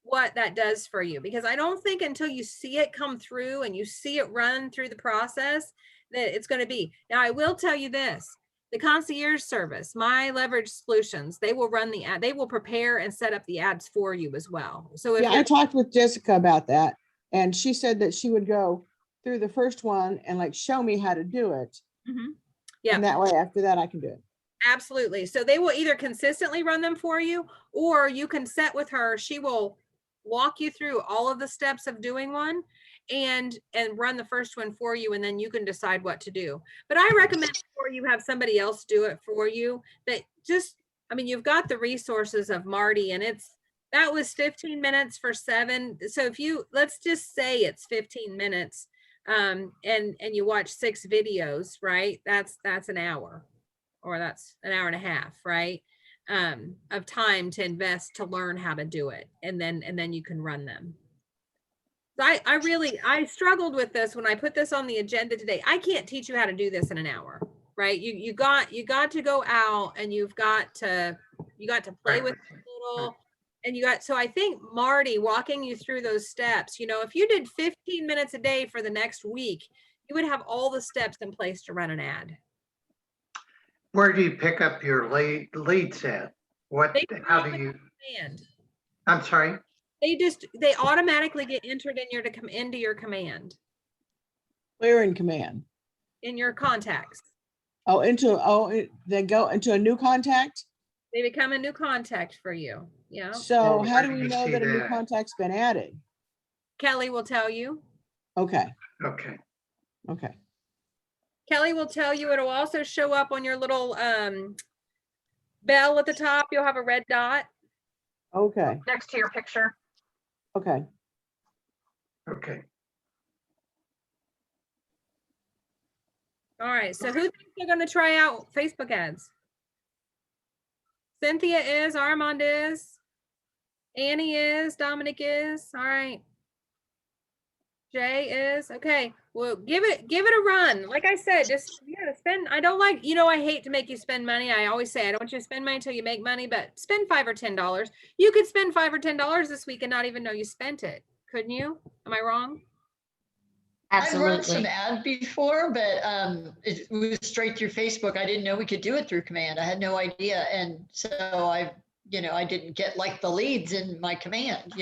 S2: what that does for you. Because I don't think until you see it come through and you see it run through the process that it's going to be. Now, I will tell you this. The concierge service, My Leverage Solutions, they will run the ad. They will prepare and set up the ads for you as well. So if
S6: Yeah, I talked with Jessica about that, and she said that she would go through the first one and like show me how to do it.
S2: Yeah.
S6: And that way, after that, I can do it.
S2: Absolutely. So they will either consistently run them for you, or you can set with her. She will walk you through all of the steps of doing one and run the first one for you. And then you can decide what to do. But I recommend before you have somebody else do it for you, that just, I mean, you've got the resources of Marty, and that was 15 minutes for 7. So if you, let's just say it's 15 minutes and you watch 6 videos, right? That's an hour. Or that's an hour and a half, right? Of time to invest to learn how to do it. And then you can run them. So I struggled with this when I put this on the agenda today. I can't teach you how to do this in an hour, right? You got to go out and you got to play with it a little. And so I think Marty walking you through those steps, if you did 15 minutes a day for the next week, you would have all the steps in place to run an ad.
S4: Where do you pick up your leads at? How do you?
S2: Command.
S4: I'm sorry?
S2: They automatically get entered into your command.
S6: Where in command?
S2: In your contacts.
S6: They go into a new contact?
S2: They become a new contact for you. Yeah.
S6: So how do we know that a new contact's been added?
S2: Kelly will tell you.
S6: Okay.
S4: Okay.
S2: Kelly will tell you. It'll also show up on your little bell at the top. You'll have a red dot.
S6: Okay.
S5: Next to your picture.
S6: Okay.
S2: All right. So who thinks they're going to try out Facebook ads? Cynthia is, Armand is, Annie is, Dominic is. All right. Jay is. Okay. Well, give it a run. Like I said, just spend. I don't like, I hate to make you spend money. I always say I don't want you to spend money until you make money, but spend $5 or $10. You could spend $5 or $10 this week and not even know you spent it. Couldn't you? Am I wrong?
S20: I've run some ad before, but it was straight through Facebook. I didn't know we could do it through command. I had no idea. And so I didn't get like the leads in my command,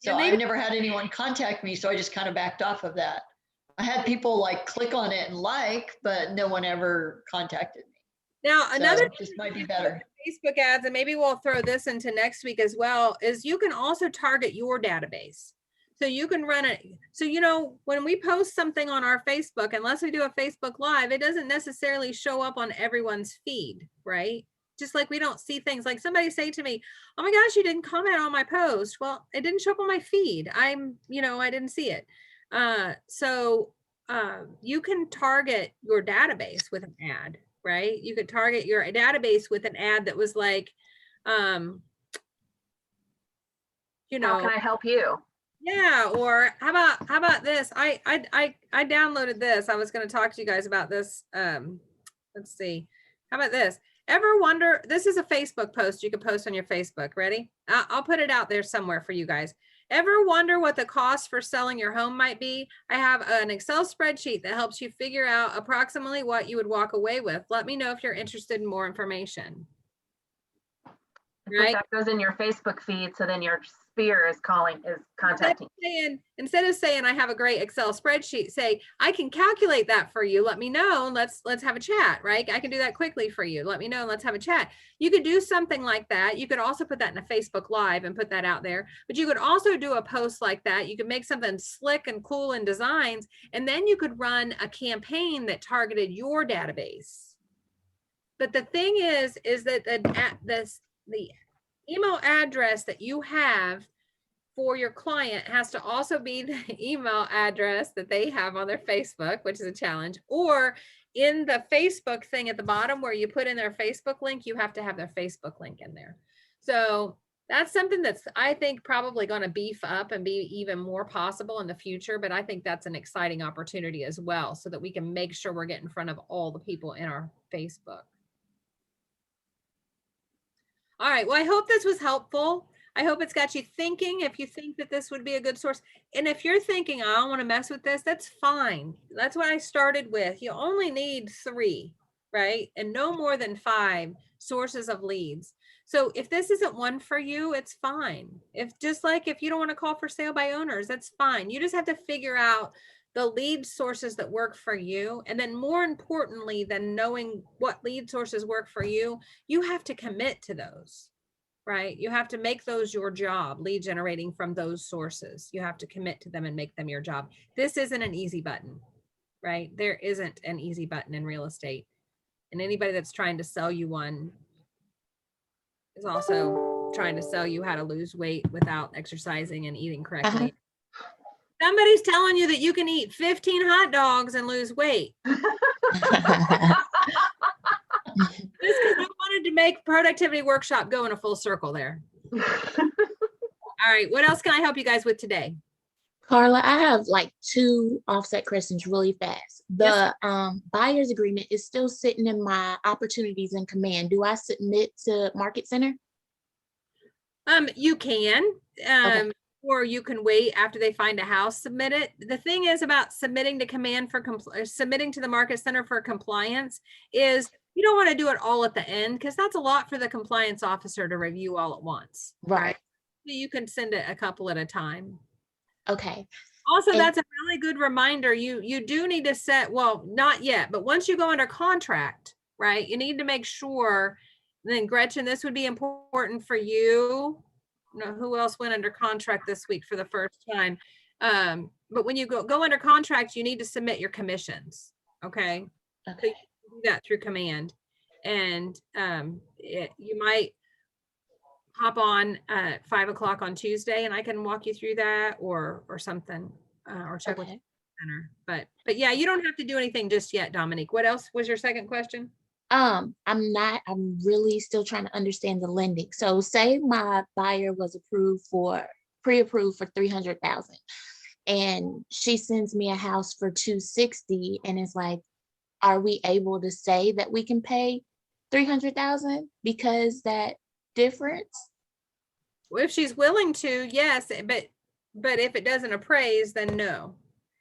S20: So I've never had anyone contact me. So I just kind of backed off of that. I had people like click on it and but no one ever contacted me.
S2: Now, another
S20: just might be better.
S2: Facebook ads, and maybe we'll throw this into next week as well, is you can also target your database. So you can run it. So, when we post something on our Facebook, unless we do a Facebook Live, it doesn't necessarily show up on everyone's feed, right? Just like we don't see things like somebody say to me, oh my gosh, you didn't comment on my post. Well, it didn't show up on my feed. I didn't see it. So you can target your database with an ad, right? You could target your database with an ad that was like,
S5: how can I help you?
S2: Yeah. Or how about this? I downloaded this. I was going to talk to you guys about this. Let's see. How about this? Ever wonder, this is a Facebook post you can post on your Facebook. Ready? I'll put it out there somewhere for you guys. Ever wonder what the cost for selling your home might be? I have an Excel spreadsheet that helps you figure out approximately what you would walk away with. Let me know if you're interested in more information.
S5: Put
S2: Right.
S5: that goes in your Facebook feed, so then your sphere is contacting.
S2: Instead of saying I have a great Excel spreadsheet, say I can calculate that for you. Let me know. And let's have a chat, right? I can do that quickly for you. Let me know and let's have a chat. You could do something like that. You could also put that in a Facebook Live and put that out there. But you could also do a post like that. You could make something slick and cool in designs, and then you could run a campaign that targeted your database. But the thing is that the email address that you have for your client has to also be the email address that they have on their Facebook, which is a challenge, or in the Facebook thing at the bottom where you put in their Facebook link, you have to have their Facebook link in there. So that's something that's, I think, probably going to beef up and be even more possible in the future. But I think that's an exciting opportunity as well, so that we can make sure we're getting in front of all the people in our Facebook. All right. Well, I hope this was helpful. I hope it's got you thinking. If you think that this would be a good source, and if you're thinking, I don't want to mess with this, that's fine. That's what I started with. You only need 3, right? And no more than 5 sources of leads. So if this isn't one for you, it's fine. If you don't want to call for sale by owners, that's fine. You just have to figure out the lead sources that work for you. And then more importantly than knowing what lead sources work for you, you have to commit to those, right? You have to make those your job, lead generating from those sources. You have to commit to them and make them your job. This isn't an easy button, right? There isn't an easy button in real estate. And anybody that's trying to sell you one is also trying to sell you how to lose weight without exercising and eating correctly. Somebody's telling you that you can eat 15 hot dogs and lose weight. Just because I wanted to make productivity workshop go in a full circle there. All right, what else can I help you guys with today?
S17: Carla, I have like 2 offset questions really fast. The buyer's agreement is still sitting in my opportunities in command. Do I submit to Market Center?
S2: You can.
S17: Okay.
S2: Or you can wait after they find a house, submit it. The thing is about submitting to command for submitting to the Market Center for compliance is you don't want to do it all at the end, because that's a lot for the compliance officer to review all at once.
S17: Right.
S2: So you can send it a couple at a time.
S17: Okay.
S2: Also,
S17: And-
S2: that's a really good reminder. You do need to set, well, not yet, but once you go under contract, right, you need to make sure, then Gretchen, this would be important for you. No, who else went under contract this week for the first time? But when you go under contract, you need to submit your commissions. Okay. So you can do that through command. And you might hop on at 5 o'clock on Tuesday and I can walk you through that or something, or check with the center. But yeah, you don't have to do anything just yet, Dominique. What else was your second question?
S17: I'm really still trying to understand the lending. So say my buyer was pre-approved for 300,000 and she sends me a house for 260 and it's like, are we able to say that we can pay 300,000 because that difference?
S2: Well, if she's willing to, yes, but if it doesn't appraise, then no.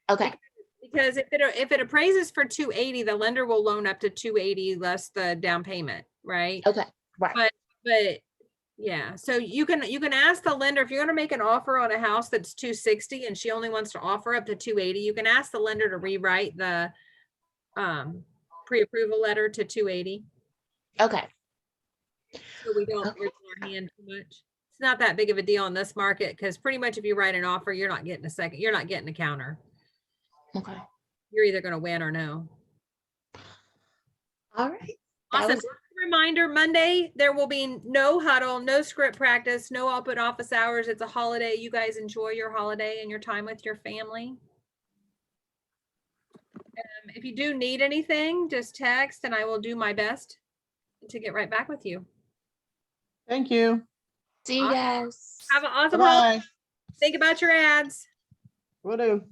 S17: Okay.
S2: Because if it appraises for 280, the lender will loan up to 280 less the down payment, right?
S17: Okay, right.
S2: But yeah, so you can ask the lender if you're going to make an offer on a house that's 260 and she only wants to offer up to 280. You can ask the lender to rewrite the pre-approval letter to 280.
S17: Okay.
S2: So we don't raise our hand too much. It's not that big of a deal in this market because pretty much if you write an offer, you're not getting a counter.
S17: Okay.
S2: You're either going to win or no.
S17: All right.
S2: Awesome. Reminder, Monday, there will be no huddle, no script practice, no open office hours. It's a holiday. You guys enjoy your holiday and your time with your family. If you do need anything, just text and I will do my best to get right back with you.
S6: Thank you.
S17: See you guys.
S2: Have an awesome
S6: Bye-bye.
S2: holiday. Think about your ads.
S6: Will do.